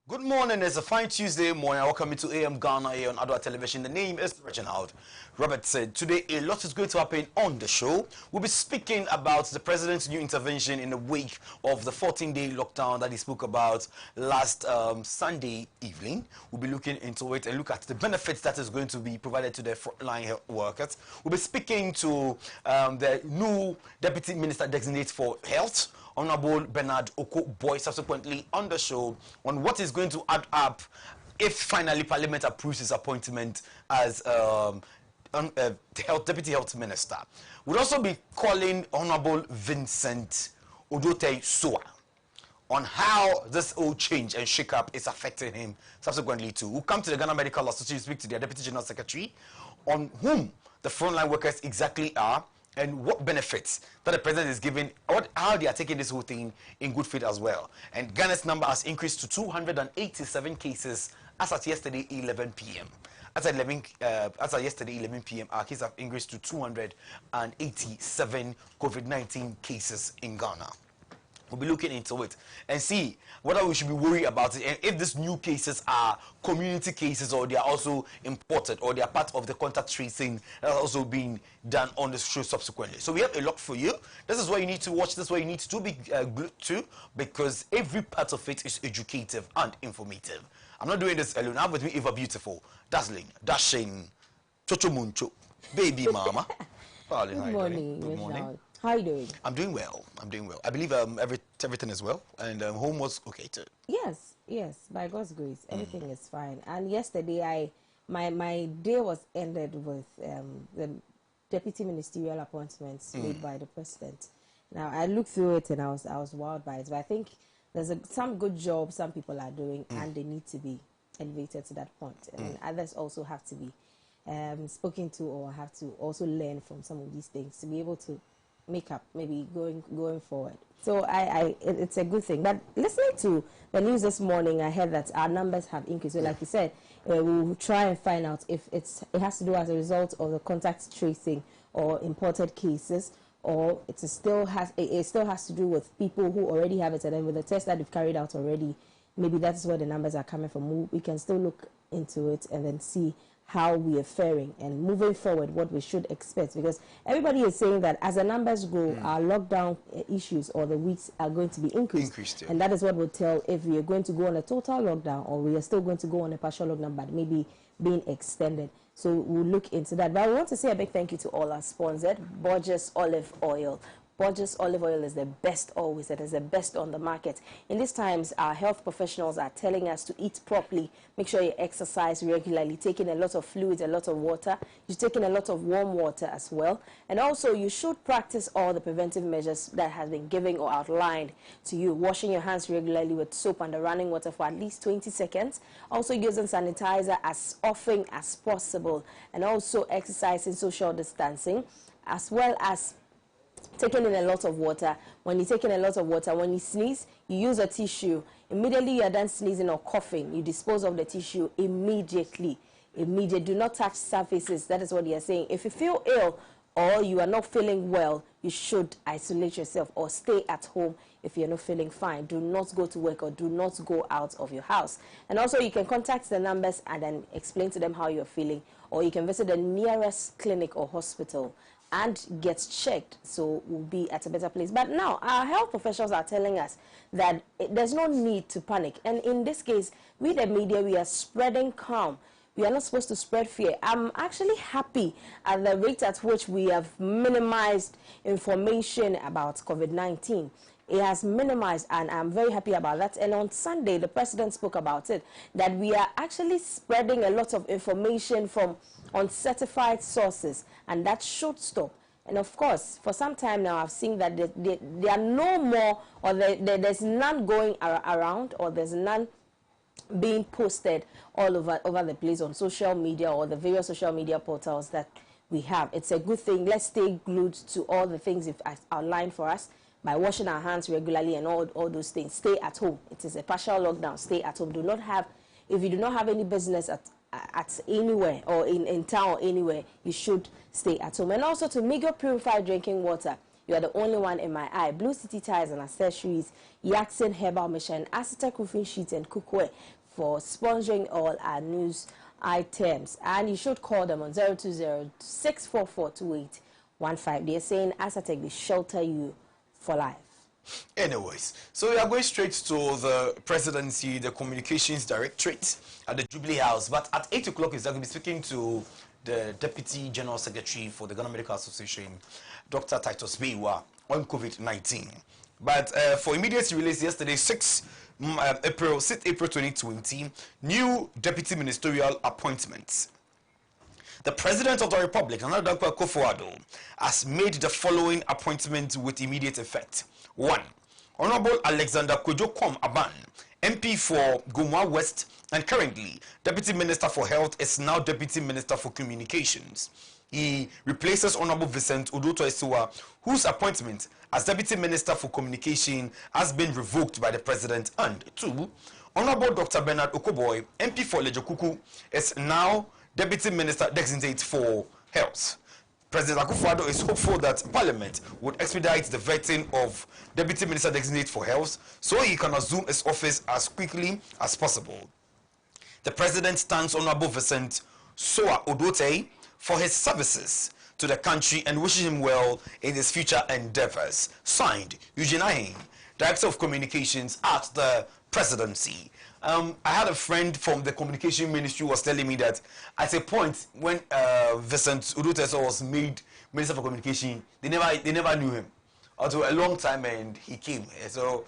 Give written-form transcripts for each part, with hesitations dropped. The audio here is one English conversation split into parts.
Good morning, it's a fine Tuesday morning. Welcome to AM Ghana here on Adoatv television. The name is Reginald Robertson. Today, a lot is going to happen on the show. We'll be speaking about the president's new intervention in the wake of the 14-day lockdown that he spoke about last Sunday evening. We'll be looking into it and look at the benefits that is going to be provided to the frontline health workers. We'll be speaking to the new Deputy Minister Designate for Health, Honorable Bernard Oko-Boy, subsequently on the show on what is going to add up if finally Parliament approves his appointment as Deputy Health Minister. We'll also be calling Honorable Vincent Adoatv on how this whole change and shake-up is affecting him subsequently too. We'll come to the Ghana Medical Association, speak to their Deputy General Secretary on whom the frontline workers exactly are, and what benefits that the president is giving, how they are taking this whole thing in good faith as well. And Ghana's number has increased to 287 cases as at yesterday 11 p.m. As at yesterday 11 p.m., our cases have increased to 287 COVID-19 cases in Ghana. We'll be looking into it and see whether we should be worried about it and if these new cases are community cases or they are also imported or they are part of the contact tracing that is also being done on the show subsequently. So we have a lot for you. This is what you need to watch. This is what you need to be glued to, because every part of it is educative and informative. I'm not doing this alone. I'm with me, Eva Beautiful, Dazzling, Dashing, Chocho Muncho, Baby Mama. Good morning. Good morning. How are you doing? I'm doing well. I'm doing well. I believe everything is well, and home was okay too. Yes. By God's grace, everything is fine. And yesterday, my day was ended with the deputy ministerial appointments made by the president. Now I looked through it and I was wowed by it. But I think there's some good jobs some people are doing, and they need to be elevated to that point. And others also have to be spoken to, or have to also learn from some of these things to be able to make up maybe going forward. So it's a good thing. But listening to the news this morning, I heard that our numbers have increased. So like you said, we'll try and find out if it has to do as a result of the contact tracing or imported cases, or it still has to do with people who already have it, and then with the test that we've carried out already, maybe that's where the numbers are coming from. We can still look into it and then see how we are faring and moving forward what we should expect, because everybody is saying that as the numbers grow, our lockdown issues or the weeks are going to be increased, and that is what will tell if we are going to go on a total lockdown or we are still going to go on a partial lockdown but maybe being extended. So we'll look into that. But I want to say a big thank you to all our sponsors. Borges Olive Oil. Borges Olive Oil is the best always. It is the best on the market. In these times, our health professionals are telling us to eat properly, make sure you exercise regularly, taking a lot of fluids, a lot of water. You're taking a lot of warm water as well. And also, you should practice all the preventive measures that have been given or outlined to you. Washing your hands regularly with soap and running water for at least 20 seconds. Also, using sanitizer as often as possible. And also, exercising, social distancing, as well as taking in a lot of water. When you're taking a lot of water, when you sneeze, you use a tissue. Immediately you are done sneezing or coughing, you dispose of the tissue immediately. Do not touch surfaces. That is what they are saying. If you feel ill or you are not feeling well, you should isolate yourself or stay at home if you're not feeling fine. Do not go to work or do not go out of your house. And also you can contact the numbers and then explain to them how you're feeling, or you can visit the nearest clinic or hospital and get checked, so we'll be at a better place. But now, our health professionals are telling us that there's no need to panic. And in this case, we the media, we are spreading calm. We are not supposed to spread fear. I'm actually happy at the rate at which we have minimized information about COVID-19. It has minimized, and I'm very happy about that. And on Sunday, the president spoke about it, that we are actually spreading a lot of information from uncertified sources, and that should stop. And of course, for some time now, I've seen that there are no more, or there's none going around, or there's none being posted all over the place on social media or the various social media portals that we have. It's a good thing. Let's stay glued to all the things you've outlined for us by washing our hands regularly and all those things. Stay at home. It is a partial lockdown. Stay at home. If you do not have any business at anywhere or in town or anywhere, you should stay at home. And also to make your purified drinking water, You are the only one in my eye. Blue City Tires and Accessories, Yaxin Herbal Mission, Aztec Roofing Sheets and Cookware for sponsoring all our news items. And you should call them on 020-644-2815. They're saying Aztec, they shelter you for life. Anyways, so we are going straight to the presidency, the communications directorate at the Jubilee House. But at 8 o'clock, is going to be speaking to the Deputy General Secretary for the Ghana Medical Association, Dr. Titus Beiwa, on COVID-19. But for immediate release yesterday, 6 April 2020, new deputy ministerial appointments. The President of the Republic, Nana Dankwa Akufo-Addo, has made the following appointment with immediate effect. 1. Honorable Alexander Kojo-Kom Aban, MP for Gumwa West, and currently Deputy Minister for Health, is now Deputy Minister for Communications. He replaces Honorable Vincent Odoto-Esua, whose appointment as Deputy Minister for Communication has been revoked by the President. And 2. Honorable Dr. Bernard Okoboy, MP for Lejokuku, is now Deputy Minister Designate for Health. President Akufo-Addo is hopeful that Parliament would expedite the vetting of Deputy Minister Designate for Health so he can assume his office as quickly as possible. The President thanks Honorable Vincent Soa Odote for his services to the country and wishes him well in his future endeavors. Signed, Eugene Ahin, Director of Communications at the Presidency. I had a friend from the communication ministry who was telling me that at a point when Vincent Odoteso was made Minister for Communication, they never knew him until a long time, and he came. So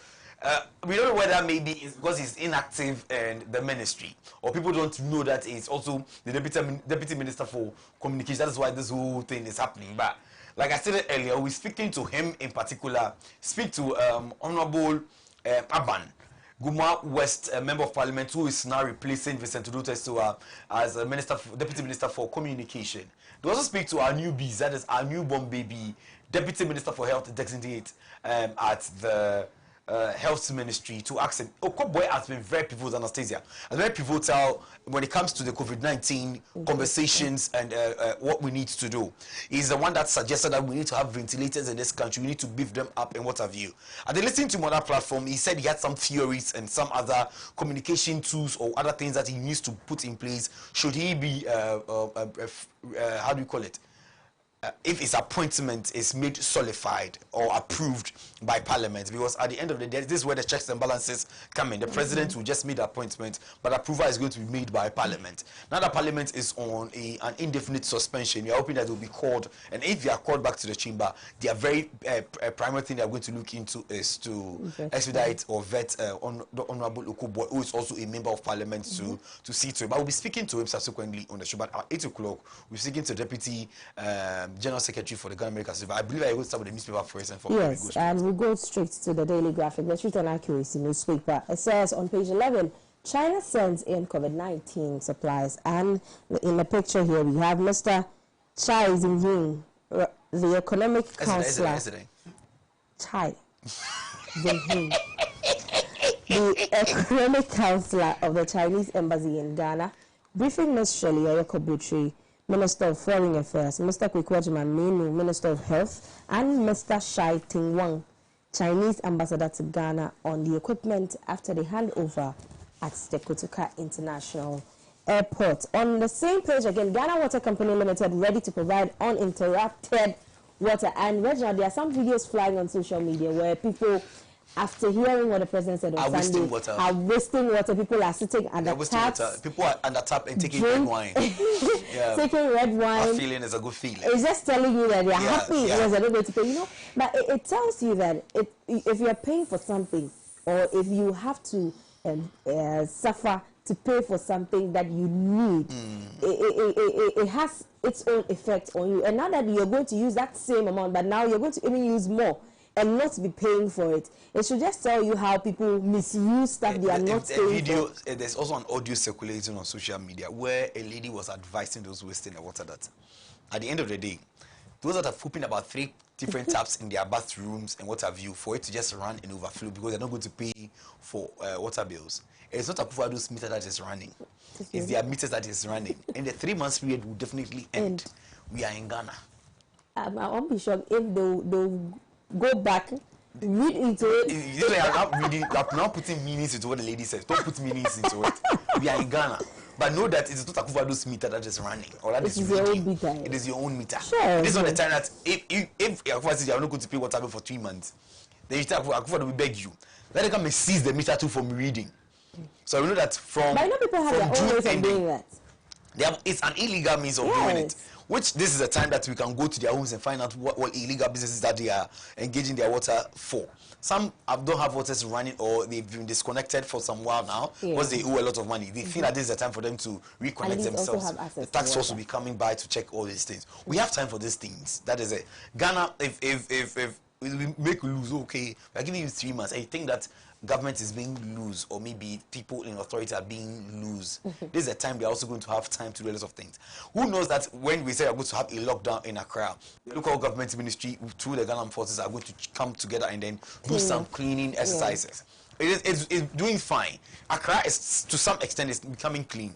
we don't know whether maybe it's because he's inactive in the ministry, or people don't know that he's also the deputy minister for communication. That is why this whole thing is happening. But like I said earlier, we're speaking to him in particular. Speak to Honorable Aban, Guma West, a member of parliament, who is now replacing Vincent Odoto-Esua as a deputy minister for communication. They also speak to our newbies, that is our newborn baby, deputy minister for health designate at the health ministry, to ask him. Okoboy has been very pivotal, Anastasia, and very pivotal when it comes to the COVID-19 conversations and what we need to do. He's the one that suggested that we need to have ventilators in this country, we need to beef them up and what have you. And then listening to him on that platform, he said he had some theories and some other communication tools or other things that he needs to put in place should he be, how do you call it? If his appointment is made solidified or approved by Parliament, because at the end of the day, this is where the checks and balances come in. The President will just make the appointment, but approval is going to be made by Parliament. Now that Parliament is on an indefinite suspension, we are hoping that it will be called, and if they are called back to the chamber, the very primary thing they are going to look into is to expedite or vet the Honorable Okoboy, who is also a member of Parliament, to see to it. But we'll be speaking to him subsequently on the show. But at 8 o'clock, we're speaking to Deputy General Secretary for the Ghana Medical Association. I believe I will start with the newspaper first and for yes, and we go straight to the Daily Graphic, the Truth and Accuracy newspaper. It says on page 11, China sends in COVID-19 supplies, and in the picture here we have Mr. Chai Zingying, the economic counselor. Chai Zingying, the economic counselor of the Chinese embassy in Ghana, briefing Ms. Shirley Oyekobutri, Minister of Foreign Affairs, Mr. Kwekwajiman Minu, Minister of Health, and Mr. Shai Ting-Wang, Chinese ambassador to Ghana, on the equipment after the handover at the Kotoka International Airport. On the same page again, Ghana Water Company Limited ready to provide uninterrupted water. And Reginald, there are some videos flying on social media where people, after hearing what the president said on Sunday, are wasting water. People are sitting under taps. People are under tap and taking red wine. Taking red wine. That feeling is a good feeling. It's just telling you that they're happy because they're not going to pay. You know, but it tells you that if you're paying for something, or if you have to suffer to pay for something that you need, it has its own effect on you. And now that you're going to use that same amount, but now you're going to even use more and not be paying for it, it should just tell you how people misuse stuff they are not paying for. There's also an audio circulating on social media where a lady was advising those wasting the water that at the end of the day, those that are flipping about 3 different taps in their bathrooms and what have you, for it to just run and overflow because they're not going to pay for water bills. It's not Akufo-Addo's meter that is running. It's their meters that is running. And the 3 months period will definitely end. We are in Ghana. I won't be shocked if they'll go back, read into it. You know, I'm now putting meanings into what the lady says. Don't put meanings into it. We are in Ghana. But know that it is not Akufo's meter that is running or that is your own reading. meter. It is your own meter. Sure. This is not the time that if Akufa says you are not going to pay water bill for 3 months, then you tell Akufa will beg you. Let them come and seize the meter too from reading. So we know that from. But I know people have their own ways of doing that. It's an illegal means of doing it. Which this is the time that we can go to their homes and find out what illegal businesses that they are engaging their water for. Some don't have waters running or they've been disconnected for some while now because they owe a lot of money. They think that this is the time for them to reconnect themselves. The tax force will be coming by to check all these things. We have time for these things. That is it. Ghana, if we make lose, okay, we're giving you 3 months. I think that government is being loose, or maybe people in authority are being loose. This is a time we are also going to have time to do a lot of things. Who knows that when we say we're going to have a lockdown in Accra, the local government ministry through the Ghana forces are going to come together and then do some cleaning exercises. It's doing fine. Accra is to some extent is becoming clean.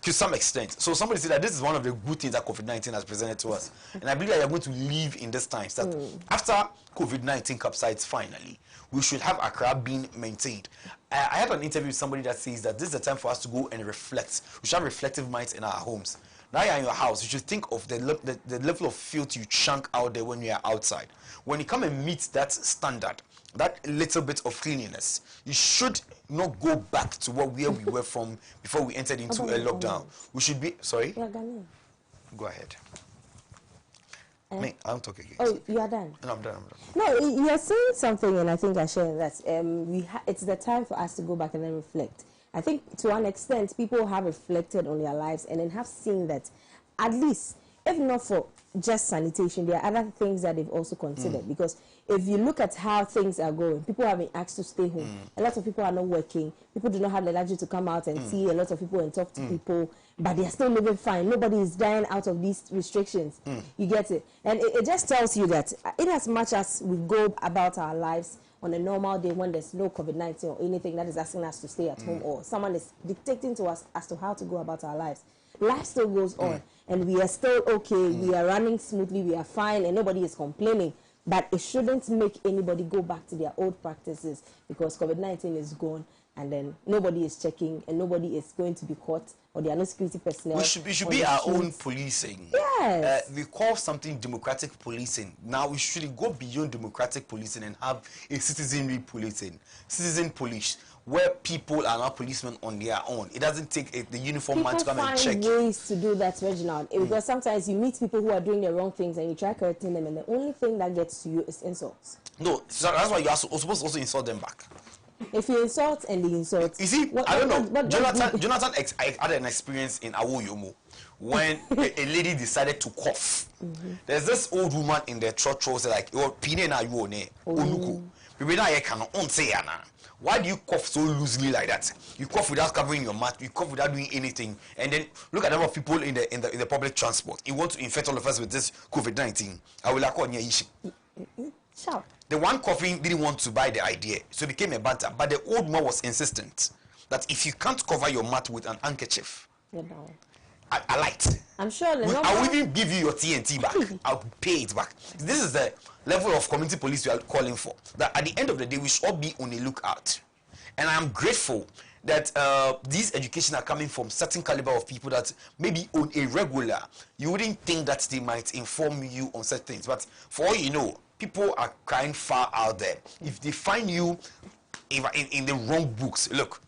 To some extent. So somebody said that this is one of the good things that COVID-19 has presented to us. And I believe that we are going to live in this time. That after COVID-19 subsides finally, we should have Accra being maintained. I had an interview with somebody that says that this is the time for us to go and reflect. We should have reflective minds in our homes. Now you're in your house, you should think of the level of filth you chunk out there when you are outside. When you come and meet that standard, that little bit of cleanliness, you should not go back to where we were from before we entered into a lockdown. We should be sorry. Go ahead. I'll talk again. Oh, you are done. No, I'm done. No, you are saying something, and I think I share that. It's the time for us to go back and then reflect. I think to an extent, people have reflected on their lives and then have seen that, at least, if not for just sanitation, there are other things that they've also considered. Because if you look at how things are going, people have been asked to stay home. A lot of people are not working. People do not have the luxury to come out and see a lot of people and talk to people, but they are still living fine. Nobody is dying out of these restrictions. You get it? And it just tells you that in as much as we go about our lives on a normal day when there's no COVID-19 or anything that is asking us to stay at home, or someone is dictating to us as to how to go about our lives, life still goes on, and we are still okay, we are running smoothly, we are fine, and nobody is complaining. But it shouldn't make anybody go back to their old practices, because COVID-19 is gone, and then nobody is checking, and nobody is going to be caught, or there are no security personnel. We should be our own policing. Yes. We call something democratic policing. Now we should go beyond democratic policing and have a citizenry policing, citizen police, where people are not policemen on their own. It doesn't take the uniform man to come and check. People find ways to do that, Reginald. Because sometimes you meet people who are doing the wrong things and you try correcting them, and the only thing that gets to you is insults. No, so that's why you are supposed to also insult them back. If you insult and they insult, you see, I don't know. Jonathan had an experience in Awoyomo when a lady decided to cough. There's this old woman in the church who said, like, why do you cough so loosely like that? You cough without covering your mouth. You cough without doing anything. And then look at the number of people in the public transport. You want to infect all of us with this COVID-19. I will like on your issue. Sure. The one coughing didn't want to buy the idea, so it became a banter. But the old man was insistent that if you can't cover your mouth with an handkerchief, I liked. I'm sure. I will even give you your TNT back. I'll pay it back. This is the level of community police we are calling for. That at the end of the day, we should all be on a lookout. And I'm grateful that these education are coming from certain caliber of people that maybe on a regular, you wouldn't think that they might inform you on certain things. But for all you know, people are crying far out there. If they find you in the wrong books, look,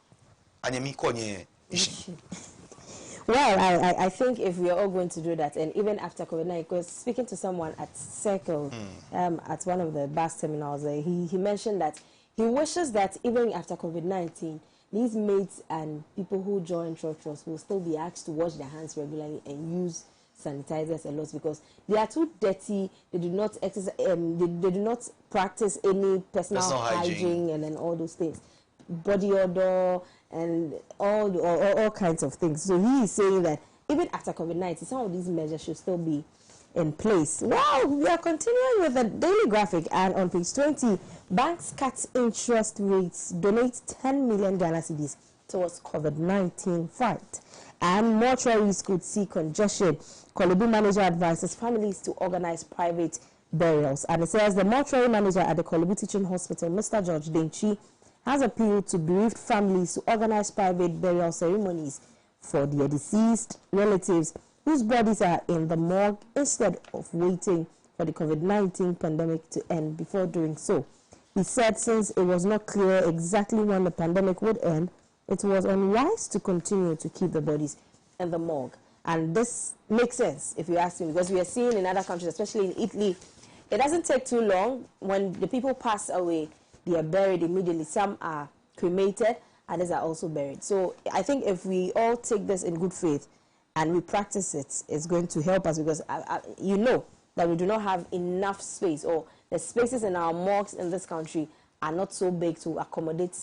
well, I think if we are all going to do that, and even after COVID-19, because speaking to someone at Circle, at one of the bus terminals, he mentioned that he wishes that even after COVID-19, these mates and people who join churches will still be asked to wash their hands regularly and use sanitizers a lot, because they are too dirty. They do not exercise. They do not practice any personal hygiene and then all those things, body odor and all kinds of things. So he is saying that even after COVID-19, some of these measures should still be in place. Well, we are continuing with the daily graphic, and on page 20, banks cut interest rates, donate 10 million Ghana cedis towards COVID-19 fight. And mortuaries could see congestion. Kolibu manager advises families to organize private burials. And it says the mortuary manager at the Kolubu Teaching Hospital, Mr. George Denchi, has appealed to bereaved families to organize private burial ceremonies for their deceased relatives whose bodies are in the morgue instead of waiting for the COVID-19 pandemic to end before doing so. He said since it was not clear exactly when the pandemic would end, it was unwise to continue to keep the bodies in the morgue. And this makes sense, if you ask me, because we are seeing in other countries, especially in Italy, it doesn't take too long. When the people pass away, they are buried immediately. Some are cremated, others are also buried. So I think if we all take this in good faith and we practice it, it's going to help us, because you know that we do not have enough space, or the spaces in our morgues in this country are not so big to accommodate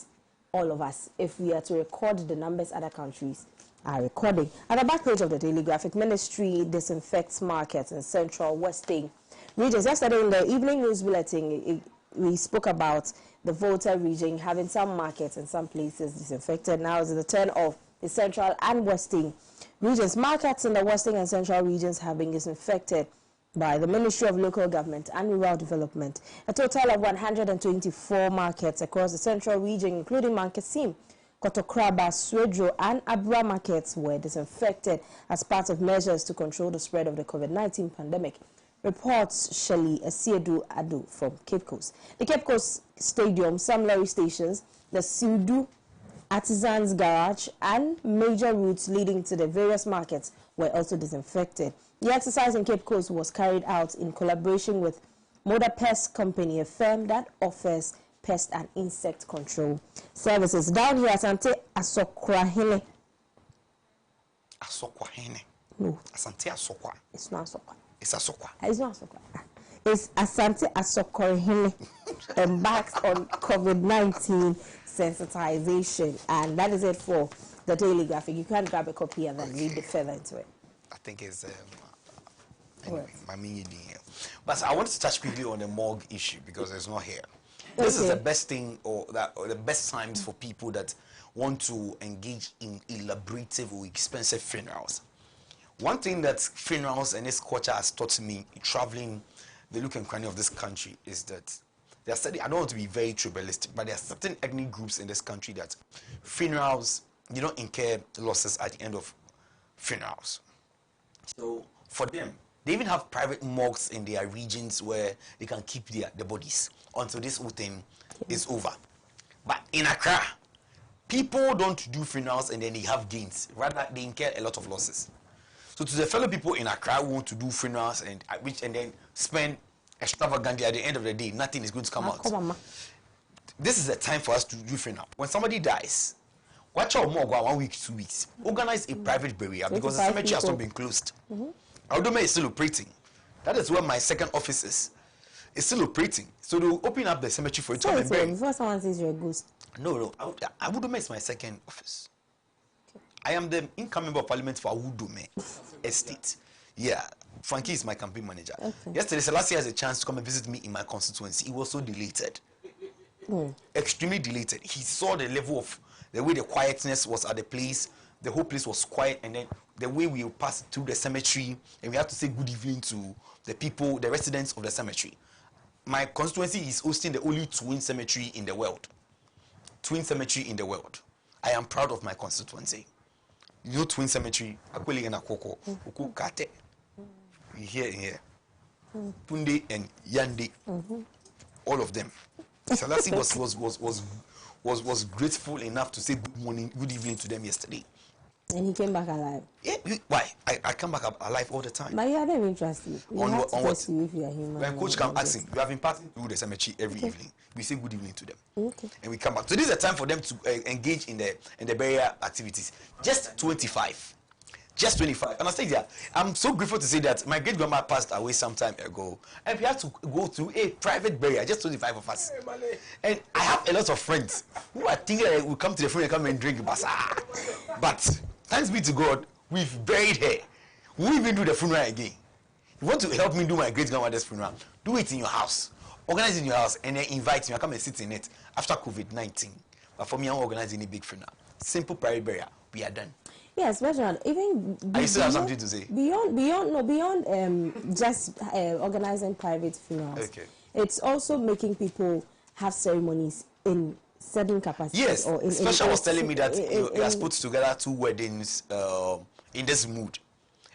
all of us. If we are to record the numbers other countries are recording. At the back page of the Daily Graphic, Ministry disinfects markets in Central Western regions. Yesterday in the evening news bulletin, we spoke about the Volta region having some markets in some places disinfected. Now it's the turn of the Central and Western regions. Markets in the Western and Central regions have been disinfected by the Ministry of Local Government and Rural Development. A total of 124 markets across the Central region, including Mankasim, Kotokraba, Swedro, and Abra markets were disinfected as part of measures to control the spread of the COVID-19 pandemic. Reports Shelley Asiedu Adu from Cape Coast. The Cape Coast Stadium, some lorry stations, the Sudu Artisans Garage, and major routes leading to the various markets were also disinfected. The exercise in Cape Coast was carried out in collaboration with Moda Pest Company, a firm that offers pest and insect control services. Down here, Asante Asokwahene. Asokwahene? No. Asante Asokwa? It's not Asokwa. It's Asokwa. It's not Asokwa. It's Asante Asokwahene embarks on COVID-19 sensitization. And that is it for the Daily Graphic. You can grab a copy and then read further into it. I think it's anyway, but I wanted to touch quickly on the morgue issue because it's not here. This is the best thing, or the best times for people that want to engage in elaborative or expensive funerals. One thing that funerals and this culture has taught me, traveling the look and cranny of this country, is that there are certain, I don't want to be very tribalistic, but there are certain ethnic groups in this country that funerals, you don't incur losses at the end of funerals. So for them, they even have private morgues in their regions where they can keep the bodies until this whole thing is over. But in Accra, people don't do funerals and then they have gains. Rather, they incur a lot of losses. So to the fellow people in Accra who want to do funerals and then spend extravagantly, at the end of the day, nothing is going to come out. This is the time for us to do funeral. When somebody dies, watch out more, 1 week, 2 weeks. Organize a private burial because the cemetery has not been closed. Adoatv is still operating. That is where my second office is. It's still operating. So they'll open up the cemetery for you to come and bury. Before someone says you're a ghost. No. Adoatv is my second office. Okay. I am the incoming member of parliament for Adoatv Estate. Yeah. Frankie is my campaign manager. Okay. Yesterday, Selassie has a chance to come and visit me in my constituency. He was so delighted. Extremely delighted. He saw the level of the way the quietness was at the place. The whole place was quiet, and then the way we passed through the cemetery, and we have to say good evening to the people, the residents of the cemetery. My constituency is hosting the only twin cemetery in the world. Twin cemetery in the world. I am proud of my constituency. You know, twin cemetery, Akweli and Akoko, Oku Kate. Here. Punde and Yande. All of them. Selassie was grateful enough to say good morning, good evening to them yesterday. And he came back alive. Yeah, why? I come back alive all the time. But you are not even trusted. On what? You if you are human. When coach come ask him, we have been passing through the cemetery every evening. We say good evening to them. Okay. And we come back. So this is a time for them to engage in the burial activities. Just 25. Just 25. And I say that I'm so grateful to say that my great grandma passed away some time ago, and we had to go to a private burial. Just 25 of us. And I have a lot of friends who are thinking that we come to the funeral and come and drink basa. But thanks be to God, we've buried her. We won't even do the funeral again. You want to help me do my great grandmother's funeral? Do it in your house. Organize it in your house and then invite me. I come and sit in it after COVID-19. But for me, I'm organizing a big funeral. Simple private burial. We are done. Yes, Reginald, even I still have something to say. Beyond just organizing private funerals. Okay. It's also making people have ceremonies in certain capacities. Yes, or in, Special was telling me that he has in- put together 2 weddings in this mood.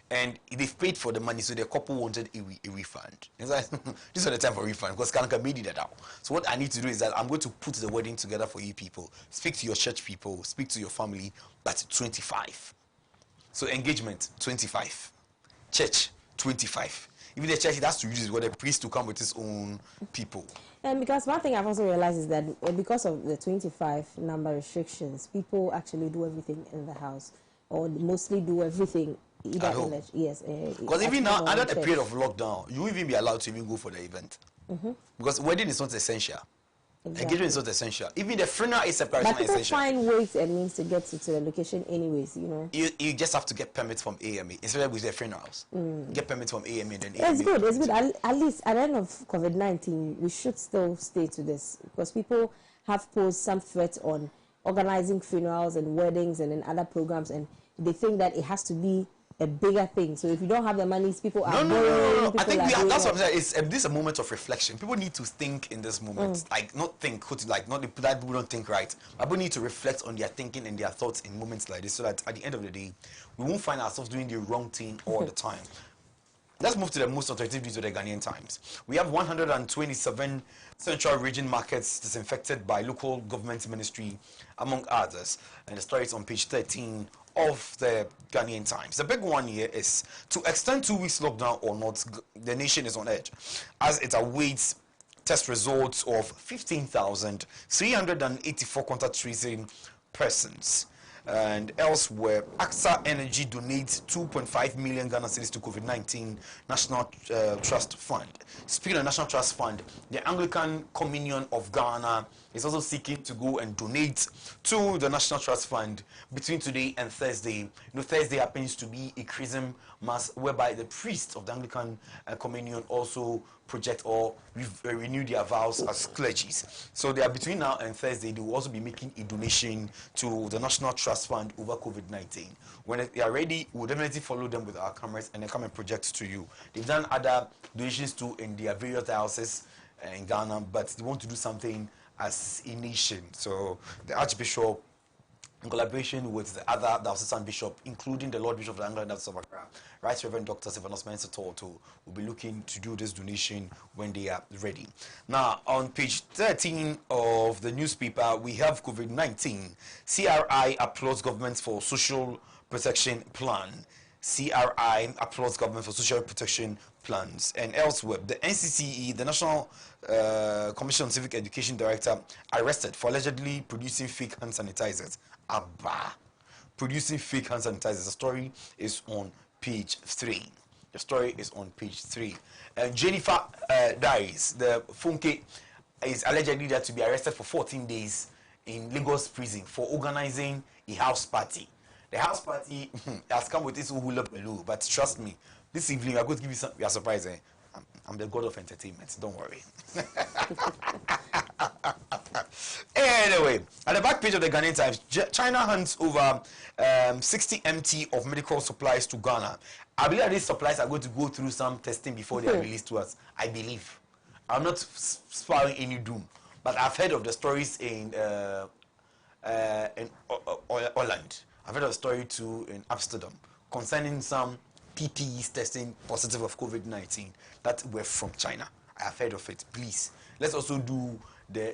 And they've paid for the money, so the couple wanted a refund. It's like, this is the time for refund because Kanaka made it out. So what I need to do is that I'm going to put the wedding together for you people. Speak to your church people, speak to your family. That's 25. So engagement 25, church 25. Even the church, it has to use it with the priest to come with his own people. And because one thing I've also realized is that because of the 25 number restrictions, people actually do everything in the house, or mostly do everything either At home. in the, yes. Because even now, at under home the period of lockdown, you won't even be allowed to even go for the event. Because wedding is not essential. Exactly. Engagement is not essential. Even the funeral is separate, But not people essential. find ways and means to get to the location anyways, you know. You just have to get permits from AMA, especially with the funerals. Get permits from AMA and then It's AMA. good. It's good. At least at the end of COVID-19, we should still stay to this because people have posed some threat on organizing funerals and weddings and then other programs, and they think that it has to be a bigger thing. So if you don't have the money, people are No. I think that's what I'm saying. saying. This is a moment of reflection. People need to think in this moment. Like, not think, like, not that people don't think right. People need to reflect on their thinking and their thoughts in moments like this so that at the end of the day, we won't find ourselves doing the wrong thing all the time. Let's move to the most authoritative news of the Ghanaian Times. We have 127 central region markets disinfected by local government ministry, among others. And the story is on page 13 of the Ghanaian Times. The big one here is to extend 2 weeks lockdown or not, the nation is on edge as it awaits test results of 15,384 contact tracing persons. And elsewhere, AXA Energy donates 2.5 million Ghana cedis to COVID-19 National Trust Fund. Speaking of National Trust Fund, the Anglican Communion of Ghana is also seeking to go and donate to the National Trust Fund between today and Thursday. You know, Thursday happens to be a chrism mass whereby the priests of the Anglican Communion also project or renew their vows as clergies. So they are between now and Thursday. They will also be making a donation to the National Trust Fund over COVID-19. When they are ready, we'll definitely follow them with our cameras and then come and project to you. They've done other donations too in their various dioceses in Ghana, but they want to do something as a nation. So the Archbishop, in collaboration with the other diocesan bishop, including the Lord Bishop of the Anglican Diocese of Accra, Right Reverend Dr. Stephanos Mensah Toto, will be looking to do this donation when they are ready. Now, on page 13 of the newspaper, we have COVID-19. CRI applauds government for social protection plan. CRI applauds government for social protection plans. And elsewhere, the NCCE, the National Commission on Civic Education Director, arrested for allegedly producing fake hand sanitizers. Abba. Producing fake hand sanitizers. The story is on page 3. The story is on page 3. Jennifer Dies, the Funke, is allegedly there to be arrested for 14 days in Lagos prison for organizing a house party. The house party has come with its hula baloo, but trust me, this evening we are going to give you a surprise. I'm the god of entertainment, don't worry. Anyway, at the back page of the Ghanaian Times, China hands over 60 MT of medical supplies to Ghana. I believe that these supplies are going to go through some testing before they are released to us. I believe. I'm not spouting any doom, but I've heard of the stories in Holland. I've heard of a story too in Amsterdam concerning some PPEs testing positive of COVID-19 that were from China. I have heard of it. Please, let's also do the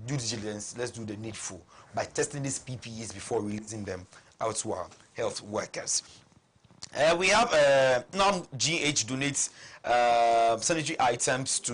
due diligence. Let's do the needful by testing these PPEs before releasing them out to our health workers. We have now GH donates sanitary items to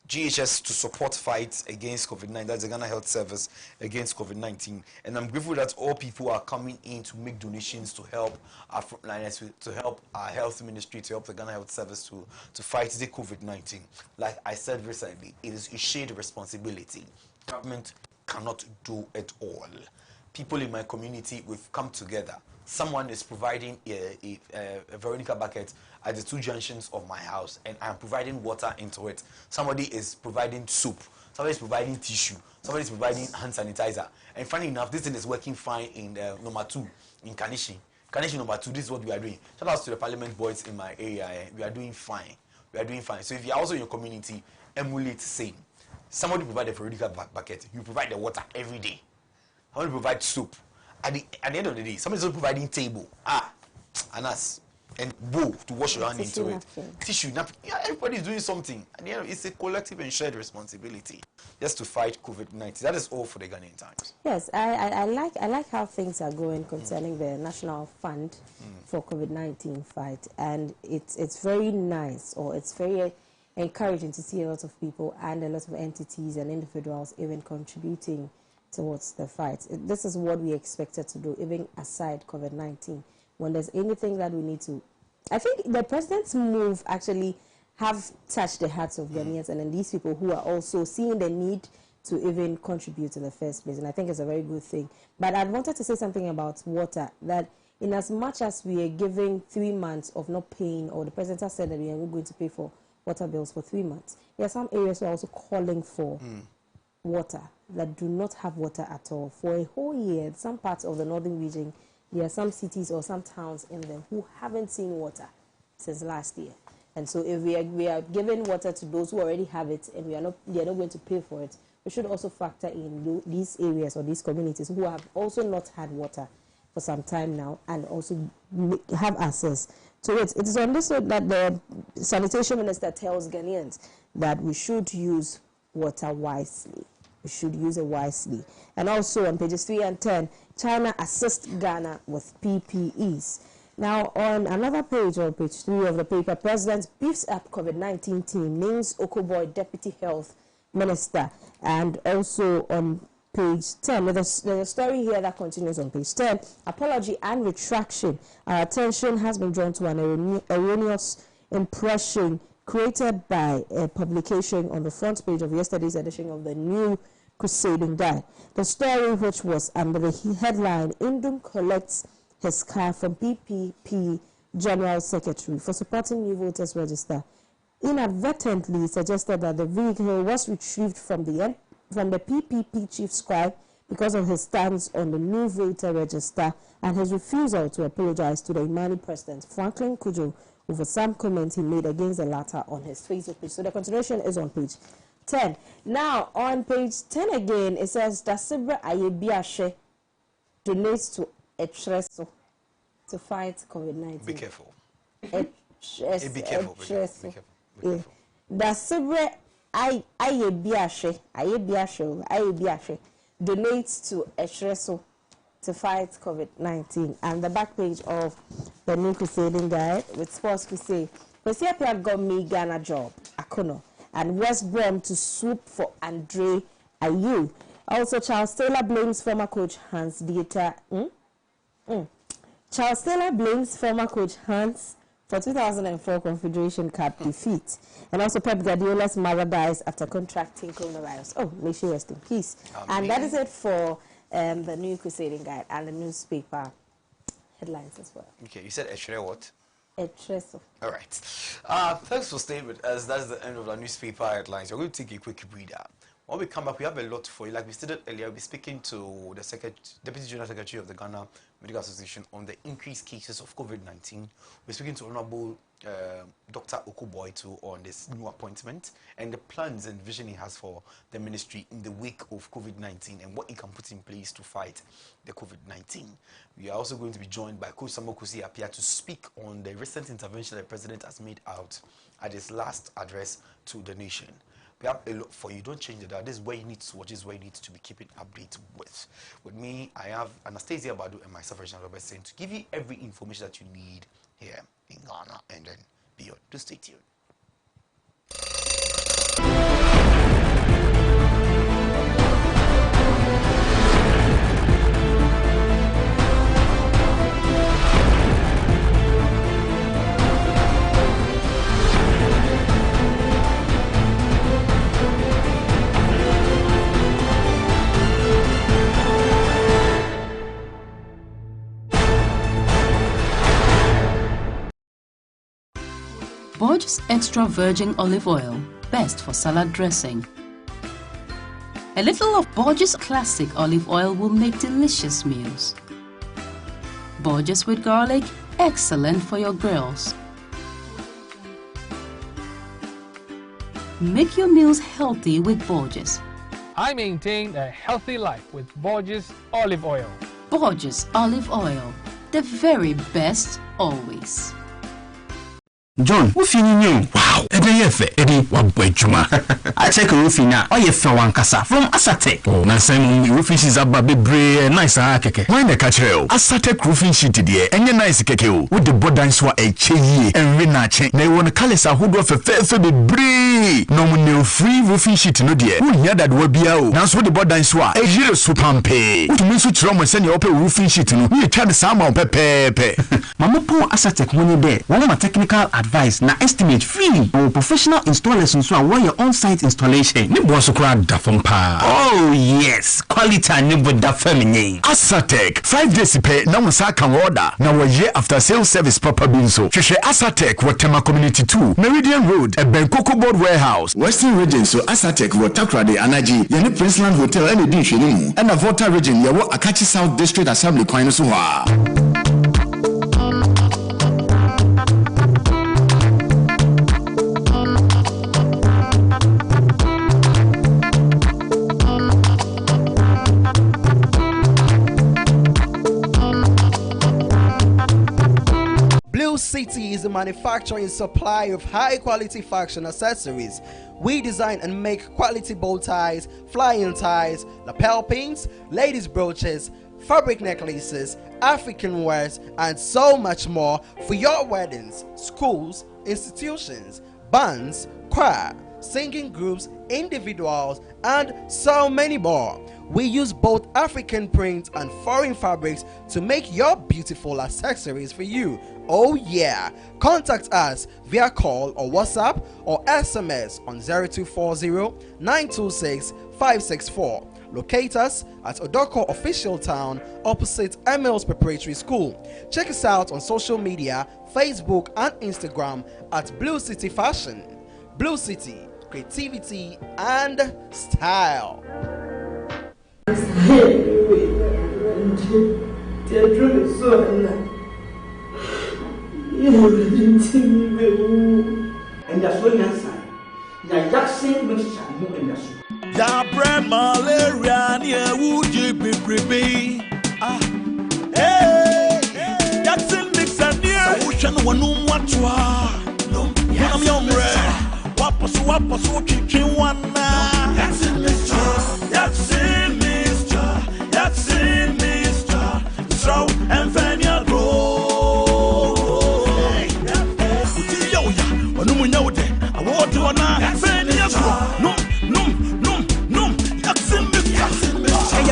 GHS to support fights against COVID-19. That's the Ghana Health Service against COVID-19. And I'm grateful that all people are coming in to make donations to help our frontliners, to help our health ministry, to help the Ghana Health Service to fight the COVID-19. Like I said recently, it is a shared responsibility. Government cannot do it all. People in my community, we've come together. someone is providing a Veronica bucket at the two junctions of my house, and I'm providing water into it. Somebody is providing soup. Somebody is providing tissue. Somebody is providing hand sanitizer. And funny enough, this thing is working fine in number 2 in Kanishi. Kanishi number 2. This is what we are doing. Shout out to the parliament boys in my area. We are doing fine. We are doing fine. So if you are also in your community, emulate same. Somebody provide a Veronica bucket. You provide the water every day. Somebody provide soup. At the end of the day, somebody's also providing table, and us, and bowl to wash your hand into it. Tissue, napkin. Yeah, everybody's doing something. At the end, it's a collective and shared responsibility just to fight COVID-19. That is all for the Ghanaian Times. Yes, I like how things are going concerning the National Fund for COVID-19 fight, and it's very nice, or it's very encouraging to see a lot of people and a lot of entities and individuals even contributing towards the fight. This is what we expected to do, even aside COVID-19. When there's anything that we need to, I think the president's move actually have touched the hearts of Ghanaians and then these people who are also seeing the need to even contribute in the first place. And I think it's a very good thing. But I wanted to say something about water, that in as much as we are giving 3 months of not paying, or the president has said that we are going to pay for water bills for 3 months, there are some areas who are also calling for water that do not have water at all for a whole year. Some parts of the northern region, there are some cities or some towns in them who haven't seen water since last year. And so if we are giving water to those who already have it and they are not going to pay for it, we should also factor in these areas or these communities who have also not had water for some time now and also have access to it. It is on this note that the sanitation minister tells Ghanaians that we should use water wisely. We should use it wisely. And also on pages 3 and 10, China assists Ghana with PPEs. Now on another page, on page 3 of the paper, President beefs up COVID-19 team, names Okoboy Deputy Health Minister. And also on page 10, there's a story here that continues on page 10. Apology and retraction. Our attention has been drawn to an erroneous impression created by a publication on the front page of yesterday's edition of the New Crusading Guide. The story, which was under the headline, Indum collects his car from PPP General Secretary for supporting new voters register, inadvertently suggested that the vehicle was retrieved from the PPP chief scribe because of his stance on the new voter register and his refusal to apologize to the Imani president, Franklin Kujo, over some comments he made against the latter on his Facebook page. So the continuation is on page 10. Now, on page 10 again, it says, Dasibra Ayebiashe donates to Etreso to fight COVID-19. Be careful. Be careful. Be careful. Dasibra Ayebiashe donates to Etreso to fight COVID-19. And the back page of the New Crusading Guide with sports we say, Pesiapia got me Ghana job, Akono, and West Brom to swoop for Andre Ayew. Also, Charles Taylor blames former coach Hans Dieter. Charles Taylor blames former coach Hans for 2004 Confederation Cup defeat. And also Pep Guardiola's mother dies after contracting coronavirus. Oh, may she rest in peace. And that is it for the New Crusading Guide and the newspaper headlines as well. Okay, you said Eshre what? Etreso. All right. Thanks for staying with us. That's the end of the newspaper headlines. We're going to take a quick breather. When we come back, we have a lot for you. Like we stated earlier, we'll be speaking to the Deputy General Secretary of the Ghana Medical Association on the increased cases of COVID-19. We're speaking to Honorable Dr. Okoboy too on this new appointment and the plans and vision he has for the ministry in the wake of COVID-19 and what he can put in place to fight the COVID-19. We are also going to be joined by Coach Samuel Kusi Apia to speak on the recent intervention the President has made out at his last address to the nation. We have a lot for you. Don't change the dial. This is where you need to watch. This is where you need to be keeping update with. With me, I have Anastasia Badu and myself, Reginald Robertson, to give you every information that you need here in Ghana and then beyond. Do stay tuned. Borges extra virgin olive oil, best for salad dressing. A little of Borges classic olive oil will make delicious meals. Borges with garlic, excellent for your grills. Make your meals healthy with Borges. I maintain a healthy life with Borges olive oil. Borges olive oil, the very best always. John, Wufini, wow, Eddie, what boy Juma. I check a roofing now, or you fell one cassa from Asatec. Oh, Nassam, roofing is a baby bray, nice keke. Why the catcher? Asatec roofing sheet today, and your nice keke, with the board dance were a chee and renache. They want to call us a hood of a fair bray. No free roofing sheet, no dear. Who hear that will be out? Now, so the board dance were a zero supampe. What means which Roman send your open roofing sheet? No, you try the summer pepe. Mama poor Asatec money there. One of my technical advice na estimate free or professional installers and so on your on-site installation. Oh yes, quality and with the feminine. Asatec 5 days pay na wasa can order. Now a year after sales service proper binso. Sheshe Asatec Watema Community 2, Meridian Road, a Benkoko Board Warehouse, Western Region. So Asatec Watakrade Anaji, Yeni Princeland Hotel and Edition, and a Volta Region, Yawo Akachi South District Assembly Kwainosua. Blue City is a manufacturer and supplier of high-quality fashion accessories. We design and make quality bow ties, flying ties, lapel pins, ladies' brooches, fabric necklaces, African wares, and so much more for your weddings, schools, institutions, bands, choir, singing groups, individuals, and so many more. We use both African prints and foreign fabrics to make your beautiful accessories for you. Oh yeah! Contact us via call or WhatsApp or SMS on 0240-926-564. Locate us at Odoko Official Town opposite Emils Preparatory School. Check us out on social media, Facebook and Instagram at Blue City Fashion. Blue City, creativity and style. And that's what you're saying. The Jackson mixture, you and the soup. Ya bread malaria, near would you be privy? Ah, hey, Jackson mixture near ocean, one room, what you are. No, I'm young red. Wapas, chicken one now. Jackson mixture, Jackson mixture, Jackson mixture. So, and Fania grow.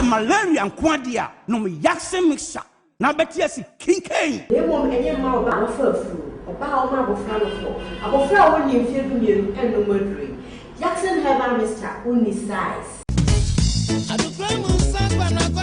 Malaria and Quadia, no Jackson mixture. Now, bet yes, King Kane. They won't any more about food, about my flower. About flower only if you and no murdering. Jackson have a mister only size.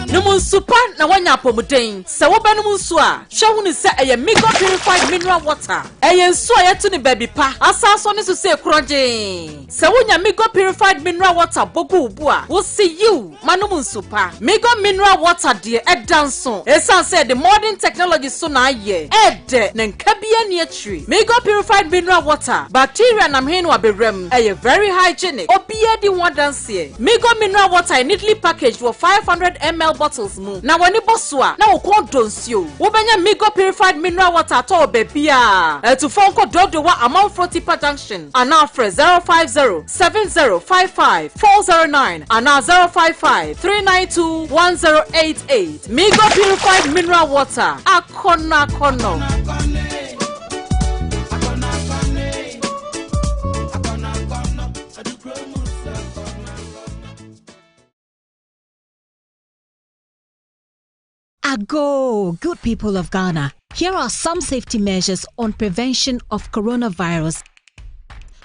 Numun super na wanya pomuden se wo ba numun so a hwe hu ni se eye mega purified mineral water eye nso a yeto ni baby pa asaso ni so se kroje se wonya mega purified mineral water bogu ubu a wo see you manumun super mega mineral water de edanso esan say the modern technology so na aye ede na nkabia ni atri mega purified mineral water bacteria na mhen wa bewrem eye very hygienic obia di wadanse mega mineral water neatly packaged for 500 ml bottles mu na wani bosua na wo kon donsio wo benya mega purified mineral water to bebia to phone call dodo wa amount 40 per junction and now for 050-7055-409 and now 055-392-1088 mega purified mineral water akona kono. Ago, good people of Ghana, here are some safety measures on prevention of coronavirus.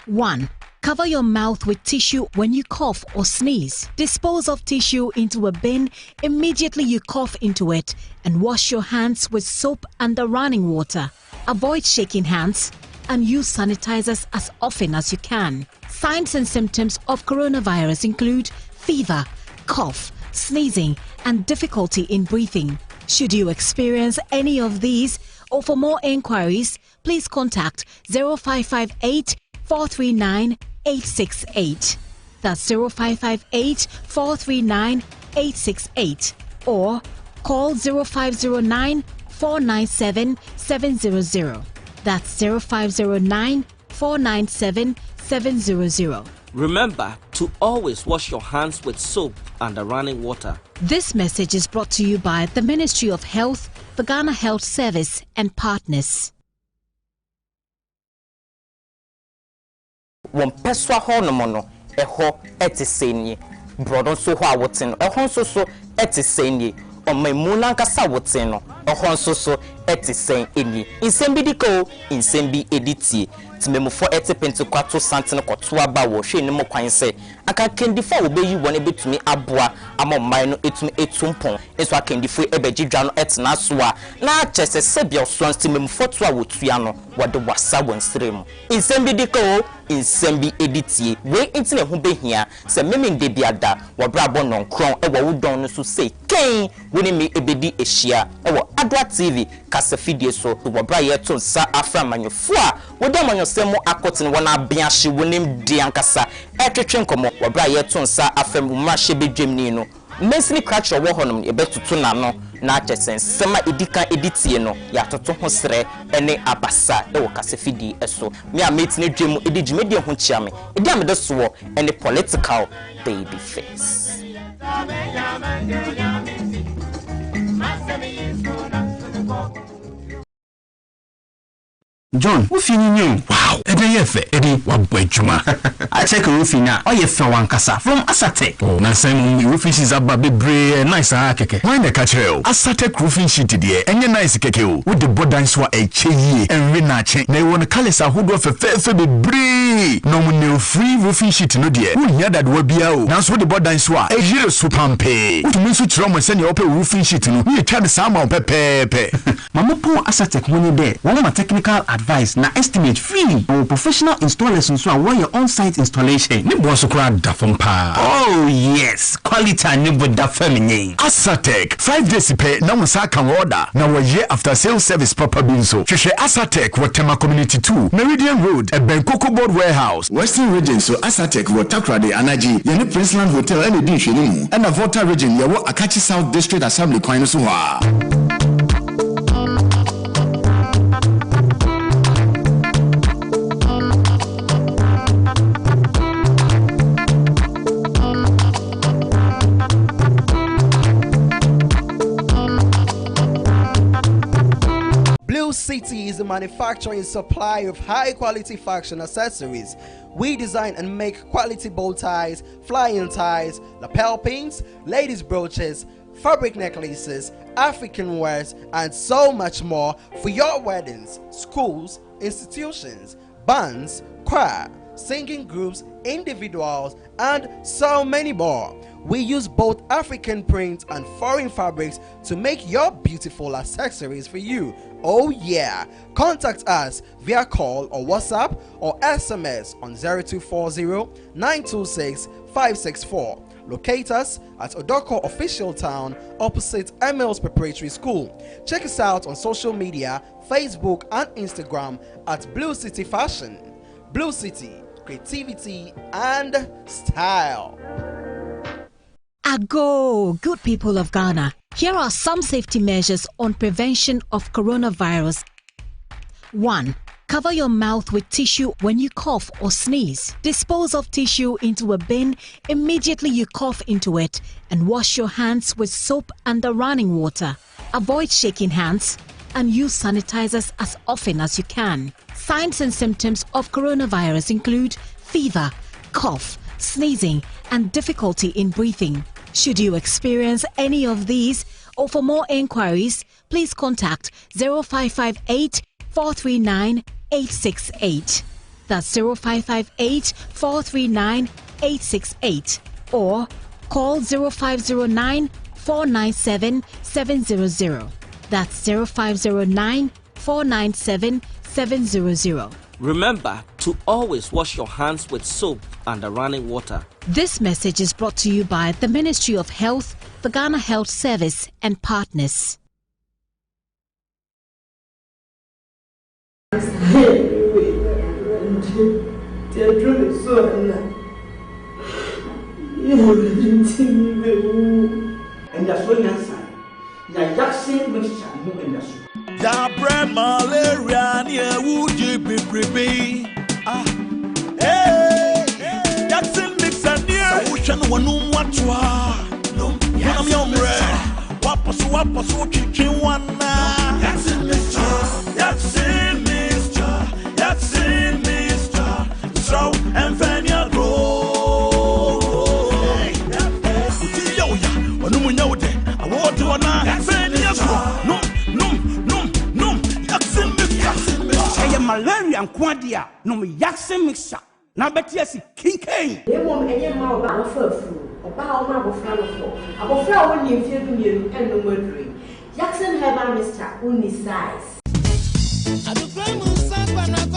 1. Cover your mouth with tissue when you cough or sneeze. Dispose of tissue into a bin immediately you cough into it and wash your hands with soap and the running water. Avoid shaking hands. and use sanitizers as often as you can. Signs and symptoms of coronavirus include fever, cough, sneezing, and difficulty in breathing. Should you experience any of these, or for more inquiries, please contact 0558 439 868. That's 0558 439 868, or call 0509 497 700. That's 0509 497 700. Remember to always wash your hands with soap and running water. This message is brought to you by the Ministry of Health, the Ghana Health Service, and partners. One peswa honomono, eho etisenye. Brodon so ho awoteno, ehon so etisenye. O memuna kasa woteno, ehon so etisen eni. Insembidiko, insembi editi. Timemufo ete pentekwato santene koto aba wo hwe ne mo kwan se aka kendifo wo beyi won ebetumi aboa amomman no etumi etumpon eso akendifo ebegidwa no etena so a na chese sebia oso timemufo to a wotua no wode wasa wonsrem insem bi insembi editie we intine ho behia se memende biada wobrabo nonkron e wo wudon no so sei ken woni me ebedi ehia e wo Adoatv kasafidie so wobra ye to nsa afra manyofo a wodamanyo semo akotin wona biahye wonim di ankasa etwetwe nkomo wobra ye to nsa afam umahye bedwemni no mesini kracho wo honom ebetutu na no na achesen sema edika editie no ya toto ho sere ene abasa e wo kasafidie eso me ametine dwemu edigimedie ho chiame edi amede so ene political baby face. John, wo fini nyom. Wow, ede ye fe, ede wabɔ adwuma. I check wo fini a, oye fe wankasa from Adoatv. Oh, na sem roofing sheets aba bebre nice keke. Why na ka kire o? Adoatv roofing sheet de, enye nice keke o. Wo de bodan so a eche yie, enwe na che. Na wo ne colors ahodo fe bebre. No mo ne free roofing sheet no de. Wo nya dad wa bia o. Na so de bodan so a ejire so pampe. Wo tumi so kire mo se ne ope roofing sheet no. Ni twa de sama pepepe. Mama po Adoatv mo ni de. Wo ma technical advice na estimate free or professional installers so aware your on-site installation. Ni bo so kra da fom pa. Oh yes, quality ni bo da feminine. Adoatv 5 days pay na mo sa kan order na wo ye after sales service proper bin so. Hwehwe Adoatv Watema Community 2, Meridian Road, Ebenkoko Board Warehouse, Western Region so Adoatv Takrade Anaji, Yeni Princeland Hotel and di hwene mu. And Volta Region yawo Akachi South District Assembly kwan so ha. City is a manufacturer and supplier of high-quality fashion accessories. We design and make quality bow ties, flying ties, lapel pins, ladies' brooches, fabric necklaces, African wares, and so much more for your weddings, schools, institutions, bands, choir, singing groups, individuals, and so many more. We use both African prints and foreign fabrics to make your beautiful accessories for you. Oh yeah! Contact us via call or WhatsApp or SMS on 0240-926-564. Locate us at Odoko Official Town opposite Emils Preparatory School. Check us out on social media, Facebook and Instagram at Blue City Fashion. Blue City, creativity and style. Ago, good people of Ghana. Here are some safety measures on prevention of coronavirus. 1. Cover your mouth with tissue when you cough or sneeze. Dispose of tissue into a bin immediately you cough into it and wash your hands with soap and running water. Avoid shaking hands and use sanitizers as often as you can. Signs and symptoms of coronavirus include fever, cough, sneezing, and difficulty in breathing. Should you experience any of these, or for more inquiries, please contact 0558 439 868. That's 0558 439 868, or call 0509 497 700. That's 0509 497 700. Remember to always wash your hands with soap and running water. This message is brought to you by the Ministry of Health, the Ghana Health Service, and partners. Ya bread malaria near would you be baby? Ah, hey, Jackson mix and near ocean one what you are. No, I'm young red. Wapas, chicken one. Jackson mixture, so and Fania grow. Yo, when you know that I want to malaria and quadia, no me Jackson mixture. Now, bet yes, king. They won't any more about my friend when you feel me and no murdering. Jackson have Mr. Only size.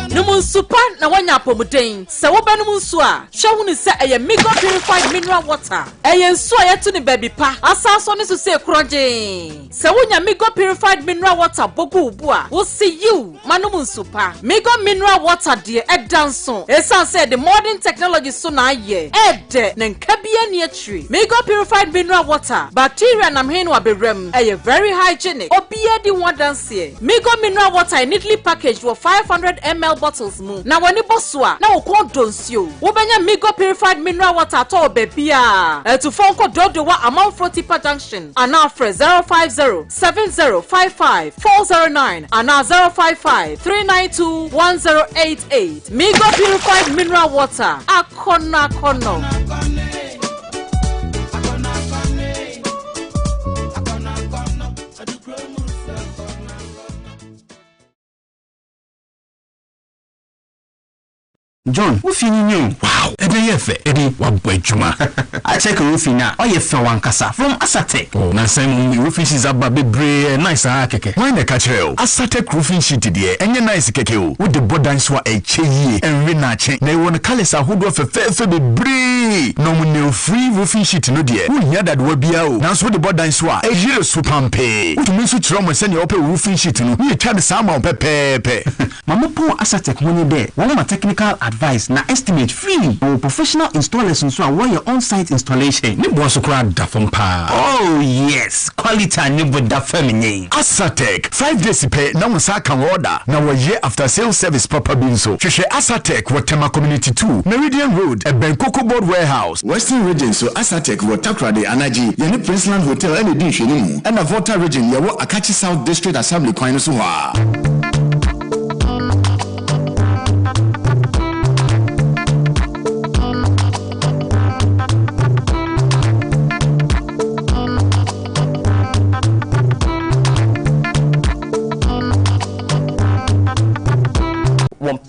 Numun super na wanya pomuden se wo banum nso a hwe hunu se eye mega purified mineral water eye nso ayeto ne baby pa asaso ne so se kroje se wonya mega purified mineral water bogu ubu a wo see you manum super mega mineral water de edanso esan say the modern technology so na aye ede ne nkabia ne atri mega purified mineral water bacteria na mhen wa bewram eye very hygienic obia di wadanse mega mineral water neatly packaged with 500 ml bottles mu na woni bosua na wo kon donsio wo benya mega purified mineral water to baby a to phone call dodo wa amount Tipa Junction and now 050 7055 409 and now 055 392 1088 mega purified mineral water akona kono. John, wo fini nyom. Wow, ede ye fe, ede wabɔ adwuma. I check roofing na, oye fe wankasa from Adoatv. Oh, na same roofing sheets aba bebre nice keke. Why na catch you? Adoatv roofing sheet de, enye nice keke o. Wo de bodan so eche yie, enwe na che. Na won colors ahodo fe bebre. No mo free roofing sheet no de. Wo nya dad wa bia o. Na so de bodan so a ejire so pampe. Wo tumi so kire mo se ne ope roofing sheet no. Ni twa de sama pepepe. Mama po Adoatv money there. One ma technical advice na estimate free or professional installers nso a won your on-site installation ni bo so kra da fam pa. Oh yes, quality ni bo da fam nyi. Adoatv 5 days pay na mo sa kan order na wo ye after sales service proper bin so. Hwehwe Adoatv Watema Community 2 Meridian Road Ebenkoko Board Warehouse Western Region so Adoatv Takrade Anaji yeni Princeland Hotel and di hwene mu and Volta Region yawo Akachi South District Assembly kwan so ha.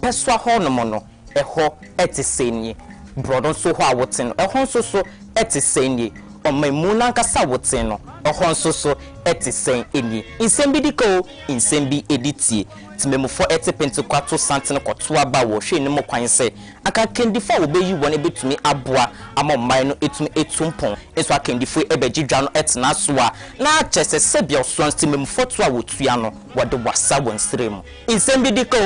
Peswa ho no mono eho etisenye brodon so ho awoten eho so etisenye omemuna nkasa woten no eho so etisen eni insembi diko insembi editie timemufo etipentokwato santene kwoto aba wo hwe ne mo kwan se aka kendifo obeyi won ebetumi aboa amomman no etumi etumpon eso akendifo ebegidwa no etena so a na chese sebia so timemufo to a wotua no wode wasa wonsrem insembi diko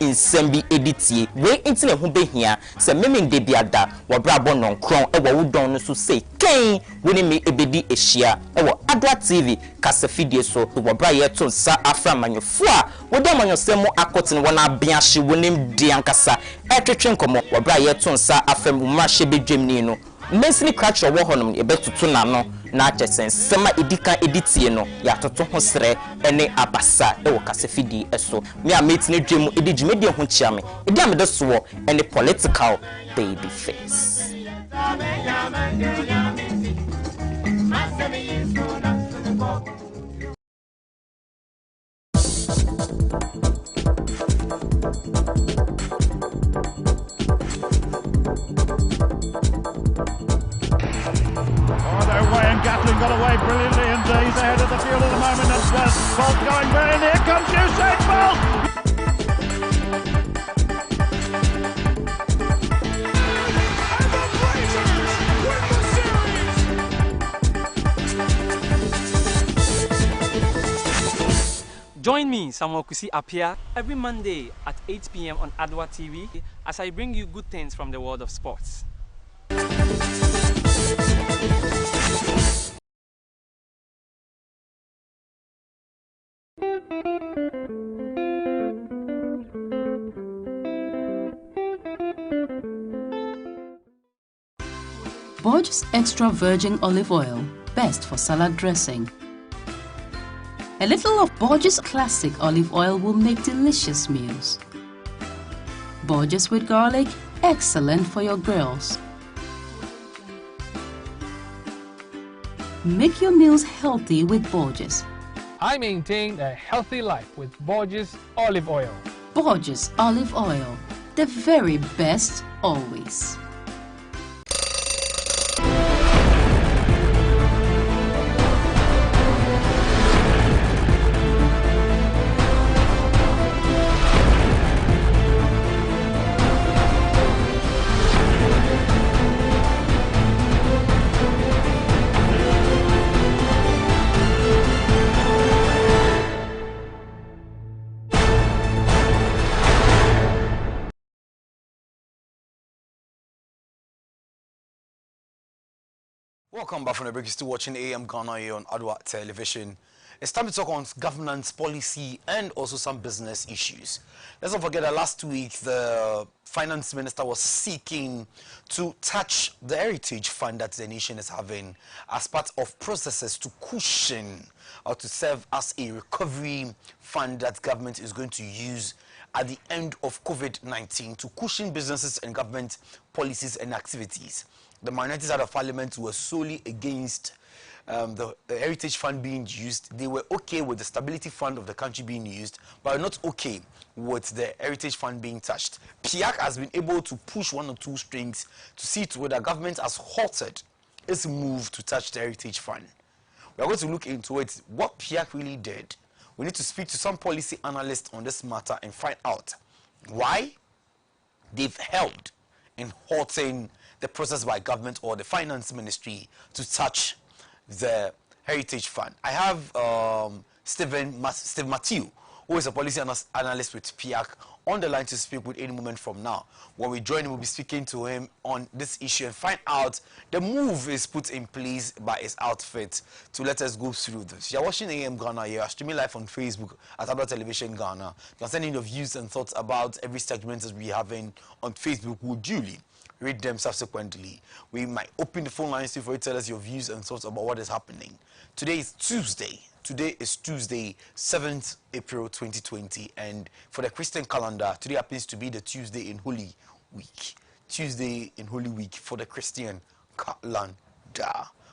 insembi editie we intine ho behia se memende biada wobrabo nonkron ewo wudon no so sei ken woni me ebedi ehia ewo Adoatv kasafidie so wobra ye to nsa afra manyofo a wode manyosemo akoten wona biahye wonim diankasa etwetwe nkomo wobra ye to nsa afam umahye bedwemni no mesini crash wo honom ebetutu na no na achesen sema edika editie no ya toto ho sere ene abasa ewo kasafidie eso me a metine dwemu edigimedi ho chiame edi amede so ene political baby face. Gatling got away brilliantly and he's ahead of the field at the moment and Bolt going very near comes Usain Bolt. Join me, Samuel Kusi Apia, every Monday at 8 p.m. on Adoatv as I bring you good things from the world of sports. Borges extra virgin olive oil, best for salad dressing. A little of Borges classic olive oil will make delicious meals. Borges with garlic, excellent for your girls. Make your meals healthy with Borges. I maintain a healthy life with Borges olive oil. Borges olive oil, the very best always. Welcome back from the break. You're still watching AM Ghana here on Adoatv Television. It's time to talk on governance, policy, and also some business issues. Let's not forget that last week the finance minister was seeking to touch the heritage fund that the nation is having as part of processes to cushion or to serve as a recovery fund that government is going to use at the end of COVID-19 to cushion businesses and government policies and activities. The minority side of parliament were solely against the heritage fund being used. They were okay with the stability fund of the country being used, but not okay with the heritage fund being touched. PIAC has been able to push one or two strings to see to whether government has halted its move to touch the heritage fund. We are going to look into it, what PIAC really did. We need to speak to some policy analysts on this matter and find out why they've held in halting the process by government or the finance ministry to touch the heritage fund. I have Steve Matthew, who is a policy analyst with PIAC, on the line to speak with any moment from now. When we join him, we'll be speaking to him on this issue and find out the move is put in place by his outfit to let us go through this. You're watching AM Ghana, you're streaming live on Facebook at Adoatv Television Ghana. You can send in your views and thoughts about every segment that we're having on Facebook. We'll duly read them subsequently. We might open the phone lines for you to tell us your views and thoughts about what is happening. Today is Tuesday. Today is Tuesday, 7th April 2020, and for the Christian calendar, today happens to be the Tuesday in Holy Week. Tuesday in Holy Week for the Christian calendar.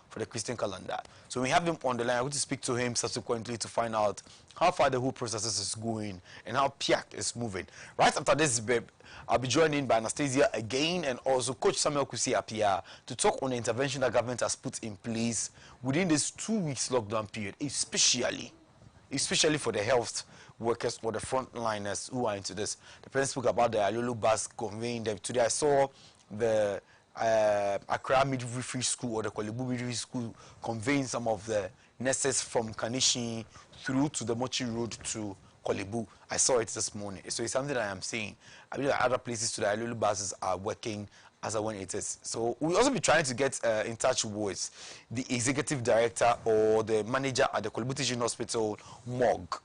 For the Christian calendar. So we have him on the line. I'm going to speak to him subsequently to find out how far the whole process is going and how PIAC is moving. Right after this, I'll be joined in by Anastasia again and also Coach Samuel Kusi Apia to talk on the intervention that government has put in place within this 2 weeks lockdown period, especially for the health workers or the frontliners who are into this. The president spoke about the Alulu bus conveying them. Today I saw the Accra Midwifery School or the Kolebu Midwifery School conveying some of the nurses from Kanishi through to the Mochi Road to Kolebu. I saw it this morning. So it's something that I am saying. I believe that other places to the Alulu buses are working as when it is. So we'll also be trying to get in touch with the executive director or the manager at the Kolebu Teaching Hospital morgue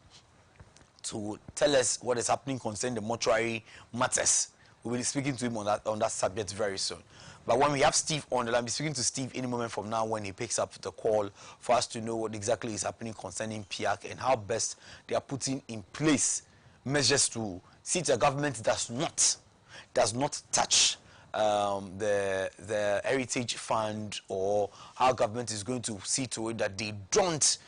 to tell us what is happening concerning the mortuary matters. We'll be speaking to him on that subject very soon. But when we have Steve on the line, I'll be speaking to Steve any moment from now when he picks up the call for us to know what exactly is happening concerning PIAC and how best they are putting in place measures to see the government does not touch the heritage fund, or how government is going to see to it that they don't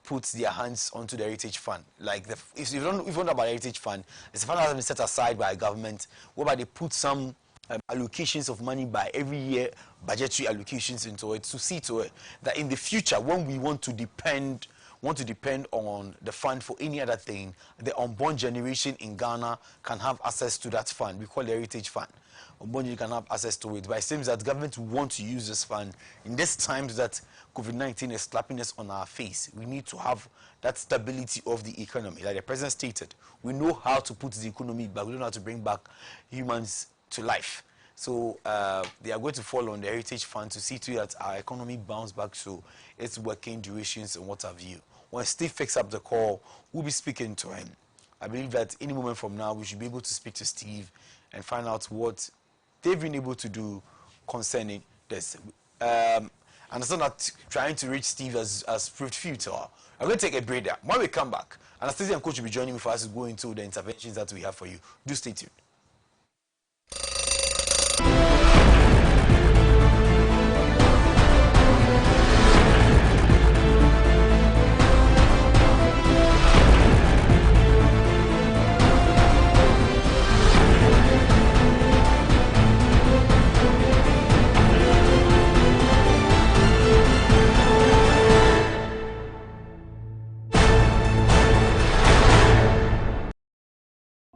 put their hands onto the heritage fund. Like if you don't know about the heritage fund, it's a fund that has been set aside by government, whereby they put some allocations of money by every year, budgetary allocations into it, to see to it that in the future, when we want to depend on the fund for any other thing, the unborn generation in Ghana can have access to that fund. We call it the heritage fund. you can have access to it. But it seems that government want to use this fund in these times that COVID-19 is slapping us on our face. We need to have that stability of the economy. Like the president stated, we know how to put the economy back. We don't know how to bring back humans to life. So they are going to fall on the Heritage Fund to see to that our economy bounce back so its working durations and what have you. When Steve picks up the call, we'll be speaking to him. I believe that any moment from now, we should be able to speak to Steve and find out what they've been able to do concerning this. Understand that trying to reach Steve has proved futile. I'm going to take a break there. When we come back, Anastasia and Coach will be joining me for us to go into the interventions that we have for you. Do stay tuned.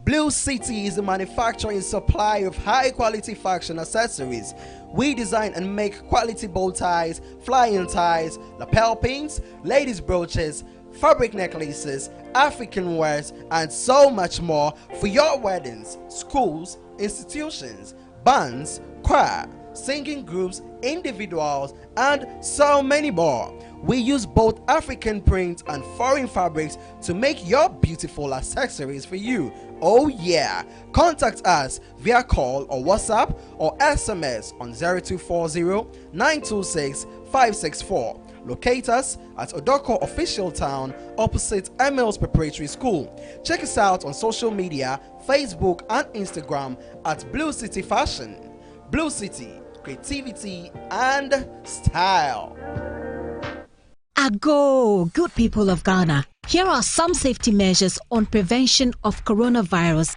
Blue City is a manufacturer and supplier of high-quality fashion accessories. We design and make quality bow ties, flying ties, lapel pins, ladies' brooches, fabric necklaces, African wares, and so much more for your weddings, schools, institutions, bands, choir, singing groups, individuals, and so many more. We use both African prints and foreign fabrics to make your beautiful accessories for you. Oh yeah! Contact us via call or WhatsApp or SMS on 0240-926-564. Locate us at Odoko Official Town opposite Emils Preparatory School. Check us out on social media, Facebook and Instagram at Blue City Fashion. Blue City, creativity and style. Ago, good people of Ghana. Here are some safety measures on prevention of coronavirus.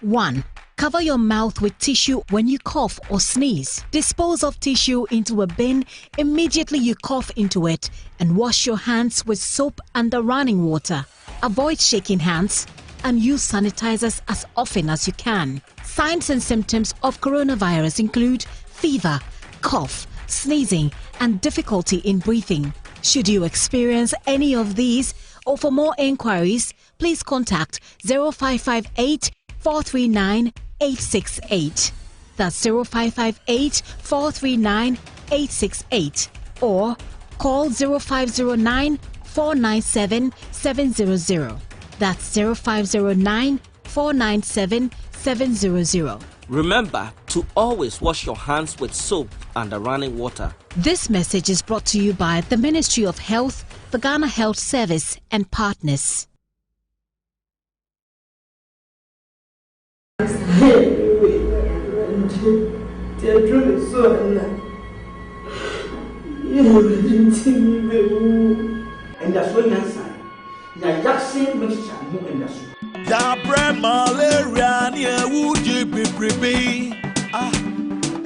1. Cover your mouth with tissue when you cough or sneeze. Dispose of tissue into a bin immediately you cough into it and wash your hands with soap and running water. Avoid shaking hands and use sanitizers as often as you can. Signs and symptoms of coronavirus include fever, cough, sneezing, and difficulty in breathing. Should you experience any of these, or for more inquiries, please contact 0558 439 868. That's 0558 439 868. Or call 0509 497 700. That's 0509 497 700. Remember to always wash your hands with soap and running water. This message is brought to you by the Ministry of Health, the Ghana Health Service, and partners. Ya bread malaria near would you be privy? Ah,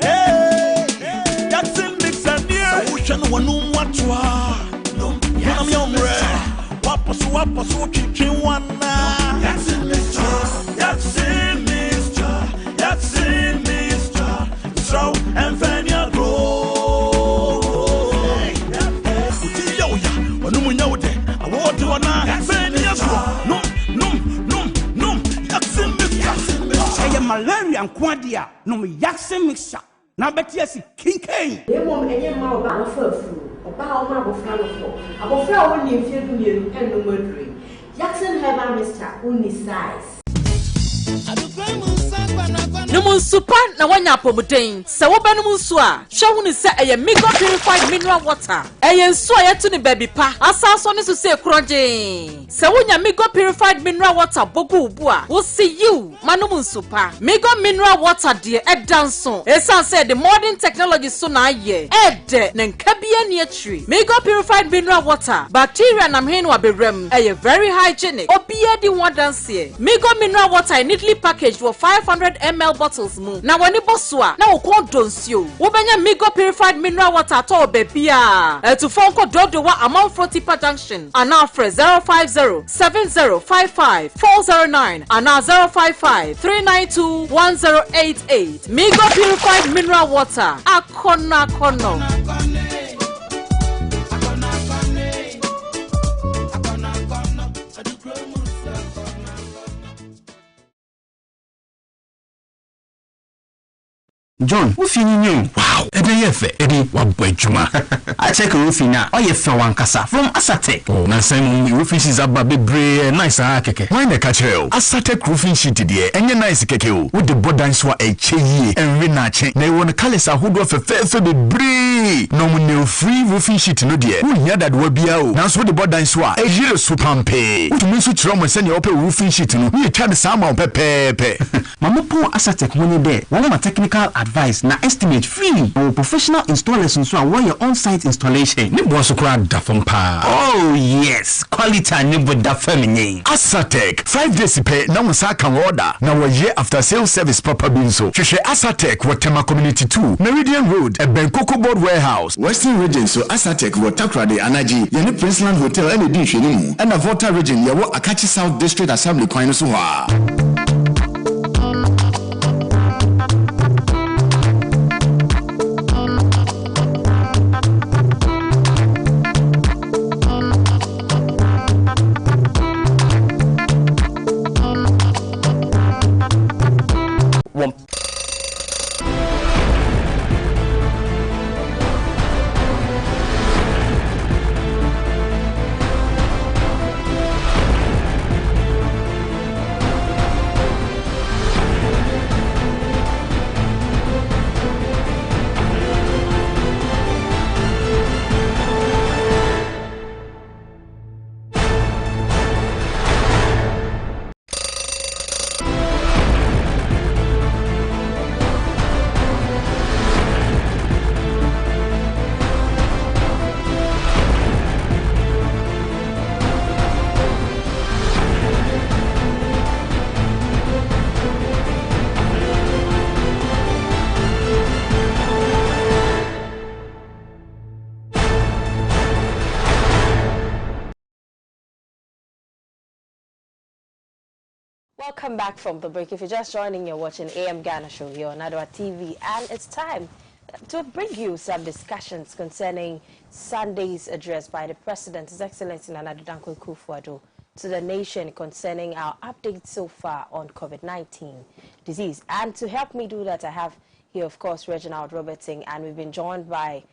hey, Jackson mix and near ocean one what you are. No, I'm young red. Wapas, chicken one. Jackson mixture, Jackson mixture, Jackson mixture. So and Vanya grow. Yo, ya, when you know that I want to an no. Malaria and quadia, no me Jackson mixture. Now, bet yes, King Kane. They won't any more about food, about my flower. About flower only if you do and no murdering. Jackson have a mister only size. Numun super na wanya pomuden se wo banum so a hwe hu ni se eye mega purified mineral water eye nso a yeto ni baby pa asaso ni so se kroje se wonya mega purified mineral water bogu ubu a wo see you manum super mega mineral water de edanso esan say the modern technology so na aye ede na nkabia ni atri mega purified mineral water bacteria na mhen wa bewram eye very hygienic obia di wadanse mega mineral water neatly packaged for 500 ml bottles mu. Na wani boswa na okon donsio. Wobenya Migo purified mineral water to bebia. To phone call Dodo wa amount for Tipa Junction. And now for 050-7055-409 and now 055-392-1088. Migo purified mineral water. Akona kono. John, wofi ni new. Wow, ebe ye fe, edi wabwejuma. I check wofi na, oye fe wankasa from Asatek. Oh, na Simon roofing sheets aba bebre nice keke. Why na kachel? Asatek roofing sheet die, enye nice keke o. With the bodan so echeyi, enwe na che. Na won kalesa hodo fe bebre. No mo ne free roofing sheet no die. Wo nya dad wa bia o. Na so the bodan so ejire so pampe. Utumi so kire mo se ne ope roofing sheet no. Ye twa de sama pepepe. Mama po Asatek money there. One ma technical advice na estimate free or professional installers so aware your on-site installation. Ni boss kura da pa. Oh yes, quality ni bo da feminine. Asatek 5 days pay na unsa kan order na waye after sales service proper binso. Hwehwe Asatek Watema Community 2, Meridian Road, Ebenkoko Board Warehouse, Western Region. So Asatek Watakrade Anaji, Yene Princeland Hotel and the Shinimu, and a Volta Region yawo Akachi South District Assembly Kwino so ha. Welcome back from the break. If you're just joining, you're watching AM Ghana Show here on Adoatv, and it's time to bring you some discussions concerning Sunday's address by the President, His Excellency Nana Addo Dankwa Akufo-Addo, to the nation concerning our updates so far on COVID-19 disease. And to help me do that, I have here, of course, Reginald Robertson, and we've been joined by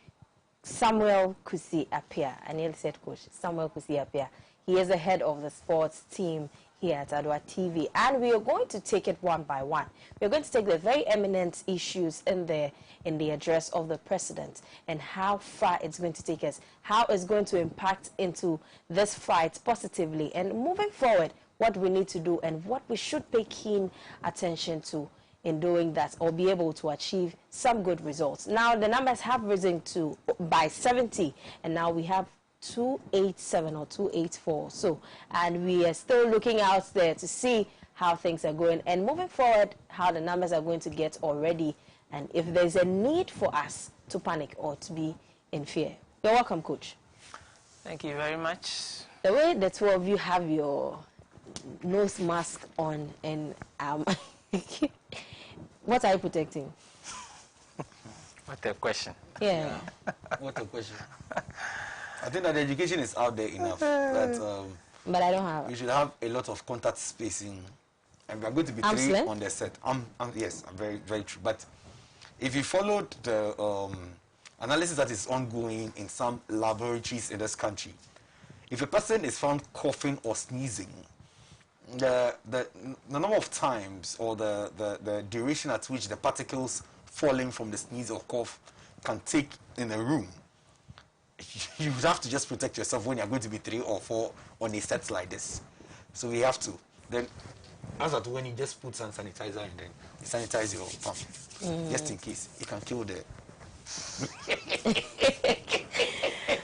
Samuel Kusi Appiah, and he'll said coach Samuel Kusi Appiah. He is the head of the sports team here at Adoatv, and we are going to take it one by one. We're going to take the very eminent issues in the address of the president and how far it's going to take us, how it's going to impact into this fight positively, and moving forward, what we need to do and what we should pay keen attention to in doing that, or be able to achieve some good results. Now, the numbers have risen by 70, and now we have 287 or 284. So, and we are still looking out there to see how things are going, and moving forward, how the numbers are going to get already, and if there's a need for us to panic or to be in fear. You're welcome, Coach. Thank you very much. The way the two of you have your nose mask on, and what are you protecting? What a question. Yeah. What a question. I think that the education is out there enough that but I don't have. We should have a lot of contact spacing, and we are going to be three on the set. Yes, I'm very true. But if you followed the analysis that is ongoing in some laboratories in this country, if a person is found coughing or sneezing, the number of times or the duration at which the particles falling from the sneeze or cough can take in a room, you would have to just protect yourself when you're going to be 3 or 4 on a set like this. So we have to. Then, as at when you just put some sanitizer and then you sanitize your palm, just in case. You can kill the...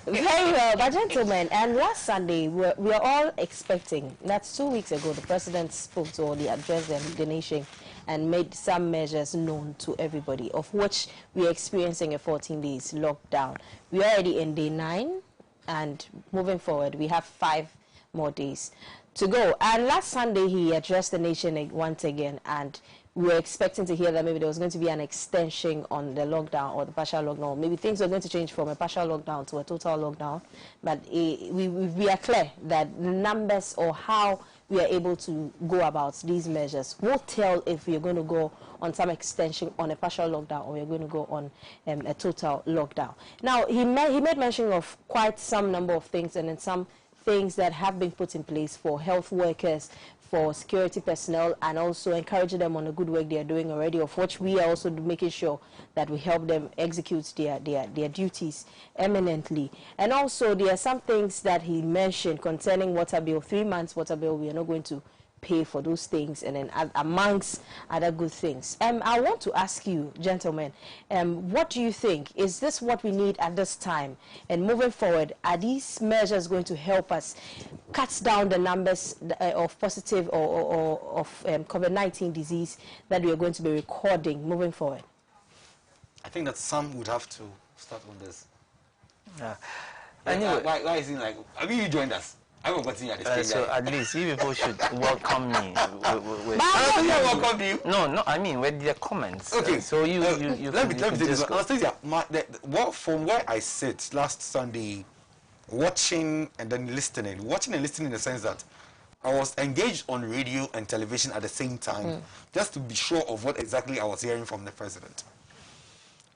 Very well, but gentlemen, and last Sunday, we are all expecting, that's 2 weeks ago, the president spoke to all the address and the nation, and made some measures known to everybody, of which we are experiencing a 14 days lockdown. We are already in day 9, and moving forward, we have 5 more days to go. And last Sunday, he addressed the nation once again, and we were expecting to hear that maybe there was going to be an extension on the lockdown or the partial lockdown. Maybe things were going to change from a partial lockdown to a total lockdown. But we are clear that the numbers or how we are able to go about these measures will tell if we are going to go on some extension on a partial lockdown or we are going to go on a total lockdown. Now, he made mention of quite some number of things, and then some things that have been put in place for health workers, for security personnel, and also encouraging them on the good work they are doing already, of which we are also making sure that we help them execute their duties eminently. And also there are some things that he mentioned concerning water bill, 3 months water bill. We are not going to pay for those things, and then amongst other good things. I want to ask you, gentlemen, what do you think? Is this what we need at this time? And moving forward, are these measures going to help us cut down the numbers of positive or of COVID-19 disease that we are going to be recording moving forward? I think that some would have to start on this. Anyway, why is it like, have you joined us? I will continue at this so at least you people should welcome me. Welcome you. No, I mean with their comments. Okay. So you let me say this. From where I sit last Sunday, watching and then listening in the sense that I was engaged on radio and television at the same time, just to be sure of what exactly I was hearing from the president.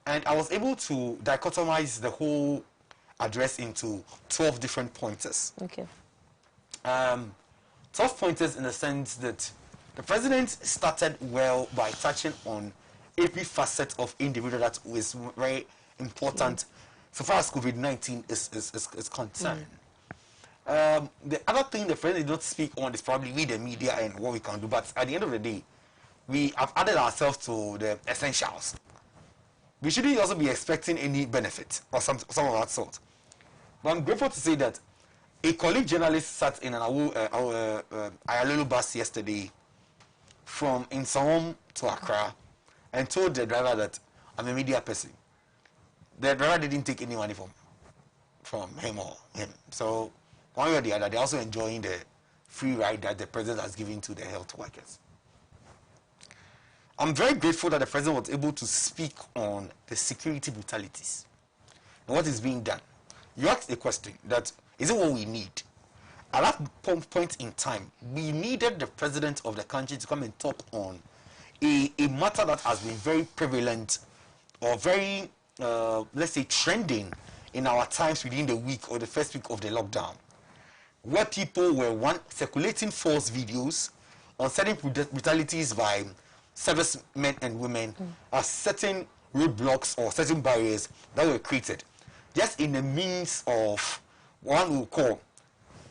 And I was able to dichotomize the whole address into 12 different pointers. Okay. 12 pointers in the sense that the president started well by touching on every facet of individual that is very important so far as COVID-19 is concerned. The other thing the president did not speak on is probably we, the media, and what we can do. But at the end of the day, we have added ourselves to the essentials. We shouldn't also be expecting any benefit or some of that sort. But I'm grateful to say that a colleague journalist sat in an Ayalulu bus yesterday from Insom to Accra and told the driver that I'm a media person. The driver didn't take any money from him or him. So one way or the other, they're also enjoying the free ride that the president has given to the health workers. I'm very grateful that the president was able to speak on the security brutalities and what is being done. You asked a question that, is it what we need? At that point in time, we needed the president of the country to come and talk on a matter that has been very prevalent or very, let's say, trending in our times within the week or the first week of the lockdown, where people were circulating false videos on certain brutalities by servicemen and women, as certain roadblocks or certain barriers that were created, just in the means of one will call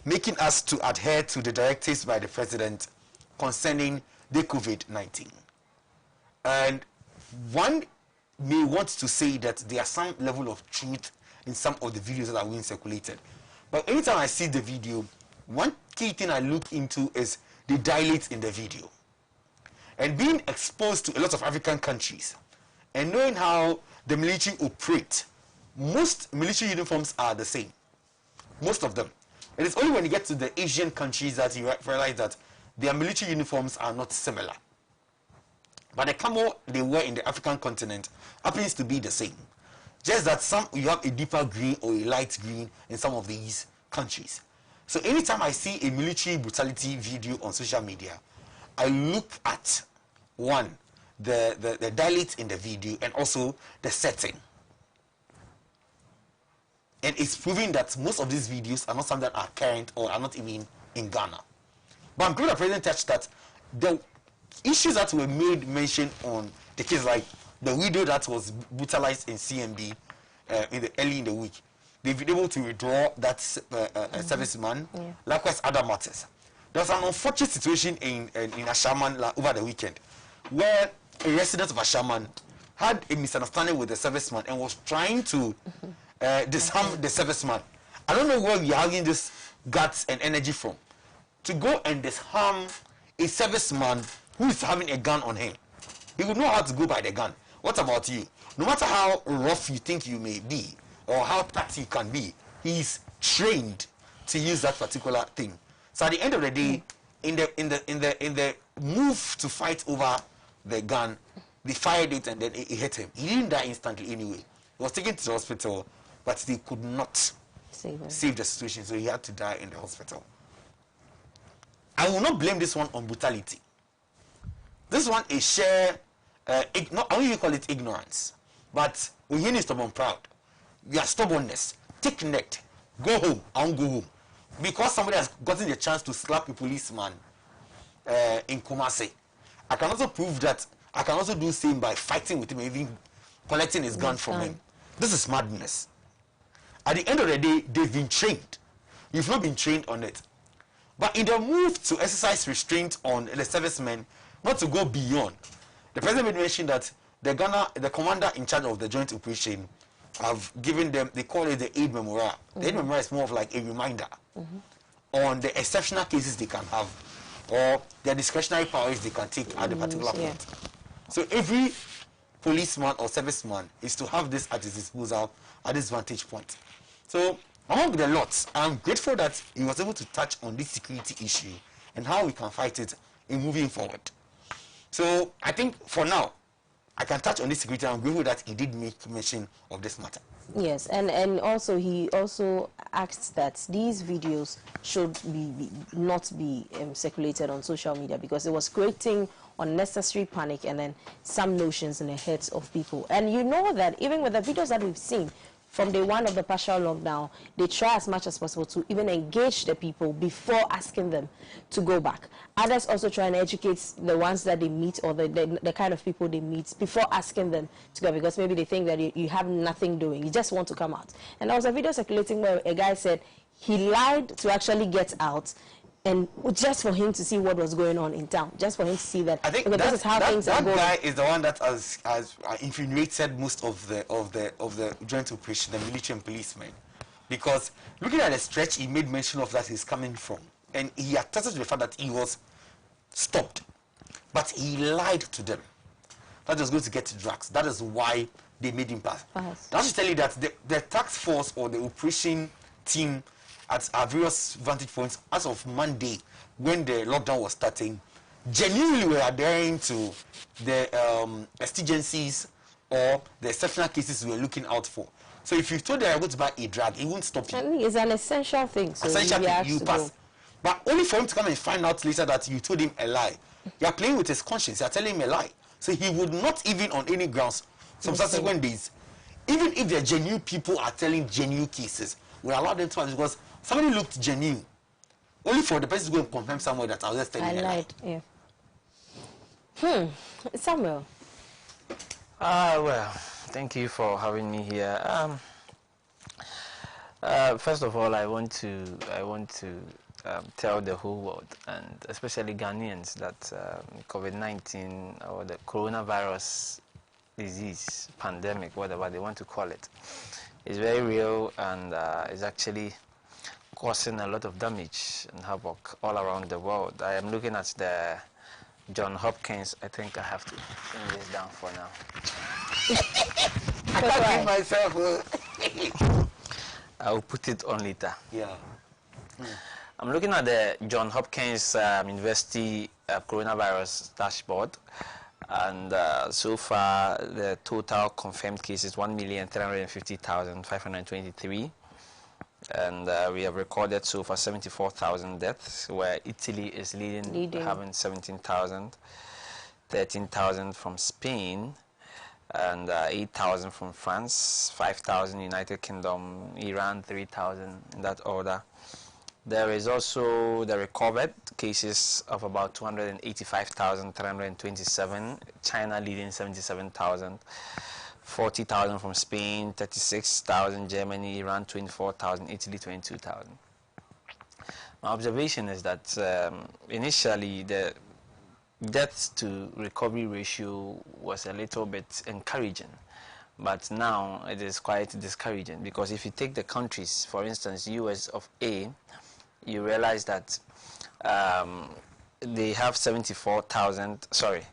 making us to adhere to the directives by the president concerning the COVID-19. And one may want to say that there are some level of truth in some of the videos that are being circulated. But anytime I see the video, one key thing I look into is the dilates in the video. And being exposed to a lot of African countries and knowing how the military operate, most military uniforms are the same. Most of them. It is only when you get to the Asian countries that you realize that their military uniforms are not similar. But the camo they wear in the African continent happens to be the same. Just that some you have a deeper green or a light green in some of these countries. So anytime I see a military brutality video on social media, I look at one, the dilate in the video and also the setting. And it's proving that most of these videos are not something that are current or are not even in Ghana. But I'm glad the president touched that the issues that were made mention on the case, like the widow that was brutalized in CMD early in the week, they've been able to withdraw that serviceman. Yeah. Likewise, other matters. There was an unfortunate situation in Ashaman over the weekend, where a resident of Ashaman had a misunderstanding with the serviceman and was trying to disarm the serviceman. I don't know where we are having this guts and energy from to go and disarm a serviceman who is having a gun on him. He would know how to go by the gun. What about you? No matter how rough you think you may be or how taxi you can be, he's trained to use that particular thing. So at the end of the day, in the move to fight over the gun, they fired it and then it hit him. He didn't die instantly anyway. He was taken to the hospital, but they could not save the situation, so he had to die in the hospital. I will not blame this one on brutality. This one is sheer, I won't even call it ignorance, but we hear stubborn proud. You are stubbornness, thick-necked. Go home, I won't go home. Because somebody has gotten the chance to slap a policeman in Kumasi. I can also prove that I can also do the same by fighting with him, even collecting his gun from him. This is madness. At the end of the day, they've been trained. You've not been trained on it. But in the move to exercise restraint on the servicemen, not to go beyond, the president made mention that the commander in charge of the joint operation have given them, they call it the aid memorial. The aid memorial is more of like a reminder on the exceptional cases they can have or the discretionary powers they can take at the particular point. So every policeman or serviceman is to have this at his disposal at this vantage point. So among the lots, I'm grateful that he was able to touch on this security issue and how we can fight it in moving forward. So I think for now, I can touch on this security. I'm grateful that he did make mention of this matter. Yes, and also he also asked that these videos should not be circulated on social media because it was creating unnecessary panic and then some notions in the heads of people. And you know that even with the videos that we've seen from day one of the partial lockdown, they try as much as possible to even engage the people before asking them to go back. Others also try and educate the ones that they meet or the kind of people they meet before asking them to go, because maybe they think that you have nothing doing, you just want to come out. And there was a video circulating where a guy said he lied to actually get out, and just for him to see what was going on in town, just for him to see that. I think this is how things are going. That guy is the one that has infuriated most of the joint operation, the military and policemen, because looking at the stretch he made mention of that he's coming from, and he attested to the fact that he was stopped, but he lied to them that he was going to get drugs. That is why they made him pass. That should tell you that the task force or the operation team at our various vantage points as of Monday, when the lockdown was starting, genuinely were adhering to the exigencies or the exceptional cases we were looking out for. So if you told them you're going to buy a drug, it won't stop you. I think it's an essential thing. So essential thing, you pass. But only for him to come and find out later that you told him a lie. You are playing with his conscience. You are telling him a lie. So he would not even on any grounds, some subsequent days, even if the genuine people are telling genuine cases, we allow them to pass because somebody looked genuine. Only for the person to go and confirm somewhere that I was just telling a lie. Yeah. Samuel. Well, thank you for having me here. First of all, I want to tell the whole world, and especially Ghanaians, that COVID-19 or the coronavirus disease, pandemic, whatever they want to call it, is very real and is actually causing a lot of damage and havoc all around the world. I am looking at the John Hopkins. I think I have to bring this down for now. I can't give myself. I'll put it on later. Yeah. I'm looking at the John Hopkins University coronavirus dashboard, and so far the total confirmed cases 1,350,523, and we have recorded so far 74,000 deaths, where Italy is leading. Having 17,000, 13,000 from Spain, and 8,000 from France, 5,000 United Kingdom, Iran 3,000, in that order. There is also the recovered cases of about 285,327, China leading 77,000, 40,000 from Spain, 36,000 Germany, Iran 24,000, Italy 22,000. My observation is that initially the deaths to recovery ratio was a little bit encouraging, but now it is quite discouraging, because if you take the countries, for instance, US of A, you realize that they have 74,000, sorry,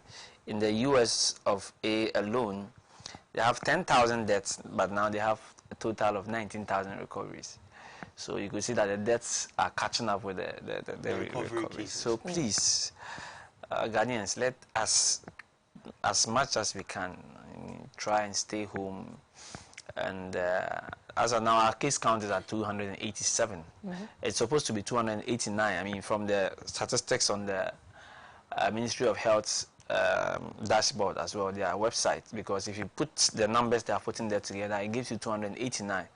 in the US of A alone, they have 10,000 deaths, but now they have a total of 19,000 recoveries. So you could see that the deaths are catching up with the recoveries. So please, Ghanaians, let us, as much as we can, try and stay home. And as of now, our case count is at 287. It's supposed to be 289. I mean, from the statistics on the Ministry of Health's dashboard as well, their website, because if you put the numbers they are putting there together, it gives you 289.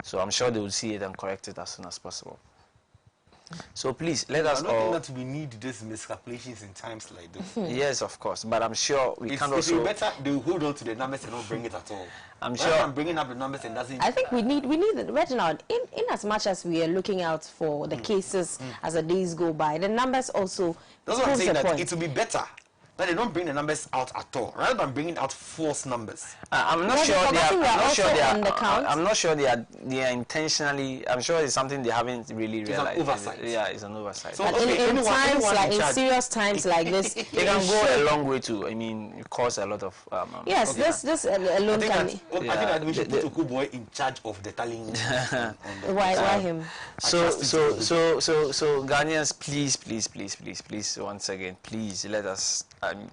So I'm sure they will see it and correct it as soon as possible. So please, let us all... I don't think that we need these miscalculations in times like this. Yes, of course, but I'm sure we can also... It's better they hold on to the numbers and not bring it at all. I'm sure... I'm bringing up the numbers and doesn't... I think we need Reginald, in as much as we are looking out for the cases as the days go by, the numbers also... That's what I'm saying, that it will be better that they don't bring the numbers out at all, rather than bringing out false numbers. I'm not sure they are intentionally. I'm sure it's something they haven't really realized. It's an oversight. Yeah, it's an oversight. So in serious times like this, it can go a long way to. I mean, cause a lot of. Yes, this alone can. I think that we should put Okuboy in charge of the tallying. Why him? So Ghanaians, please, once again, please let us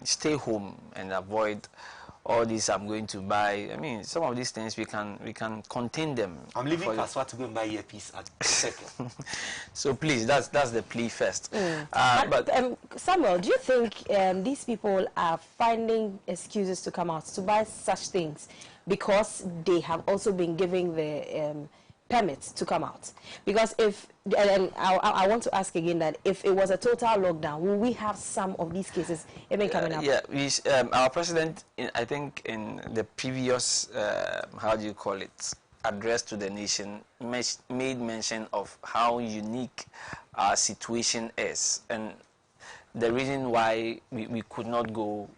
stay home and avoid all these I'm going to buy. I mean, some of these things we can contain them. I'm leaving Kaswa to go and buy earpiece at second. So please, that's the plea first. But Samuel, do you think these people are finding excuses to come out to buy such things because they have also been giving the permits to come out? Because if I want to ask again that if it was a total lockdown, will we have some of these cases even coming up? Yeah, our president, I think in the previous how do you call it, address to the nation, made mention of how unique our situation is and the reason why we could not go,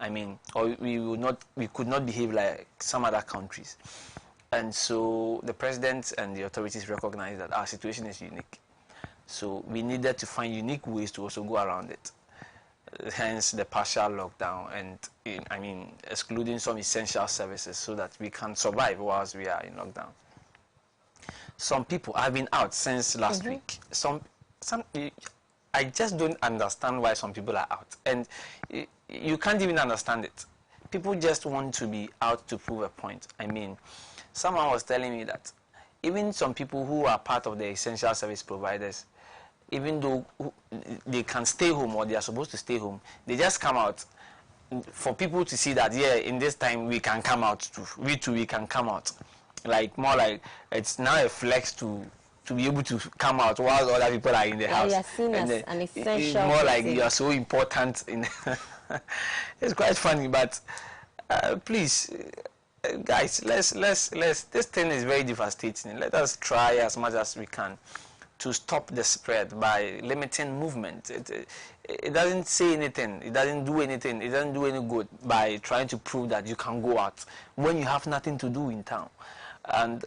I mean, or we could not behave like some other countries. And so the president and the authorities recognize that our situation is unique. So we needed to find unique ways to also go around it. Hence the partial lockdown and, I mean, excluding some essential services so that we can survive whilst we are in lockdown. Some people have been out since last week. I just don't understand why some people are out. And you can't even understand it. People just want to be out to prove a point. I mean, someone was telling me that even some people who are part of the essential service providers, even though they can stay home or they are supposed to stay home, they just come out for people to see that, yeah, in this time we can come out too. We can come out. Like, more like it's now a flex to be able to come out while other people are in the house. Yeah, seen as an essential. It's more like you are so important. It's quite funny, but please, guys, let's. This thing is very devastating. Let us try as much as we can to stop the spread by limiting movement. It doesn't say anything. It doesn't do anything. It doesn't do any good by trying to prove that you can go out when you have nothing to do in town. And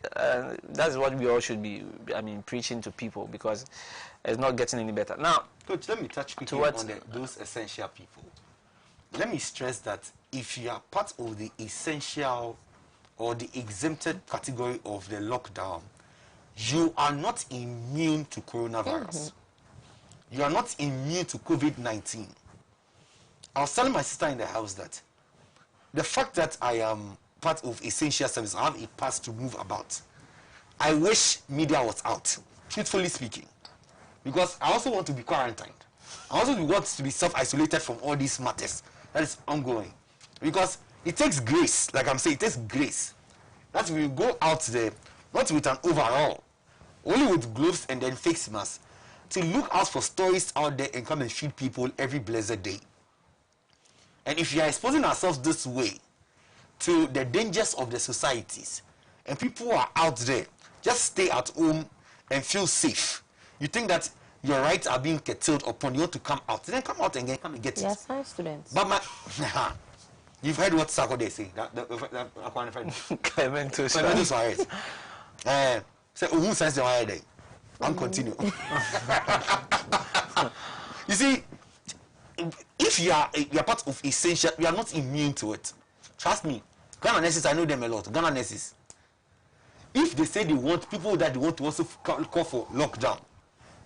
that's what we all should be, I mean, preaching to people, because it's not getting any better. Now, Coach, let me touch quickly on those essential people. Let me stress that if you are part of the essential or the exempted category of the lockdown, you are not immune to coronavirus. You are not immune to COVID-19. I was telling my sister in the house that the fact that I am part of essential service, I have a pass to move about. I wish media was out, truthfully speaking, because I also want to be quarantined. I also want to be self-isolated from all these matters that is ongoing, because it takes grace. Like I'm saying, it takes grace. That we go out there, not with an overall, only with gloves and then face masks, to look out for stories out there and come and feed people every blessed day. And if you are exposing ourselves this way to the dangers of the societies, and people are out there, just stay at home and feel safe. You think that your rights are being curtailed upon, you want to come out, then come out and then come and get it. Yes, science students. But you've heard what Sako they say. Clementus Suarez. Say, who says the why day? And continue. You see, if if you are part of essential, you are not immune to it. Trust me. Ghana nurses, I know them a lot. Ghana nurses. If they say they want people that they want to also call for lockdown,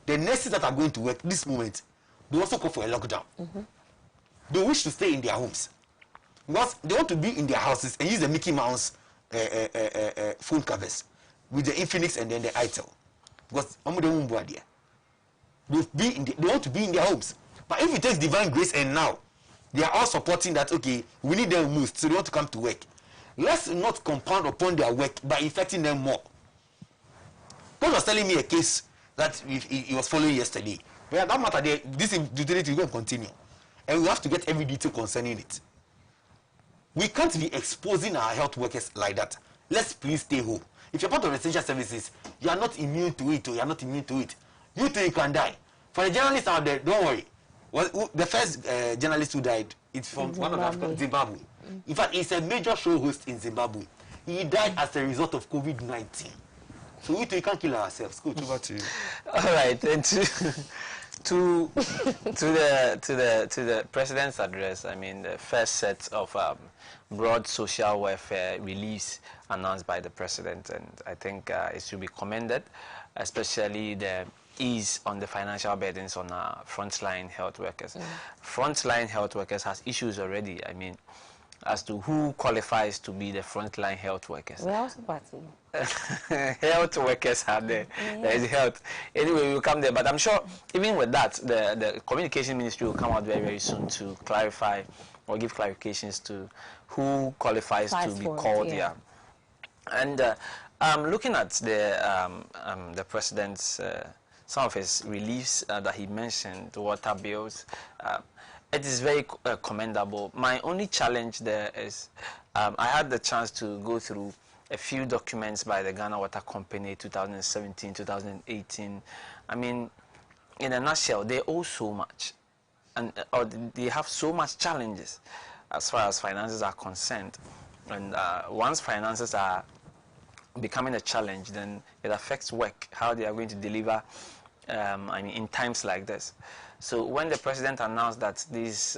the nurses that are going to work this moment, they also call for a lockdown. They wish to stay in their homes because they want to be in their houses and use the Mickey Mouse phone covers with the Infinix and then the Itel, because they want to be in their homes. But if it takes divine grace and now they are all supporting that, okay, we need them most, so they want to come to work. Let's not compound upon their work by infecting them more. Paul was telling me a case that he was following yesterday. But that matter, this utility is going to continue. And we have to get every detail concerning it. We can't be exposing our health workers like that. Let's please stay home. If you're part of essential services, you are not immune to it, or you are not immune to it. You too, you can die. For the journalists out there, don't worry. The first journalist who died, it's from one of Africa, Zimbabwe. In fact, he's a major show host in Zimbabwe. He died as a result of COVID-19. So we too, you can't kill ourselves. Coach, over to you. All right, and to the president's address, I mean, the first set of broad social welfare reliefs announced by the president, and I think it should be commended, especially the ease on the financial burdens on our frontline health workers. Frontline health workers has issues already, I mean, as to who qualifies to be the frontline health workers. We're also party. Health workers are there. There is health. Anyway, we'll come there. But I'm sure even with that, the communication ministry will come out very, very soon to clarify or give clarifications to who qualifies to be called. Yeah. And looking at the president's some of his reliefs that he mentioned, the water bills, it is very commendable. My only challenge there is I had the chance to go through a few documents by the Ghana Water Company, 2017, 2018. I mean, in a nutshell, they owe so much, and or they have so much challenges as far as finances are concerned. And once finances are becoming a challenge, then it affects work, how they are going to deliver. I mean, in times like this. So when the president announced that these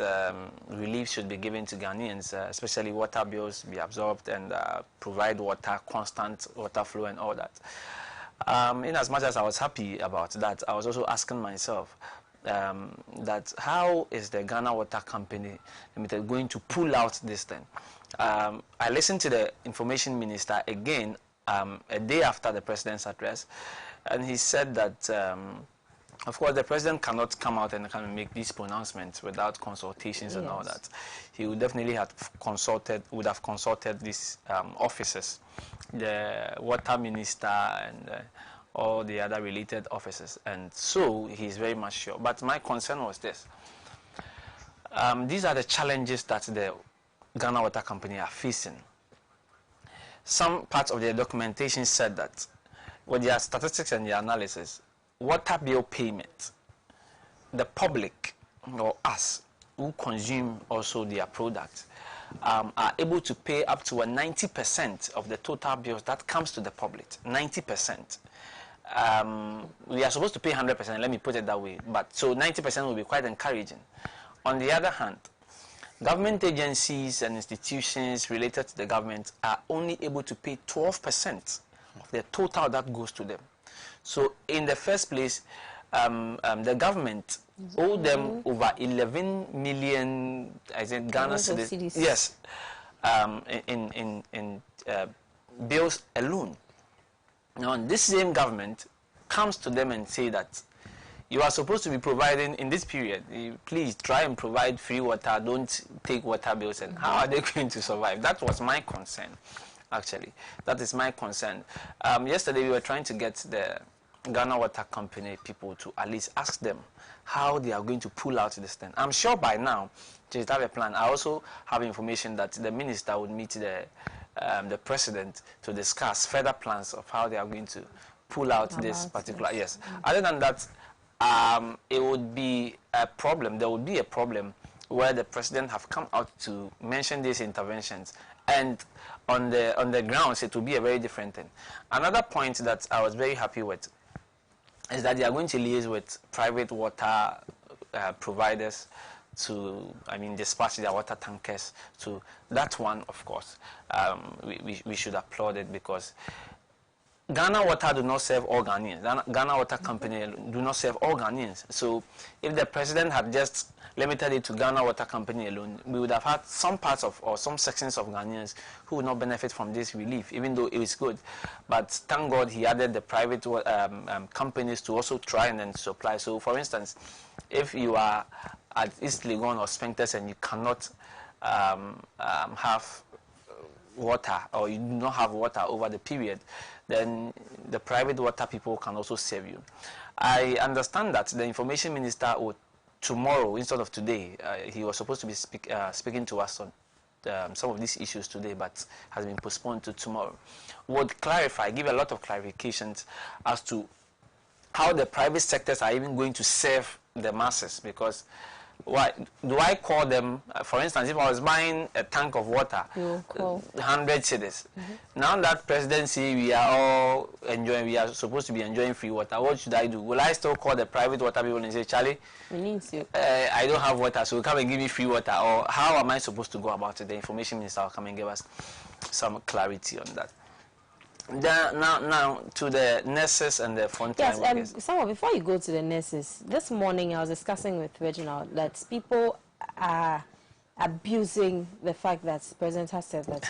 relief should be given to Ghanaians, especially water bills be absorbed and provide water, constant water flow and all that. In as much as I was happy about that, I was also asking myself that how is the Ghana Water Company Limited going to pull out this thing? I listened to the information minister again a day after the president's address, and he said that of course, the president cannot come out and kind of make these pronouncements without consultations and all that. He would definitely would have consulted these officers, the water minister and all the other related officers. And so he's very much sure. But my concern was this. These are the challenges that the Ghana Water Company are facing. Some parts of their documentation said that with their statistics and their analysis, water bill payment, the public or us who consume also their product are able to pay up to 90% of the total bills that comes to the public. 90%. We are supposed to pay 100%. Let me put it that way. But so 90% will be quite encouraging. On the other hand, government agencies and institutions related to the government are only able to pay 12% of the total that goes to them. So in the first place, the government owed them over 11 million, I think, Ghana cedis. Yes, in bills alone. Now, this same government comes to them and say that you are supposed to be providing in this period. Please try and provide free water. Don't take water bills. And how are they going to survive? That was my concern. Actually, that is my concern. Yesterday, we were trying to get the Ghana Water Company people to at least ask them how they are going to pull out this thing. I'm sure by now they have a plan. I also have information that the minister would meet the president to discuss further plans of how they are going to pull out this particular. Yes. Other than that, it would be a problem. There would be a problem where the president have come out to mention these interventions, and on the grounds it will be a very different thing. Another point that I was very happy with is that they are going to liaise with private water providers to, I mean, dispatch their water tankers to that one, of course, we should applaud it, because Ghana Water do not serve all Ghanaians. Ghana Water Company do not serve all Ghanaians. So if the president had just limited it to Ghana Water Company alone, we would have had some parts of, or some sections of Ghanaians who would not benefit from this relief, even though it is good. But thank God he added the private companies to also try and then supply. So for instance, if you are at East Legon or Sphincters and you cannot have water, or you do not have water over the period, then the private water people can also serve you. I understand that the information minister would tomorrow, instead of today, he was supposed to be speaking to us on some of these issues today, but has been postponed to tomorrow. Would clarify, give a lot of clarifications as to how the private sectors are even going to serve the masses, because why do I call them? For instance, if I was buying a tank of water, 100 cedis. Now that presidency, we are all enjoying, we are supposed to be enjoying free water. What should I do? Will I still call the private water people and say, Charlie, I don't have water, so come and give me free water? Or how am I supposed to go about it? The information minister will come and give us some clarity on that. Now to the nurses and the frontline workers. Yes, before you go to the nurses, this morning I was discussing with Reginald that people are abusing the fact that the president has said that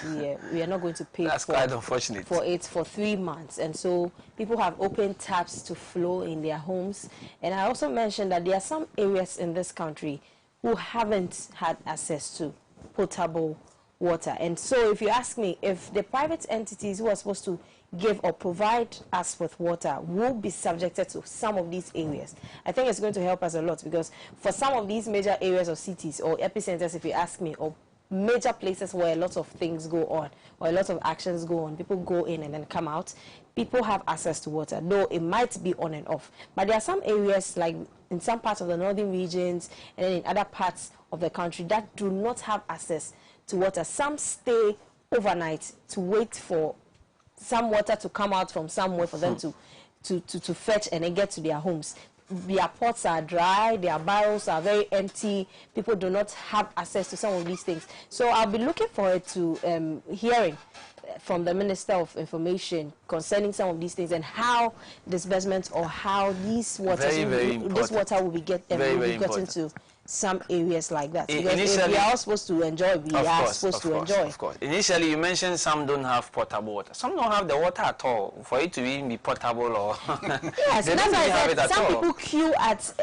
we are not going to pay quite unfortunate. For 3 months, and so people have opened taps to flow in their homes. And I also mentioned that there are some areas in this country who haven't had access to potable water. And so if you ask me, if the private entities who are supposed to give or provide us with water will be subjected to some of these areas, I think it's going to help us a lot, because for some of these major areas of cities or epicenters, if you ask me, or major places where a lot of things go on or a lot of actions go on, people go in and then come out, people have access to water, though it might be on and off. But there are some areas, like in some parts of the northern regions and then in other parts of the country, that do not have access to water. Some stay overnight to wait for some water to come out from somewhere for them to fetch and then get to their homes. Their pots are dry, their barrels are very empty. People do not have access to some of these things. So I'll be looking forward to hearing from the Minister of Information concerning some of these things and how disbursements or how these waters this water will be gotten to some areas like that. Because if we are all supposed to enjoy, we are supposed to enjoy. Of course. Initially, you mentioned some don't have potable water. Some don't have the water at all. For it to even be potable, or yes, they don't have it at some all. people queue at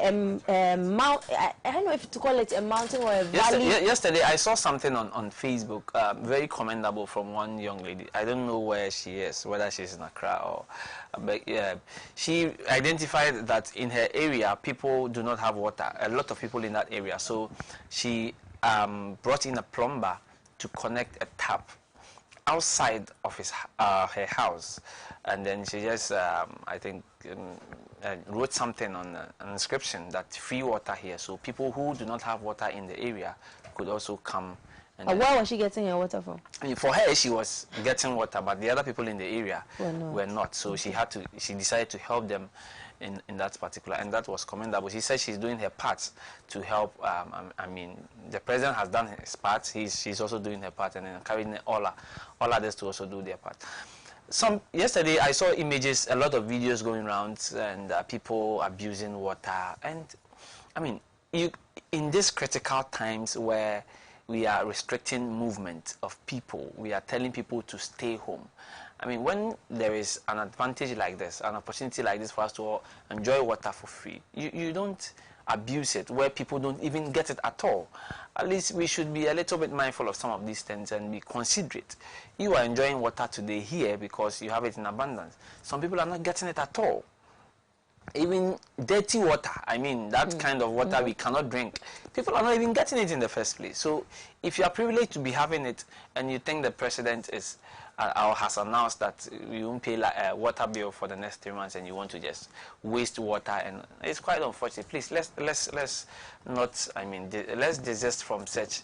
mount. I don't know if to call it a mountain or a valley. Yesterday, I saw something on Facebook, very commendable, from one young lady. I don't know where she is, whether she's in Accra or. But she identified that in her area, people do not have water. A lot of people in that area. So she brought in a plumber to connect a tap outside of her house, and then she just, I think, wrote something on an inscription that free water here. So people who do not have water in the area could also come. Where was she getting her water from? I mean, for her, she was getting water, but the other people in the area were not. So she decided to help them in that particular, and that was commendable. She said she's doing her part to help. I mean, the president has done his part. She's also doing her part, and then encouraging all others to also do their part. Yesterday, I saw images, a lot of videos going around, and people abusing water. And I mean, in these critical times where we are restricting movement of people, we are telling people to stay home. I mean, when there is an advantage like this, an opportunity like this for us to enjoy water for free, you don't abuse it where people don't even get it at all. At least we should be a little bit mindful of some of these things and be considerate. You are enjoying water today here because you have it in abundance. Some people are not getting it at all. Even dirty water, I mean, that kind of water we cannot drink. People are not even getting it in the first place. So if you are privileged to be having it and you think the president is or has announced that you won't pay a water bill for the next 3 months and you want to just waste water, and it's quite unfortunate. Please, let's not, I mean, let's desist from such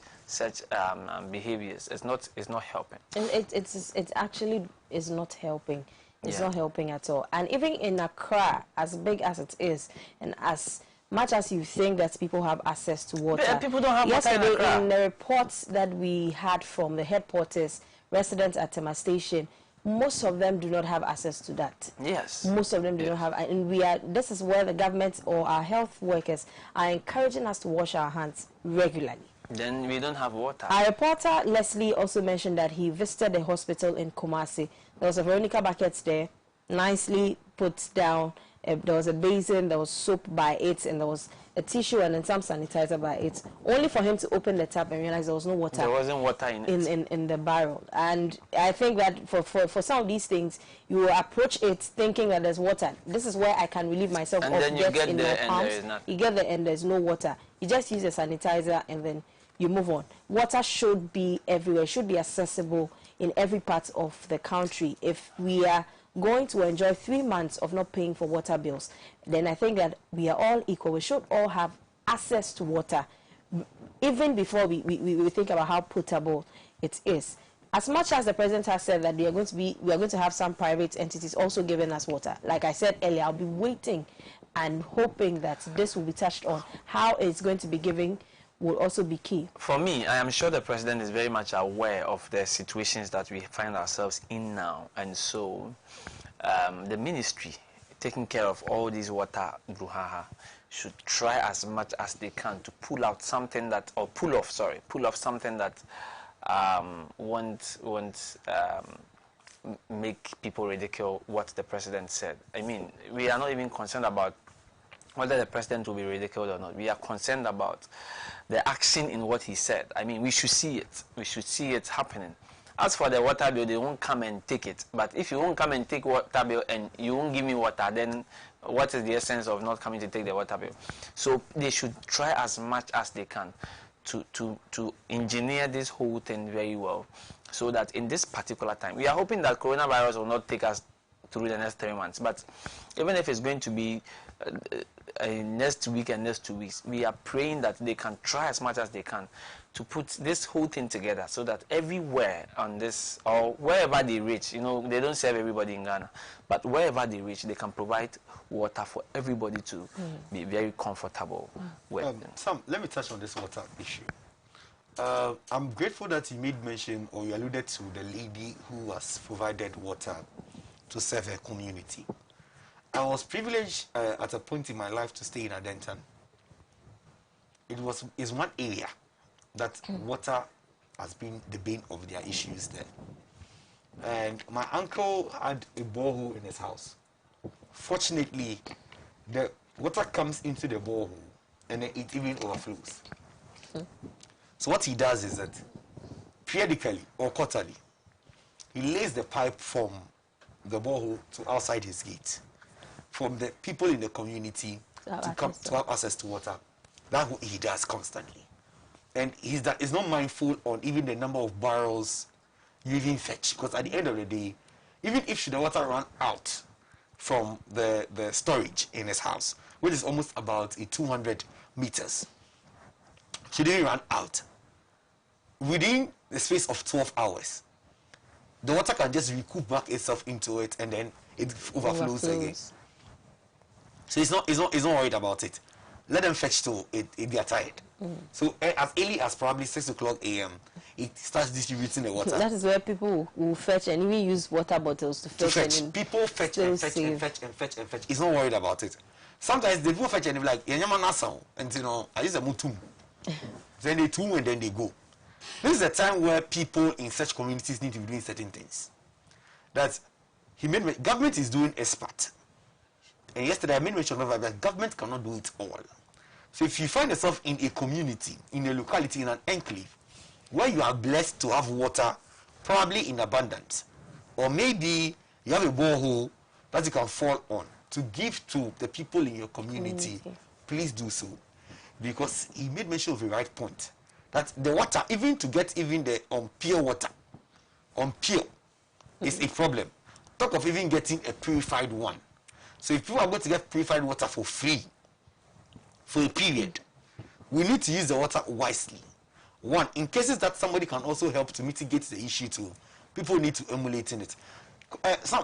behaviors. It's not helping. And it actually is not helping. It's not helping at all. And even in Accra, as big as it is, and as much as you think that people have access to water. But people don't have yesterday, water in Accra. in the reports that we had from the headquarters, residents at Tema Station, most of them do not have access to that. Yes. Most of them do not have, and this is where the government or our health workers are encouraging us to wash our hands regularly. Then we don't have water. Our reporter Leslie also mentioned that he visited the hospital in Kumasi. There was a Veronica bucket there, nicely put down. There was a basin, there was soap by it, and there was a tissue and then some sanitizer by it, only for him to open the tap and realize there was no water. There wasn't water in it. In the barrel. And I think that for some of these things, you will approach it thinking that there's water. This is where I can relieve myself and of then you get in there my and palms. there is nothing. You get there and there's no water. You just use a sanitizer and then you move on. Water should be everywhere, should be accessible in every part of the country. If we are going to enjoy 3 months of not paying for water bills, then I think that we are all equal. We should all have access to water, even before we think about how potable it is. As much as the president has said that we are going to have some private entities also giving us water. Like I said earlier, I'll be waiting and hoping that this will be touched on. How it's going to be given will also be key. For me, I am sure the president is very much aware of the situations that we find ourselves in now, and so the ministry taking care of all these water brouhaha should try as much as they can to pull off something that won't make people ridicule what the president said. I mean, we are not even concerned about whether the president will be ridiculed or not. We are concerned about the action in what he said. I mean, we should see it. We should see it happening. As for the water bill, they won't come and take it. But if you won't come and take water bill and you won't give me water, then what is the essence of not coming to take the water bill? So they should try as much as they can to engineer this whole thing very well, so that in this particular time, we are hoping that coronavirus will not take us through the next 3 months. But even if it's going to be next week and next 2 weeks, we are praying that they can try as much as they can to put this whole thing together, so that everywhere on this, or wherever they reach, you know, they don't serve everybody in Ghana, but wherever they reach, they can provide water for everybody to be very comfortable with. Sam, let me touch on this water issue. I'm grateful that you made mention, or you alluded to, the lady who has provided water to serve her community. I was privileged at a point in my life to stay in Adentan. It's one area that water has been the bane of their issues there. And my uncle had a borehole in his house. Fortunately, the water comes into the borehole and then it even overflows. So what he does is that periodically or quarterly, he lays the pipe from the borehole to outside his gate, from the people in the community to have access to water. That's what he does constantly. And he's not mindful on even the number of barrels you even fetch, because at the end of the day, even if the water run out from the storage in his house, which is almost about 200 meters, should even run out within the space of 12 hours, the water can just recoup back itself into it, and then it overflows again. So he's not worried about it. Let them fetch till they are tired. So as early as probably 6 o'clock a.m., it starts distributing the water. That is where people will fetch and even use water bottles to fetch. People fetch and fetch. He's not worried about it. Sometimes they go fetch and they're like, and you know, I use a mutum. Then they tune and then they go. This is a time where people in such communities need to be doing certain things. That government is doing its part. And yesterday I made mention of that government cannot do it all. So if you find yourself in a community, in a locality, in an enclave, where you are blessed to have water, probably in abundance, or maybe you have a borehole that you can fall on to give to the people in your community, please do so. Because he made mention of a right point, that the water, even to get even the pure water, pure, is a problem. Talk of even getting a purified one. So if people are going to get purified water for free, for a period, we need to use the water wisely. One, in cases that somebody can also help to mitigate the issue too, people need to emulate in it.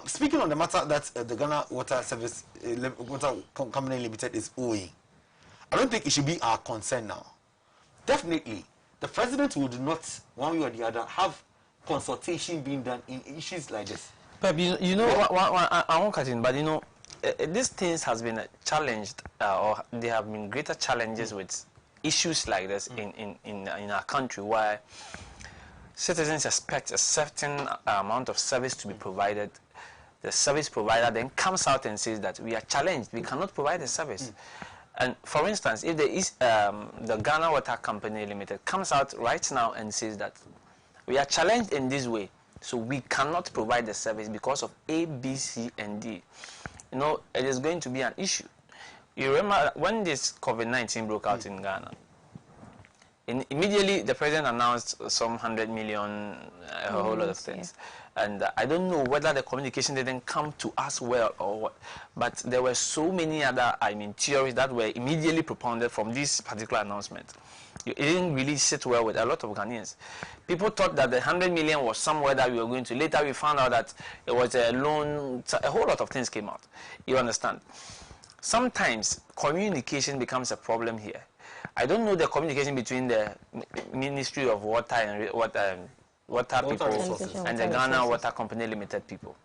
Speaking on the matter that the Ghana Water Service Water Company Limited is owing, I don't think it should be our concern now. Definitely, the president would not, one way or the other, have consultation being done in issues like this. But you know, I won't cut in, but you know, these things has been challenged, or there have been greater challenges with issues like this in our country, where citizens expect a certain amount of service to be provided. The service provider then comes out and says that we are challenged, we cannot provide the service. And for instance, if the Ghana Water Company Limited comes out right now and says that we are challenged in this way, so we cannot provide the service because of A, B, C, and D, you know, it is going to be an issue. You remember when this COVID-19 broke out in Ghana, immediately the president announced some 100 million, a whole lot of things. Yeah. And I don't know whether the communication didn't come to us well or what, but there were so many other, theories that were immediately propounded from this particular announcement. It didn't really sit well with a lot of Ghanaians. People thought that the 100 million was somewhere that we were going to. Later we found out that it was a loan, a whole lot of things came out. You understand? Sometimes communication becomes a problem here. I don't know the communication between the Ministry of Water and water people and the Ghana Water Company Limited people.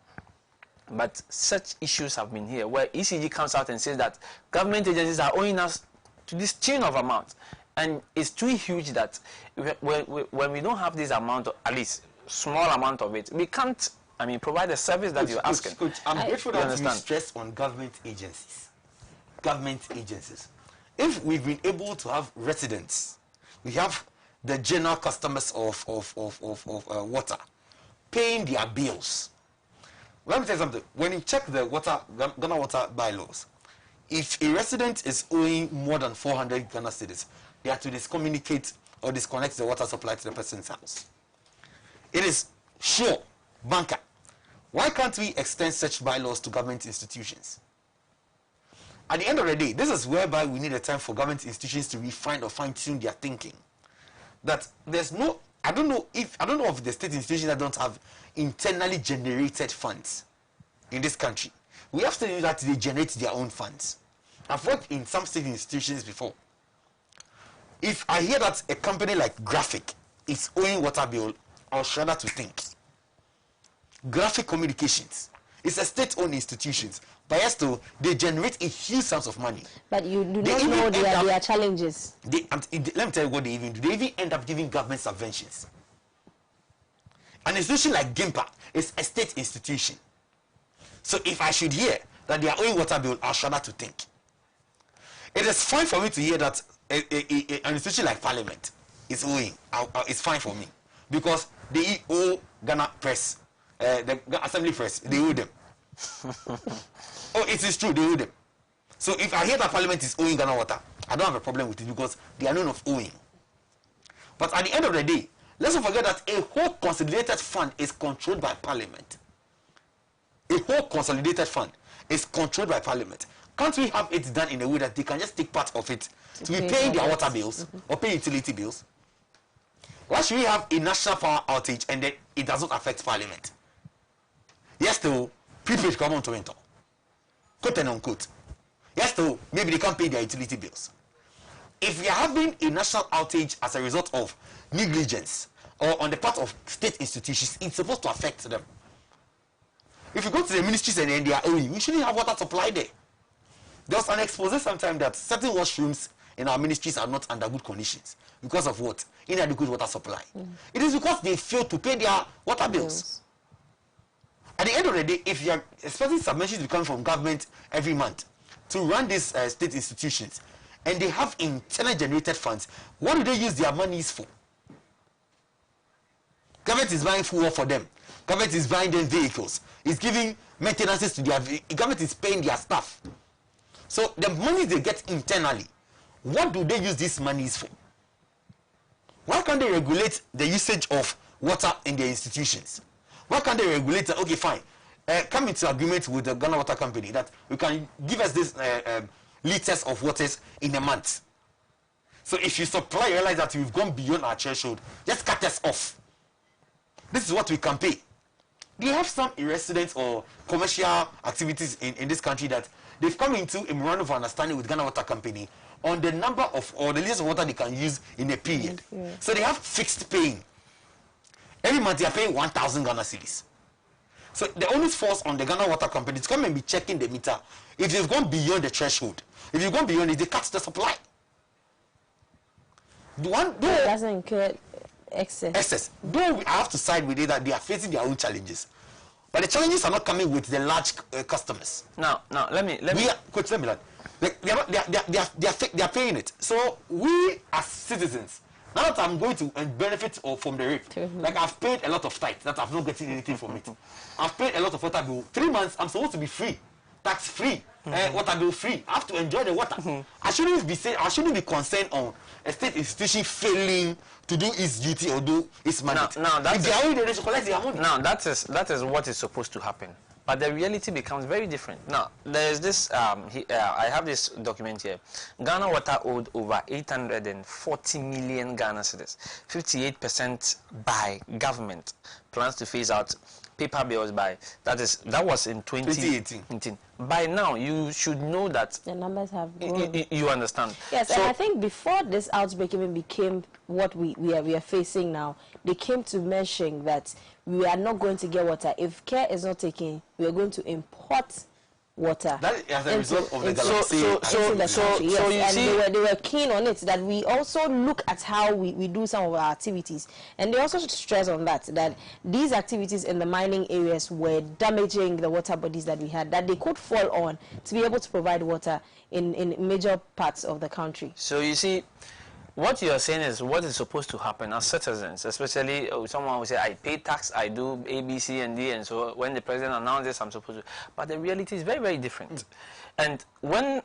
But such issues have been here, where ECG comes out and says that government agencies are owing us to this tune of amount. And it's too huge that when we don't have this amount, at least small amount of it, we can't, provide the service that you're asking. Coach, I'm grateful that you stress on government agencies. Government agencies. If we've been able to have residents, we have the general customers of water paying their bills. Let me tell you something. When you check the Ghana water bylaws, if a resident is owing more than 400 Ghana cedis, they have to discommunicate or disconnect the water supply to the person's house. It is sure, banker. Why can't we extend such bylaws to government institutions? At the end of the day, this is whereby we need a time for government institutions to refine or fine-tune their thinking. That there's no, I don't know of the state institutions that don't have internally generated funds in this country. We have to do that they generate their own funds. I've worked in some state institutions before. If I hear that a company like Graphic is owing water bill, I'll shudder to think. Graphic Communications is a state-owned institution, but yes, they generate a huge sums of money. But you do not know their challenges. Let me tell you what they even do. They even end up giving government subventions. An institution like GIMPA is a state institution. So if I should hear that they are owing water bill, I'll shudder to think. It is fine for me to hear that an institution like Parliament is owing. It's fine for me. Because they owe Ghana Press, the Assembly Press, they owe them. Oh, it is true, they owe them. So if I hear that Parliament is owing Ghana Water, I don't have a problem with it because they are known of owing. But at the end of the day, let's not forget that a whole consolidated fund is controlled by Parliament. A whole consolidated fund is controlled by Parliament. Can't we have it done in a way that they can just take part of it to be paying their water bills or pay utility bills? Why should we have a national power outage and then it doesn't affect Parliament? Yes, though, prepaid come on to enter. Quote and unquote. Yes, though, maybe they can't pay their utility bills. If we are having a national outage as a result of negligence or on the part of state institutions, it's supposed to affect them. If you go to the ministries and they are owing, we shouldn't have water supply there. There was an expose sometime that certain washrooms in our ministries are not under good conditions. Because of what? Inadequate water supply. It is because they fail to pay their water bills. At the end of the day, if you are expecting subventions to come from government every month to run these state institutions, and they have internally generated funds, what do they use their monies for? Government is buying fuel for them. Government is buying them vehicles. It's giving maintenances to their government is paying their staff. So the money they get internally, what do they use these monies for? Why can't they regulate the usage of water in their institutions? Why can't they regulate it? Okay, fine. Come into agreement with the Ghana Water Company that you can give us this liters of waters in a month. So if you supply, realize that we've gone beyond our threshold, just cut us off. This is what we can pay. Do you have some residents or commercial activities in this country that they've come into a memorandum of understanding with Ghana Water Company on the number of or the liters of water they can use in a period. So they have fixed paying. Every month they are paying 1,000 Ghana cedis. So the only force on the Ghana Water Company to come and be checking the meter. If you've gone beyond the threshold, if you've gone beyond it, they cut the supply. It doesn't incur excess. Though I have to side with it that they are facing their own challenges. But the challenges are not coming with the large customers. Now, let me. Coach, let me learn. Like, they are paying it. So we as citizens, now that I'm going to benefit from the rate, like I've paid a lot of tithe that I've not getting anything from it. I've paid a lot of water bill. 3 months I'm supposed to be free, tax free, water bill free. I have to enjoy the water. I shouldn't be concerned on a state institution failing to do its duty or do its mandate. Now that is what is supposed to happen. But the reality becomes very different. Now, there's this, I have this document here. Ghana Water owed over 840 million Ghana cedis, 58% by government. Plans to phase out paper bills by, that was in 2018. By now, you should know that the numbers have grown. You understand? Yes, so, and I think before this outbreak even became what we are facing now, they came to mention that we are not going to get water. If care is not taken, we are going to import water. That is as a result of the galaxy. They were keen on it, that we also look at how we do some of our activities. And they also stress on that these activities in the mining areas were damaging the water bodies that we had, that they could fall on to be able to provide water in major parts of the country. So you see, what you are saying is what is supposed to happen as citizens, especially someone will say, I pay tax, I do A, B, C, and D, and so when the president announces, I'm supposed to. But the reality is very, very different. And when,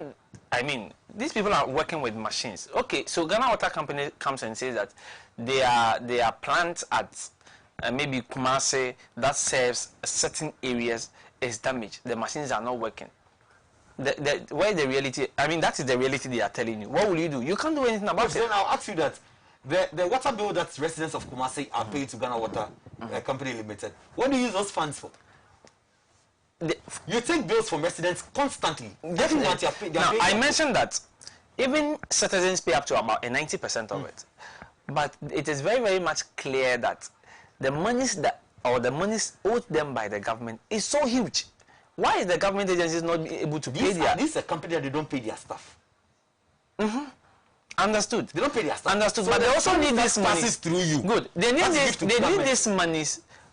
these people are working with machines. Okay, so Ghana Water Company comes and says that they are plants at maybe Kumasi that serves certain areas is damaged. The machines are not working. Where the reality, that is the reality they are telling you. What will you do? You can't do anything about it. Then I'll ask you that the water bill that residents of Kumasi are paid to Ghana Water Company Limited, what do you use those funds for? You take bills from residents constantly. Definitely. Now, I mentioned that even citizens pay up to about 90% of it. But it is very, very much clear that the monies owed them by the government is so huge. Why is the government agencies not able to pay their... This is a company that they don't pay their staff. Understood. They don't pay their staff. Understood. So but they also need this money. Through you. Good. They need this money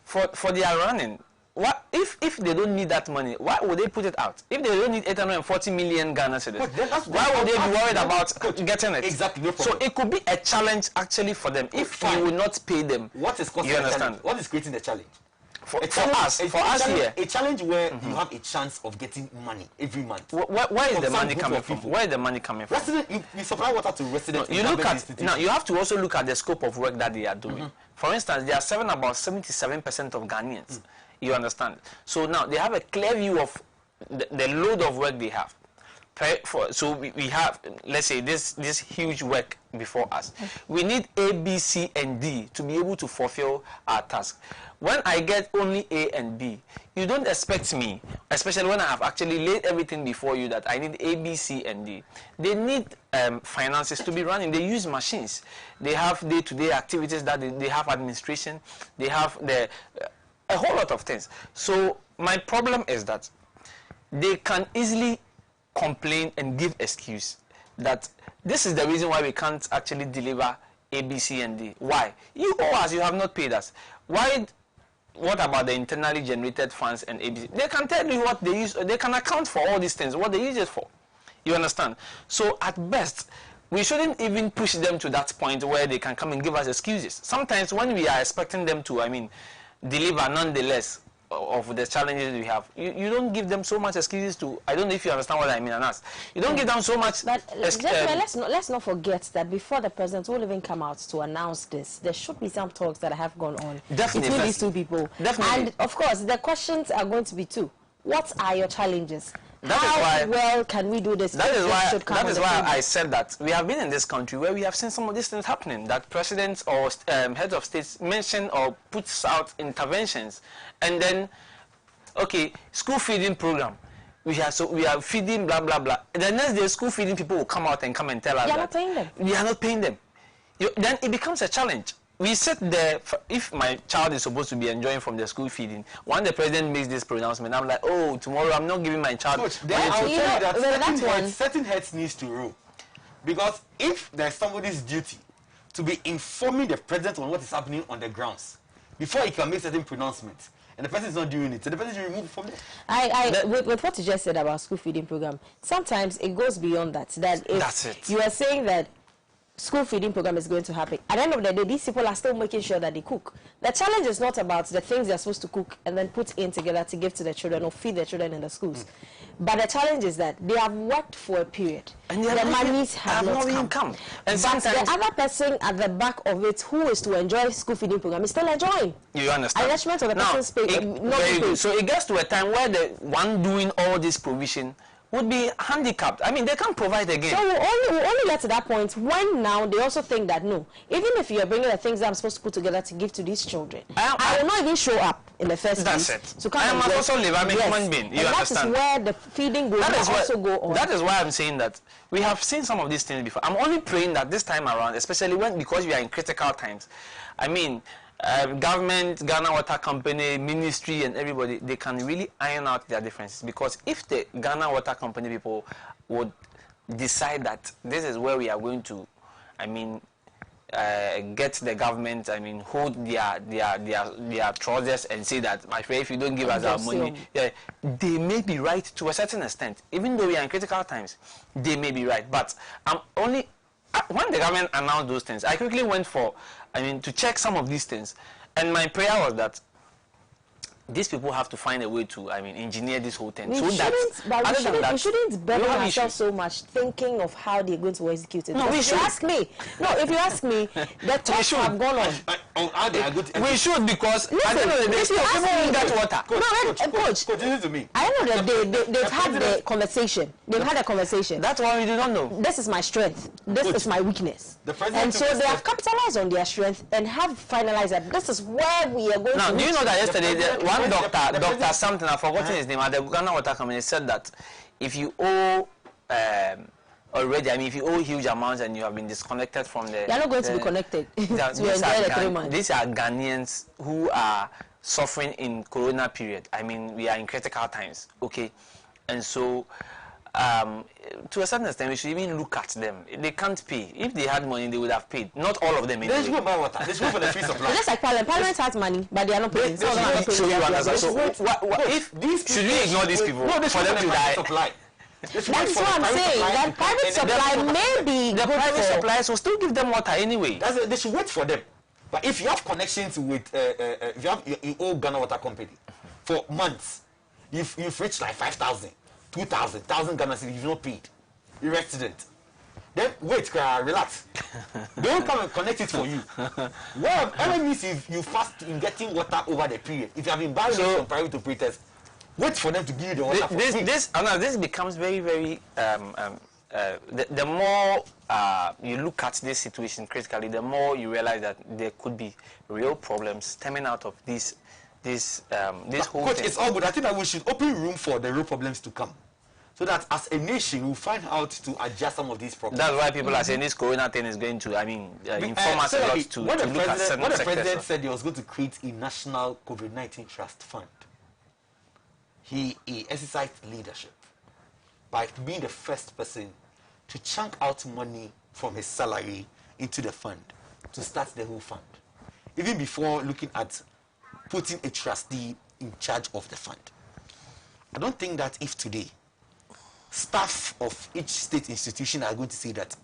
for their running. What if they don't need that money? Why would they put it out? If they don't need 840 million Ghana cedis, why would they be worried about getting it? Exactly. No so it could be a challenge actually for them if you will not pay them. What is causing the challenge? What is creating the challenge? For us here, a challenge where you have a chance of getting money every month. Where is the money coming from? Where is the money coming from? You supply water to residents. You look at now. You have to also look at the scope of work that they are doing. For instance, they are serving about 77% of Ghanaians. You understand? So now they have a clear view of the load of work they have. So we have, let's say, this huge work before us. We need A, B, C, and D to be able to fulfill our task. When I get only A and B, you don't expect me, especially when I have actually laid everything before you that I need A, B, C, and D. They need finances to be running. They use machines. They have day-to-day activities that they have administration. They have a whole lot of things. So my problem is that they can easily complain and give excuse that this is the reason why we can't actually deliver A, B, C, and D. Why? You owe us, you have not paid us. Why? What about the internally generated funds and ABC? They can tell you what they use. They can account for all these things, what they use it for. You understand? So at best, we shouldn't even push them to that point where they can come and give us excuses. Sometimes when we are expecting them to, deliver nonetheless of the challenges we have, you don't give them so much excuses to. I don't know if you understand what I mean, Anas. You don't give them so much. But let's not forget that before the president will even come out to announce this, there should be some talks that have gone on between these two people. Definitely. And of course, the questions are going to be two. What are your challenges? How well can we do this? That is why I said that we have been in this country where we have seen some of these things happening, that presidents or heads of states mention or puts out interventions, and then, okay, school feeding program. we are feeding blah blah blah. The next day, school feeding people will come out and tell us you are that not paying them. we are not paying them. Then it becomes a challenge. We sit there, if my child is supposed to be enjoying from the school feeding, when the president makes this pronouncement, I'm like, oh, tomorrow I'm not giving my child. Coach, then I'll tell you that certain heads needs to rule. Because if there's somebody's duty to be informing the president on what is happening on the grounds, before he can make certain pronouncements, and the person is not doing it, so the person should remove from there. With what you just said about school feeding program, sometimes it goes beyond that. That's it. You are saying that school feeding program is going to happen. At the end of the day, these people are still making sure that they cook. The challenge is not about the things they're supposed to cook and then put in together to give to the children or feed the children in the schools. But the challenge is that they have worked for a period. And the monies have not come. And but the other person at the back of it who is to enjoy school feeding program is still enjoying. You understand? Arrangement of the person's pay. So it gets to a time where the one doing all this provision would be handicapped. I mean, they can't provide again. So we only get to that point when now they also think that no, even if you are bringing the things that I'm supposed to put together to give to these children, I will not even show up in the first place. That's it. To come I must also live. I'm a human being. You understand? That is where the feeding will also go on. That is why I'm saying that we have seen some of these things before. I'm only praying that this time around, especially because we are in critical times, I mean, government, Ghana Water Company, ministry, and everybody, they can really iron out their differences. Because if the Ghana Water Company people would decide that this is where we are going to, I mean, get the government, I mean, hold their trousers and say that, my friend, if you don't give us our money, they may be right to a certain extent. Even though we are in critical times, they may be right. But I'm only, when the government announced those things, I quickly went to check some of these things, and my prayer was that these people have to find a way to, engineer this whole thing. We shouldn't burden ourselves so much thinking of how they're going to execute it. No, if you ask me, the talks have gone on. We should, because at the end of the day, people need that water. Coach, listen to me. I know that they've had the conversation. They've had a conversation. That's why we do not know. This is my strength. This is my weakness. And so they have capitalized on their strength and have finalized that this is where we are going to. Now, do you know that yesterday one doctor something, I've forgotten his name, at the Ghana Water Company said that if you owe already, if you owe huge amounts and you have been disconnected from the... You're not going to be connected to enjoy the 3 months. These are Ghanaians who are suffering in corona period. We are in critical times, okay? And so, to a certain extent, we should even look at them. They can't pay. If they had money, they would have paid. Not all of them. Let's go buy water. Let's go for the free supply. Just like Parliament has money, but they are not paying. Should we ignore these people for them to die? That's what I'm saying. That private supply may be the private suppliers will still give them water anyway. They should wait for them. But if you have connections with, if you owe Ghana Water Company for months, you've reached like 5,000, 2,000, 1,000 Ghana cedis, you've not paid. You're resident. Then wait, relax. They won't come and connect it for you. Well, enemies if you fast in getting water over the period. If you have been buying from private operators, wait for them to give you the water. This becomes very, very. The more you look at this situation critically, the more you realize that there could be real problems stemming out of this whole Coach, thing. it's all good. I think that we should open room for the real problems to come, so that as a nation we'll find out to adjust some of these problems. That's why people are saying this corona thing is going to, inform us a lot to look at certain sectors. When the president said he was going to create a national COVID-19 trust fund, he exercised leadership by being the first person to chunk out money from his salary into the fund to start the whole fund, even before looking at putting a trustee in charge of the fund. I don't think that if today staff of each state institution are going to say that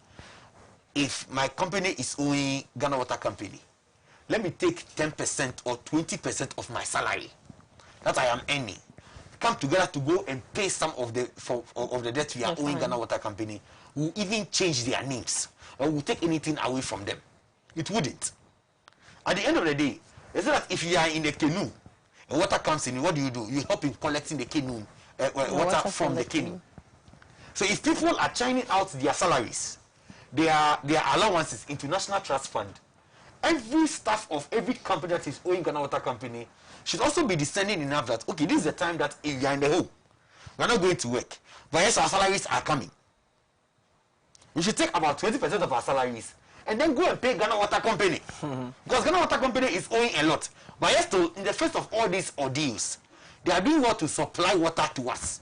if my company is owing Ghana Water Company, let me take 10% or 20% of my salary that I am earning, come together to go and pay some of the debt we are owing Ghana Water Company, will even change their names or will take anything away from them. It wouldn't. At the end of the day, is that if you are in a canoe and water comes in, what do? You help in collecting the canoe, water from the canoe. So if people are churning out their salaries, their allowances into National Trust Fund, every staff of every company that is owing Ghana Water Company should also be discerning enough that, okay, this is the time that you are in the hole. We are not going to work. But yes, our salaries are coming. We should take about 20% of our salaries and then go and pay Ghana Water Company. Because Ghana Water Company is owing a lot. But yes, in the face of all these ordeals, they are doing what to supply water to us.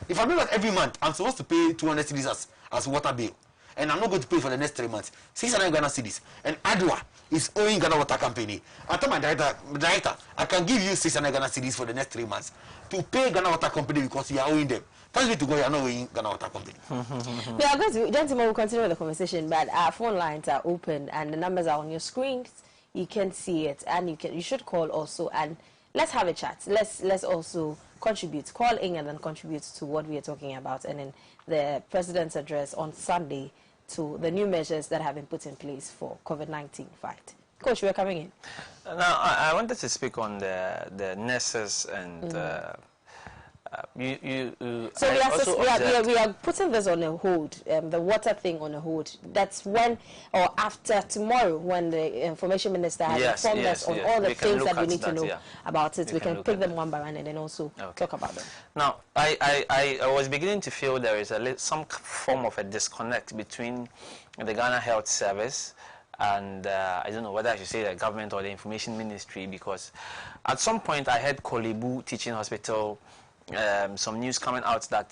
If I know that every month I'm supposed to pay 200 cedis as water bill, and I'm not going to pay for the next 3 months, 600 Ghana cedis, and Adwa is owing Ghana Water Company. I told my director, I can give you 600 Ghana cedis for the next 3 months to pay Ghana Water Company because you are owing them. Thanks me to go, you are not owing Ghana Water Company. We are going to, gentlemen, we'll continue the conversation, but our phone lines are open and the numbers are on your screens. You can see it, and you should call also, and let's have a chat. Let's also contribute. Call in and then contribute to what we are talking about, and then the president's address on Sunday to the new measures that have been put in place for COVID-19 fight. Coach, we are coming in. Now, I wanted to speak on the nurses and so we are putting this on a hold, the water thing on a hold. That's when, or after tomorrow, when the information minister has informed us on all the things that we need to know about it. We can pick them one by one and then also talk about them. Now, I was beginning to feel there is some form of a disconnect between the Ghana Health Service and I don't know whether I should say the government or the information ministry, because at some point I heard Kolebu Teaching Hospital, some news coming out that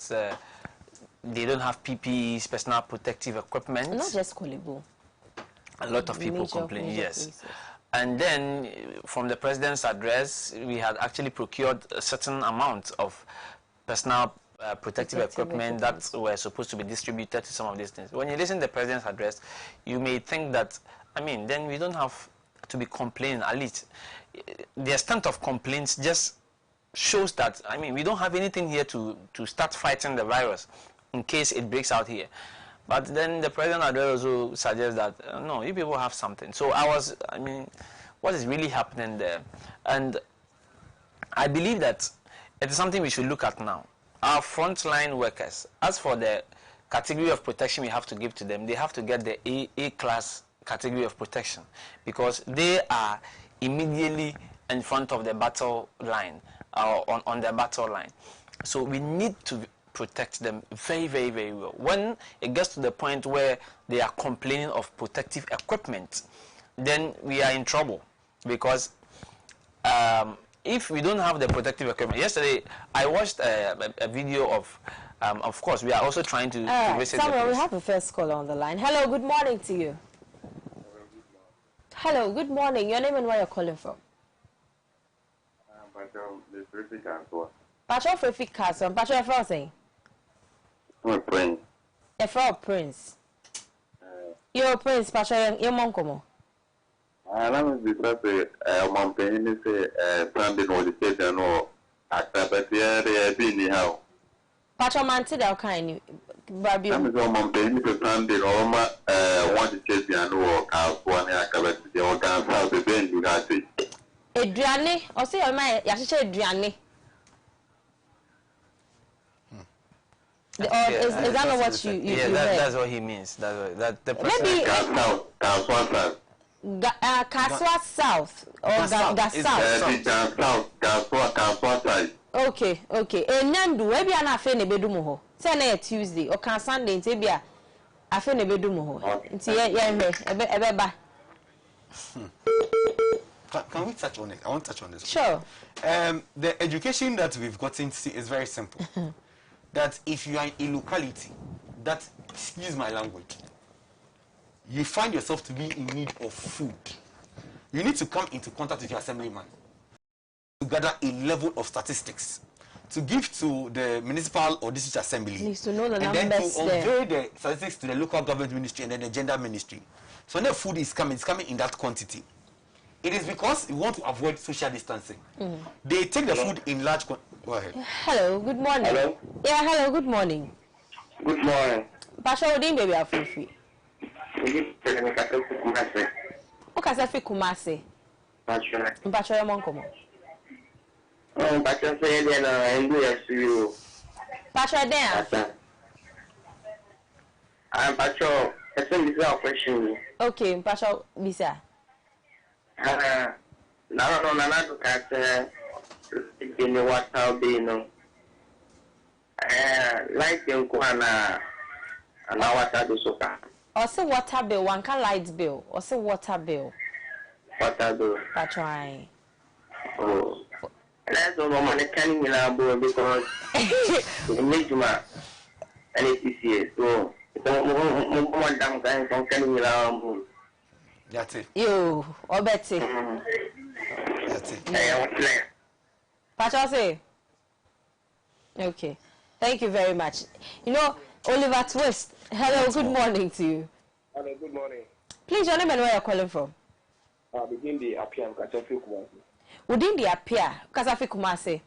they don't have PPEs, personal protective equipment. Not just Kolebu. A lot of people complain, yes. And then from the president's address, we had actually procured a certain amount of personal protective equipment that were supposed to be distributed to some of these things. When you listen to the president's address, you may think that, I mean, then we don't have to be complaining. At least the extent of complaints just shows that, I mean, we don't have anything here to start fighting the virus in case it breaks out here. But then the president also suggests that, no, you people have something. So I mean, what is really happening there? And I believe that it is something we should look at now. Our frontline workers, as for the category of protection we have to give to them, they have to get the A-class category of protection because they are immediately in front of the battle line. On the battle line. So we need to protect them very, very, very well. When it gets to the point where they are complaining of protective equipment, then we are in trouble because if we don't have the protective equipment. Yesterday, I watched a video of course, we are also trying to visit Samuel, we have a first caller on the line. Hello, good morning to you. Hello, good morning. Your name and where you're calling from? Pacho Frefi Castle. Pacho Efro saying? Prince. Efro Prince. You're Prince, Pacho, your mom come on. I'm because mom paying is planting or the state and all. But yeah, being how. Pacho Manti, they'll kind Baby. I'm going mom paying to planting or want to chase the annual house one year covered the organ house the bend you got it. Adriane, or say I might Yasha Adriane. Or is that not what you yeah, that's what he means. That the person maybe Kaswa South or South. Okay. And Nandu, maybe I'm not feeling a bedumo. Say Tuesday or can Sunday, maybe I feel a bedumo. It's yeah, Can we touch on it? I want to touch on this. Sure. The education that we've gotten to see is very simple. That if you are in a locality, that, excuse my language, you find yourself to be in need of food, you need to come into contact with your assemblyman to gather a level of statistics to give to the municipal or district assembly. Needs to know the and numbers then to unveil the statistics to the local government ministry and then the gender ministry. So when the food is coming, it's coming in that quantity. It is because we want to avoid social distancing. They take the food in large quantities. Go ahead. Hello, good morning. Hello? Yeah, hello, good morning. Good morning. Pasha Odin baby are free. Okay, Safi Kumasi. Pasha Monkomo. Oh, Pasha Sayana, Pasha there. I'm Pasha. That's a question. Okay, Pasha Bisa. No, in the water being no. Light and Kuana and our water do so. Or say water bill, one can light bill, or say water bill. Water bill. That's right. Oh. That's all money can in our board because we need to make and it's here. So, one damn guy from Canning around. That's it. You, or Betsy. That's it. Patrose. Okay. Thank you very much. You know, Oliver Twist. Hello, good morning to you. Hello, good morning. Please, your name and where you're calling from? Within the Apia, Kasafi Kumasi. Within the Apia, Kasafi Kumasi.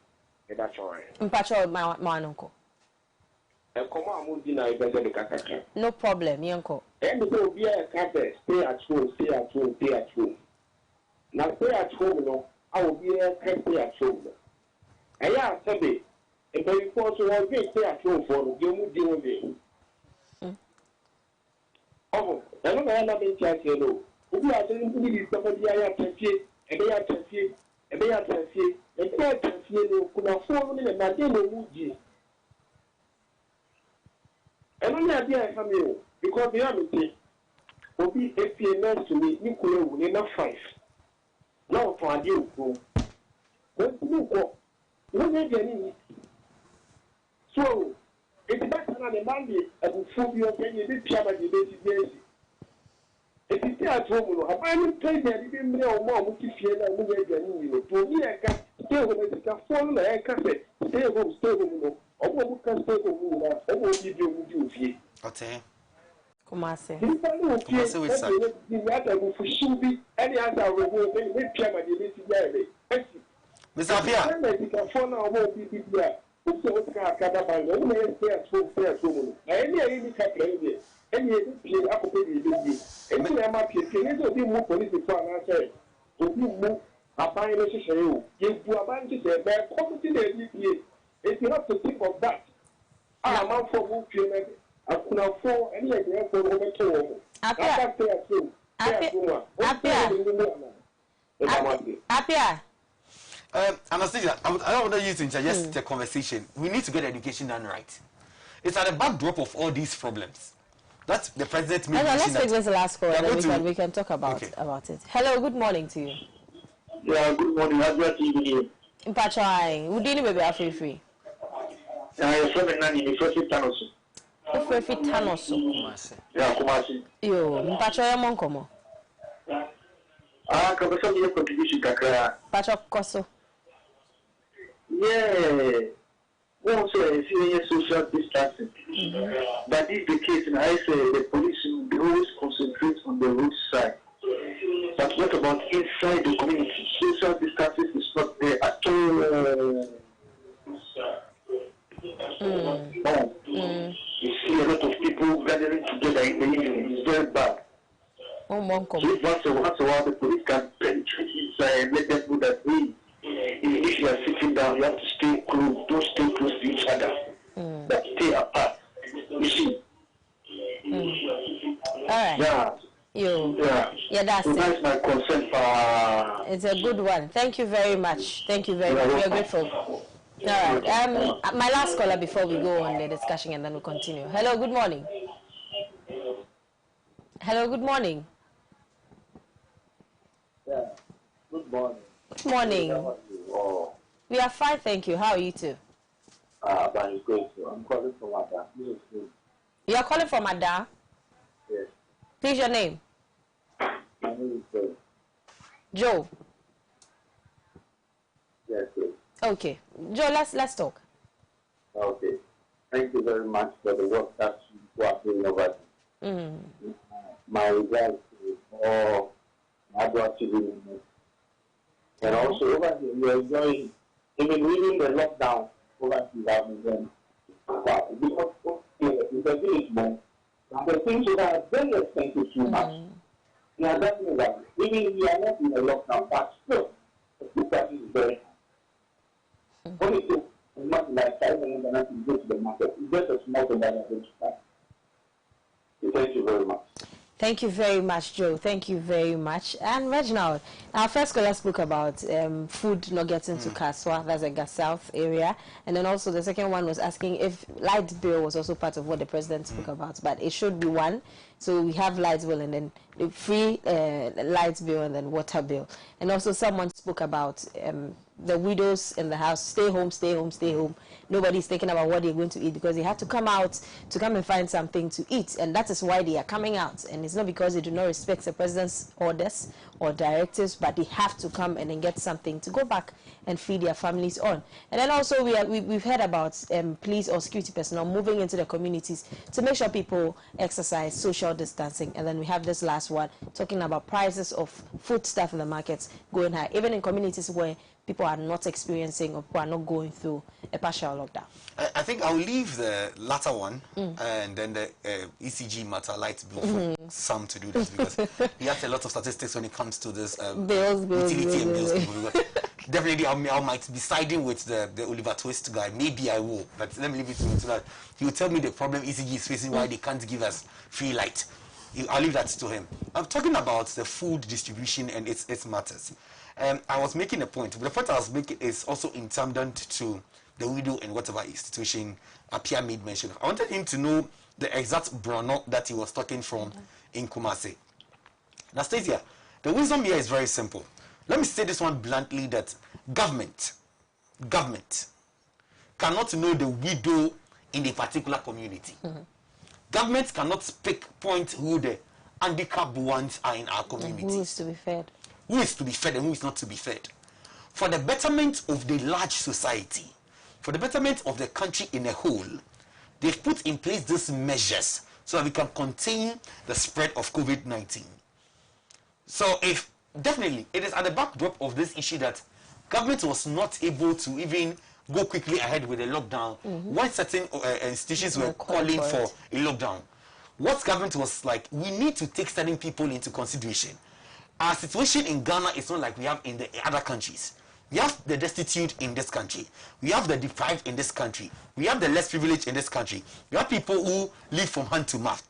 That's all right. Mpacho, my uncle. No problem, Yanko. And so be a cafe, stay at home, stay at home, stay at home. Now stay at home, no, I will be a cafe at home. And yeah, Sunday, if I force you one day, stay at home for you will deal with it. Oh, I don't know how many you know. If you are saying to me, somebody I have to see, and they have to see, and they have to see, and they have to see, could afford me and I didn't know you. And only idea I have you because the army will be FPNS to me, Nicola will enough 5. Now for a deal go. When you go, what may be so it's better than a Monday and will fool you when you did Piama the basis. If you stay at home, I find play there, you didn't know more what you feel and move again. To me, I can stay home and fall like a cafe, stay home, or what can stay home, or what you do. Okay. Kumasi. Kumasi with that. Any other reward, they will Piama the basis. Mr. Apia. If you have to think of that, I'm out for move payment. I could afford any idea for over to Apia. Anastasia, I don't want you to interject the conversation. We need to get education done right. It's at the backdrop of all these problems. That's the president. Let's take this last call and then we can talk about it. Hello, good morning to you. Yeah, good morning. Adoatv. Mpachai, Udini baby are free. I'm from Nani, Free Tanoso. Free Tanoso. Yeah, Kumasi. Yo, Mpachai Monkomo. Kabasa your contribution kakra. Pacho Koso. Yeah. Also, serious social distancing. But this is the case, and I say the police will always concentrate on the roadside. But what about inside the community? Social distancing is not there at all. You see a lot of people gathering together in the evening. It's very bad. So once a while, the police can penetrate inside and let them know that if you are sitting down, you have to stay close. Don't stay close to each other. But stay apart. You see? All right. Yeah. Yeah, that's so it. That's my concern for. It's a good one. Thank you very much. Thank you very much. We are grateful. All right. My last caller before we go on the discussion and then we'll continue. Hello, good morning. Hello, good morning. Yeah. Good morning. Good morning. Oh. We are fine, thank you. How are you too? But it's great. I'm calling from Ada. You are calling from Ada? Yes. Please your name. My name is Joe. Joe. Yes, yes. Okay. Joe, let's talk. Okay. Thank you very much for the work that you are doing over there. My regards to all Adoatv. And also over here, we are enjoying, even reading the lockdown over here. Because it's a village man. The things that are very expensive too much. We are definitely right. Even if we are not in a lockdown, but still, the price is very high. Only to not like 500 and to go to the market. It's just a small thing that I don't buy. Thank you very much. Thank you very much, Joe. Thank you very much. And Reginald, our first caller spoke about food not getting to Kaswa, that's a South area. And then also the second one was asking if light bill was also part of what the president spoke about. But it should be one. So we have light bill and then the free light bill and then water bill. And also someone spoke about the widows in the house, stay home, stay home, stay home. Nobody's thinking about what they're going to eat because they have to come out to come and find something to eat. And that is why they are coming out. And it's not because they do not respect the president's orders or directives, but they have to come and then get something to go back and feed their families on. And then also we've heard about police or security personnel moving into the communities to make sure people exercise social distancing. And then we have this last one talking about prices of food stuff in the markets going high, even in communities where people are not experiencing or people are not going through a partial lockdown. I think I'll leave the latter one and then the ECG matter light bill for some to do this because he has a lot of statistics when it comes to this utility and bills. Definitely, I might be siding with the Oliver Twist guy. Maybe I will, but let me leave it to him so that he will tell me the problem ECG is facing, why they can't give us free light. I'll leave that to him. I'm talking about the food distribution and its matters. I was making a point. The point I was making is also intended to the widow and whatever institution Apia made mention of. I wanted him to know the exact Bruno that he was talking from in Kumasi. Now, Stacia, the wisdom here is very simple. Let me say this one bluntly, that government cannot know the widow in a particular community. Government cannot pinpoint who the handicapped ones are in our community. Who is to be fed? Who is to be fed and who is not to be fed. For the betterment of the large society, for the betterment of the country in a whole, they've put in place these measures so that we can contain the spread of COVID-19. So if definitely it is at the backdrop of this issue that government was not able to even go quickly ahead with a lockdown when certain institutions were calling for a lockdown. What government was like, we need to take certain people into consideration. Our situation in Ghana is not like we have in the other countries. We have the destitute in this country. We have the deprived in this country. We have the less privileged in this country. We have people who live from hand to mouth.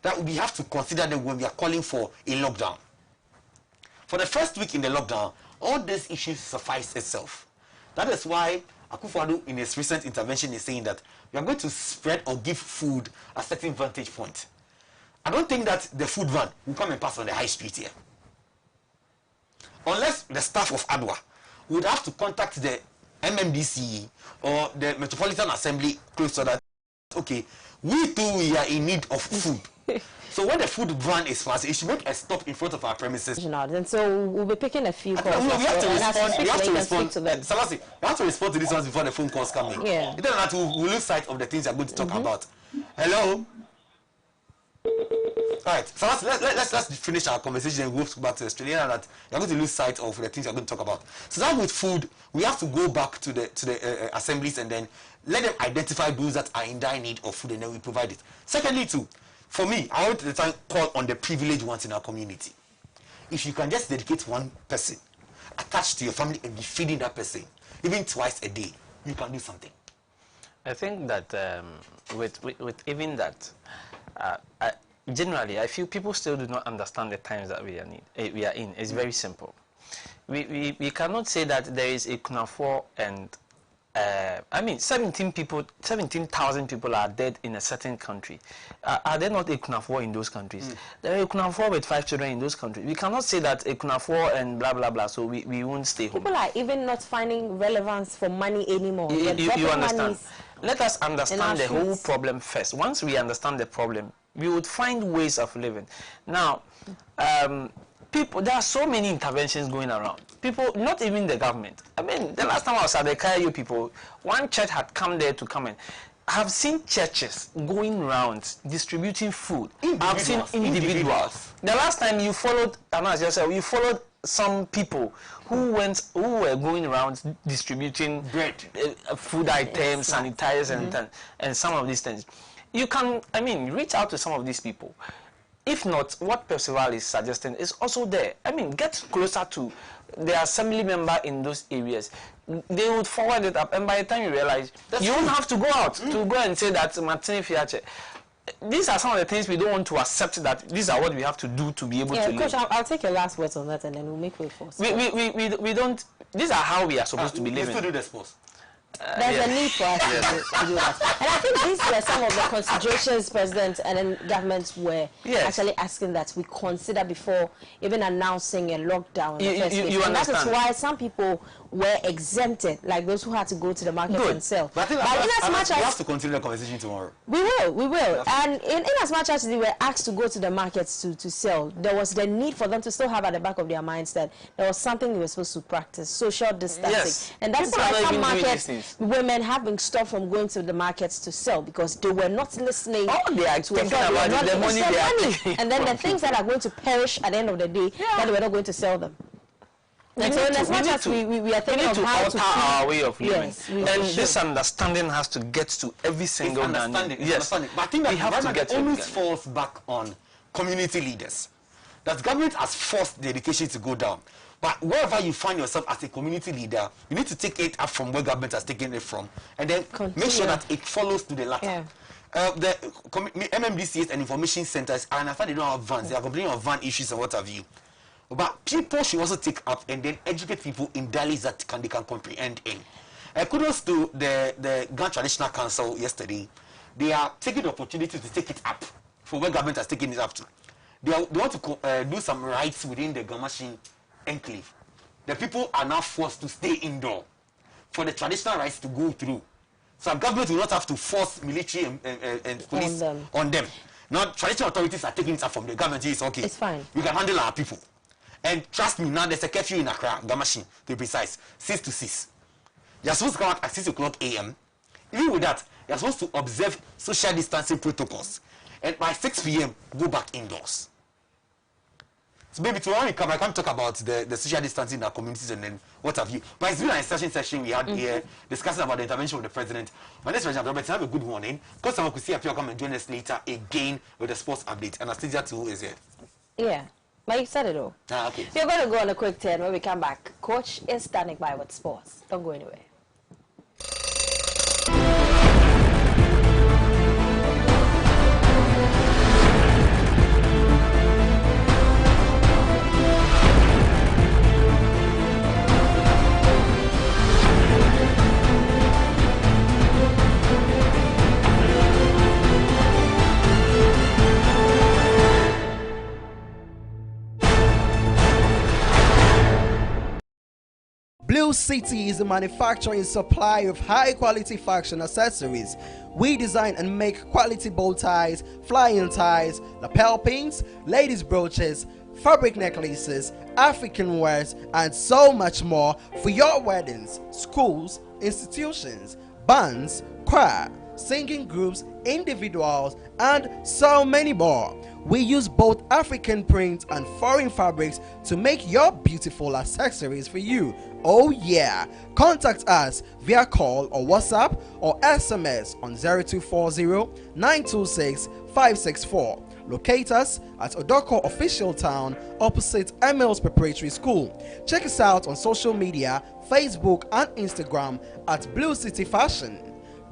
That we have to consider them when we are calling for a lockdown. For the first week in the lockdown, all these issues suffice itself. That is why Akufo-Addo in his recent intervention is saying that we are going to spread or give food at a certain vantage point. I don't think that the food van will come and pass on the high street here. Unless the staff of ADWA would have to contact the MMDC or the Metropolitan Assembly close to that. Okay, we are in need of food. So when the food van is passing, it should make a stop in front of our premises. And so we'll be picking a few calls. We have to respond. We have to respond. To them. Salasi, we have to respond to these ones before the phone calls come in. Yeah. Then that we'll lose sight of the things we're going to talk about. Hello. All right, so let's finish our conversation and go back to Australia, and that you're going to lose sight of the things you're going to talk about. So that with food, we have to go back to the assemblies and then let them identify those that are in dire need of food, and then we provide it. Secondly, too, for me, I want to call on the privileged ones in our community. If you can just dedicate one person attached to your family and be feeding that person, even twice a day, you can do something. I think that with even that, generally, I feel people still do not understand the times that we are in. It's very simple. We cannot say that there is a Kunafor and 17,000 people are dead in a certain country. Are there not a Kunafor in those countries? There are a Kunafor with 5 children in those countries. We cannot say that a Kunafor and blah blah blah. So we won't stay home. People are even not finding relevance for money anymore. You understand? Let us understand the whole problem first. Once we understand the problem, we would find ways of living. Now, people, there are so many interventions going around. People, not even the government. I mean, the last time I was at the KIU people, one church had come there to come in. I have seen churches going around distributing food. I've seen individuals. The last time you followed, you followed some people who were going around distributing bread, food items, sanitizers, and some of these things. You can, reach out to some of these people. If not, what Percival is suggesting is also there. Get closer to the assembly member in those areas. They would forward it up, and by the time you realize, you won't have to go out to go and say that Martin Fiache. these are some of the things we don't want to accept, that these are what we have to do to be able to Coach, live. I'll take your last words on that and then we'll make way for We don't, these are how we are supposed to be living. We still do the sports. There's a need for us to do that. And I think these were some of the considerations President and then governments were actually asking that we consider before even announcing a lockdown in the first place. And that is why some people were exempted, like those who had to go to the market and sell. But I think we have to continue the conversation tomorrow. We will. And in as much as they were asked to go to the markets to sell, there was the need for them to still have at the back of their minds that there was something they were supposed to practice, social distancing. Yes. And that's People why some markets, women have been stopped from going to the markets to sell because they were not listening. Oh, they are talking about the money they are taking. And then the things that are going to perish at the end of the day, that they were not going to sell them. And so as much as we are thinking of how to our way of living, yes, and this understanding has to get to every single understanding. Yes, but I think that we have to get it always falls back on community leaders. That government has forced the education to go down. But wherever you find yourself as a community leader, you need to take it up from where government has taken it from, and then make sure that it follows to the latter. The MMDCs and information centers, and I find they don't have vans. They are complaining of van issues and what have you. But people should also take up and then educate people in dialects that they can comprehend in. Kudos to the Ghana Traditional Council yesterday. They are taking the opportunity to take it up for where government has taken it up to. They want to do some rights within the Gamashin enclave. The people are now forced to stay indoor for the traditional rights to go through. So government will not have to force military and police on them. Now traditional authorities are taking it up from the government. It's okay. It's fine. We can handle our people. And trust me, now there's a curfew in Accra, Gamashin, to be precise, 6 to 6. You're supposed to come out at 6 o'clock a.m. Even with that, you're supposed to observe social distancing protocols. And by 6 p.m., go back indoors. So maybe tomorrow when we come, I can talk about the social distancing in our communities and then what have you. But it's been an extension session we had here discussing about the intervention of the president. My next President Robert, have a good morning. Because someone could see Appeal come and join us later again with the sports update. And Anastasia too is here. Yeah. But you said it all. Okay. We're going to go on a quick turn. When we come back, Coach is standing by with sports. Don't go anywhere. Blue City is a manufacturer and supplier of high-quality fashion accessories. We design and make quality bow ties, flying ties, lapel pins, ladies' brooches, fabric necklaces, African wares, and so much more for your weddings, schools, institutions, bands, choir, singing groups, individuals, and so many more. We use both African prints and foreign fabrics to make your beautiful accessories for you. Oh yeah! Contact us via call or WhatsApp or SMS on 0240-926-564. Locate us at Odoko Official Town opposite Emils Preparatory School. Check us out on social media, Facebook and Instagram at Blue City Fashion.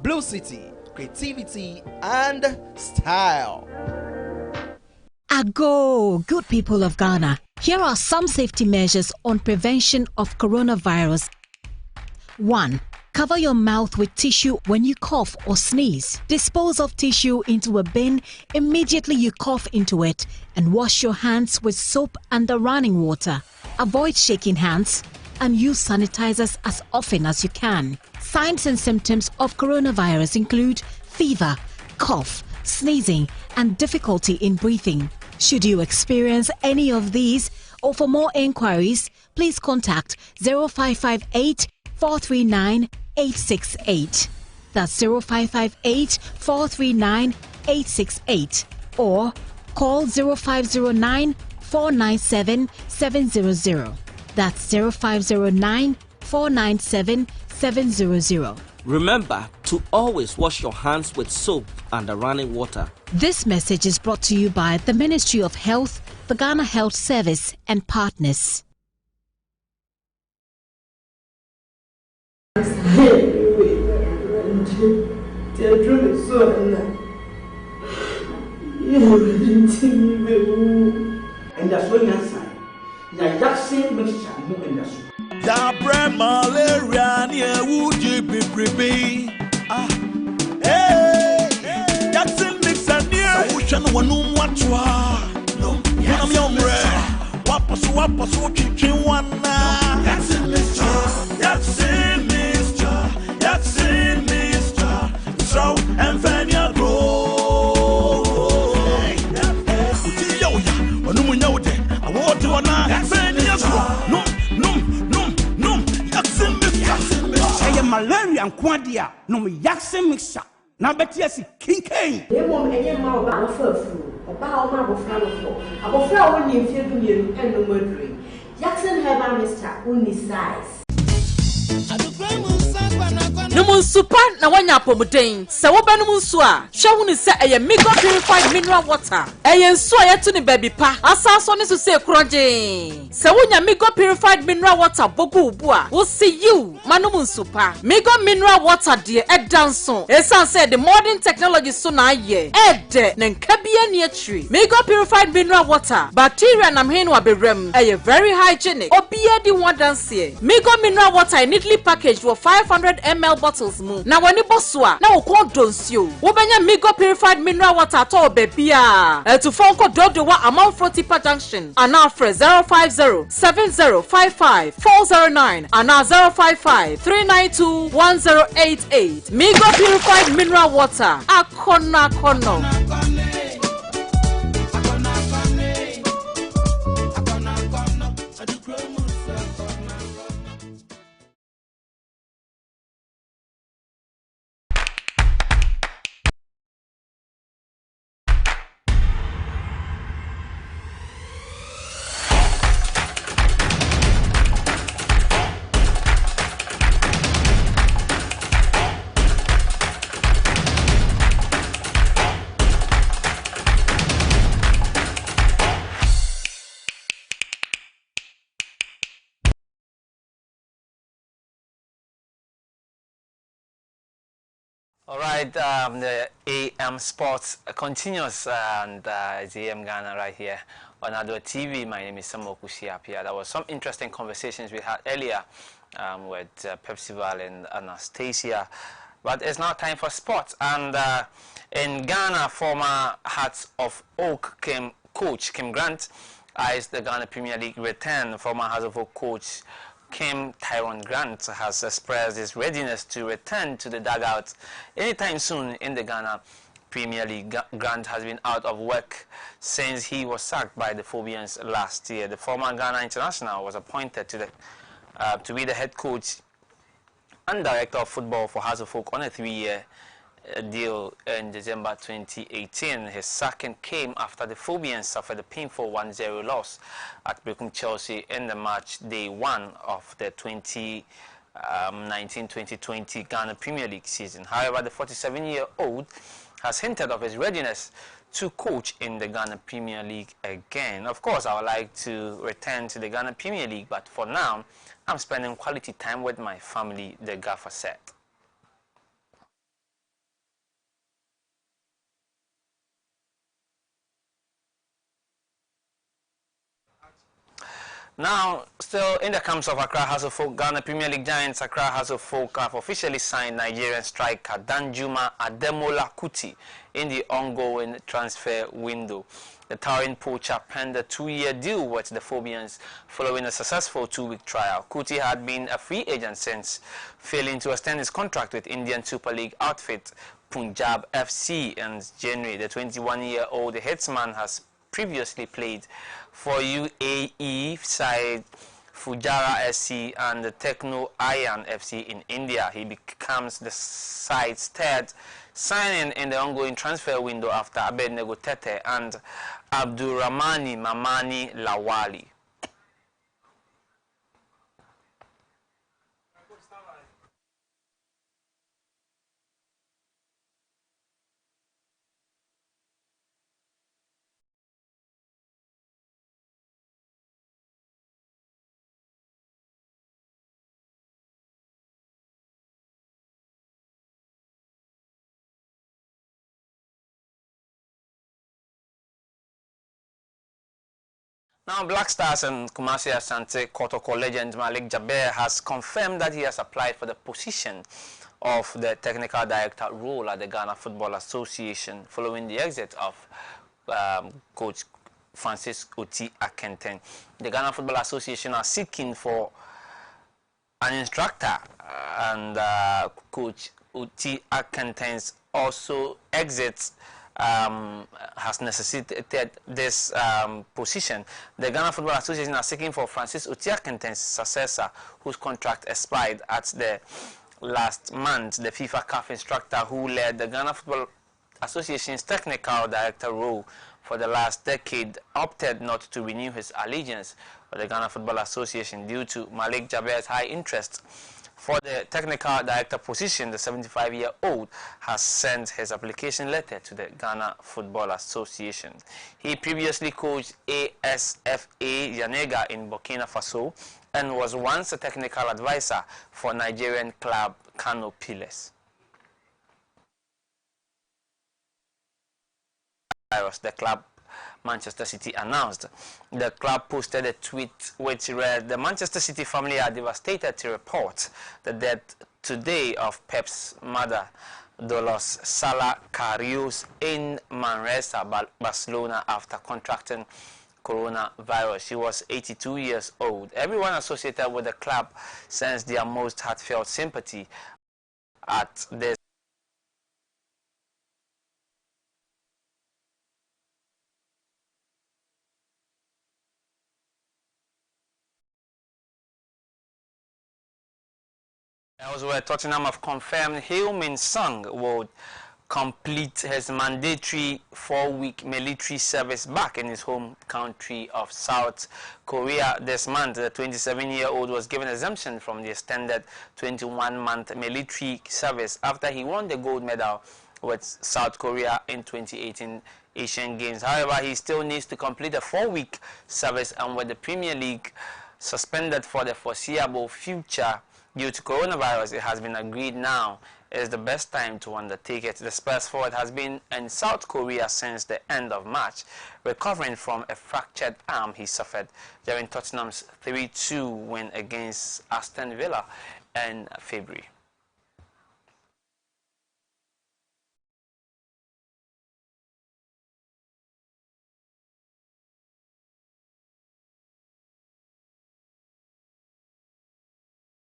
Blue City, creativity and style. Ago, good people of Ghana. Here are some safety measures on prevention of coronavirus. 1. Cover your mouth with tissue when you cough or sneeze. Dispose of tissue into a bin immediately you cough into it and wash your hands with soap and the running water. Avoid shaking hands and use sanitizers as often as you can. Signs and symptoms of coronavirus include fever, cough, sneezing, and difficulty in breathing. Should you experience any of these, or for more inquiries, please contact 0558 439 868. That's 0558 439 868. Or call 0509 497 700. That's 0509 497 700. Remember to always wash your hands with soap and the running water. This message is brought to you by the Ministry of Health, the Ghana Health Service, and partners. And that's when you sign. The Jackson mixture, no, and that's Ya brand malaria near would you be baby? Ah, hey, Jackson mix and near ocean one what you are. No, I'm young red. Wapas, chicken one. Jackson mixture, Jackson mixture, Jackson mixture. So, and Fania grow. Yo, when you know that, I want to announce Fania grow. Malaria and Quadia, no me Jackson mixture. Now, bet yes, King. They won't any more about about my buffer. A buffer only in February and no murdering. Jackson have a mister only size. Numun super na wanya pomuden se wo banum nso a hwe hu ni se eye mega purified mineral water eye nso a yeto ni baby pa asaso ni so se kroje se wonya mega purified mineral water bogu ubu a wo see you manum super mega mineral water de edanso esan se the modern technology so na aye ede na nkabia ni atri mega purified mineral water bacteria na mhen wa bewrem eye very hygienic obia di wadanse mega mineral water neatly packaged for 500 ml bottles mu na wani bosua na okon donsio wo benya mega purified mineral water to baby a to phone call dodo wa amount for tipa junction and now for 050 7055 409 and now 055 392 1088 mega purified mineral water akona kono. All right, the AM Sports continues, and it's AM Ghana right here on Adoatv. My name is Samuel Kusiapia. There was some interesting conversations we had earlier with Pepsival and Anastasia, but it's now time for sports. And in Ghana, former Hearts of Oak coach Kim Grant eyes the Ghana Premier League return. Former Hearts of Oak coach Kim Tyrone Grant has expressed his readiness to return to the dugout anytime soon in the Ghana Premier League. Grant has been out of work since he was sacked by the Phobians last year. The former Ghana international was appointed to be the head coach and director of football for Hearts of Oak on a 3-year deal in December 2018. His sacking came after the Phobians suffered a painful 1-0 loss at Bekum Chelsea in the match day 1 of the 2019-2020 Ghana Premier League season. However, the 47-year-old has hinted of his readiness to coach in the Ghana Premier League again. Of course, I would like to return to the Ghana Premier League, but for now, I'm spending quality time with my family, the gaffer said. Now, still in the camps of Accra House of Folk, Ghana Premier League giants Accra House of Folk have officially signed Nigerian striker Danjuma Ademola Kuti in the ongoing transfer window. The towering poacher penned a 2-year deal with the Phobians following a successful 2-week trial. Kuti had been a free agent since failing to extend his contract with Indian Super League outfit Punjab FC in January. The 21-year-old headsman has previously played for UAE side Fujairah SC and the Techno Iron FC in India. He becomes the side's third signing in the ongoing transfer window after Abednego Tete and Abdurrahmani Mamani Lawali. Now, Black Stars and Kumasi Asante Kotoko legend Malik Jaber has confirmed that he has applied for the position of the technical director role at the Ghana Football Association following the exit of Coach Francis Oti Akenten. The Ghana Football Association are seeking for an instructor, and Coach Oti Akenten's also exits has necessitated this position. The Ghana Football Association are seeking for Francis Oti Akenten's successor, whose contract expired at the last month. The FIFA CAF instructor who led the Ghana Football Association's technical director role for the last decade opted not to renew his allegiance with the Ghana Football Association due to Malik Jaber's high interest for the technical director position. The 75-year-old has sent his application letter to the Ghana Football Association. He previously coached ASFA Yanega in Burkina Faso and was once a technical advisor for Nigerian club Kano Pillars. The club Manchester City announced. The club posted a tweet which read, "The Manchester City family are devastated to report the death today of Pep's mother, Dolores Sala Carrios, in Manresa, Barcelona, after contracting coronavirus. She was 82 years old. Everyone associated with the club sends their most heartfelt sympathy at this." Elsewhere, Tottenham have confirmed Heung-min Son will complete his mandatory 4-week military service back in his home country of South Korea this month. The 27-year-old was given exemption from the extended 21-month military service after he won the gold medal with South Korea in 2018 Asian Games. However, he still needs to complete a 4-week service, and with the Premier League suspended for the foreseeable future due to coronavirus, it has been agreed now is the best time to undertake it. The Spurs forward has been in South Korea since the end of March, recovering from a fractured arm he suffered during Tottenham's 3-2 win against Aston Villa in February.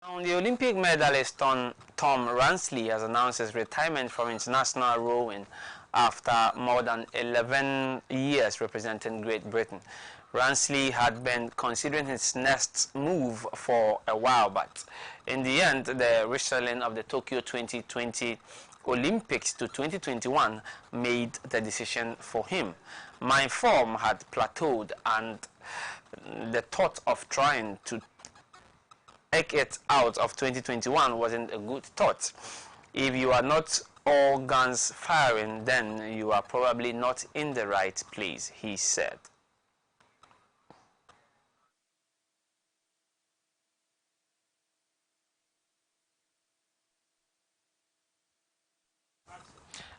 Now, the Olympic medalist Tom Ransley has announced his retirement from international rowing after more than 11 years representing Great Britain. Ransley had been considering his next move for a while, but in the end, the rescheduling of the Tokyo 2020 Olympics to 2021 made the decision for him. My form had plateaued, and the thought of trying to take it out of 2021 wasn't a good thought. If you are not all guns firing, then you are probably not in the right place, he said.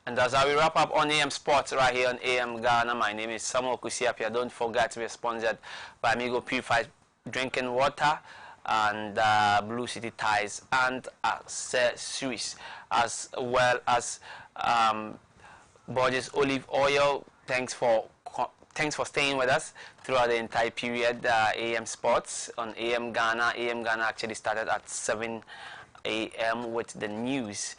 And as we wrap up on AM Sports right here on AM Ghana, my name is Samuel Kusiapia. Don't forget to be sponsored by Amigo Purified Drinking Water and Blue City Ties and accessories, as well as Borges Olive Oil. Thanks for staying with us throughout the entire period. AM Sports on AM Ghana. AM Ghana actually started at 7 a.m. with the news.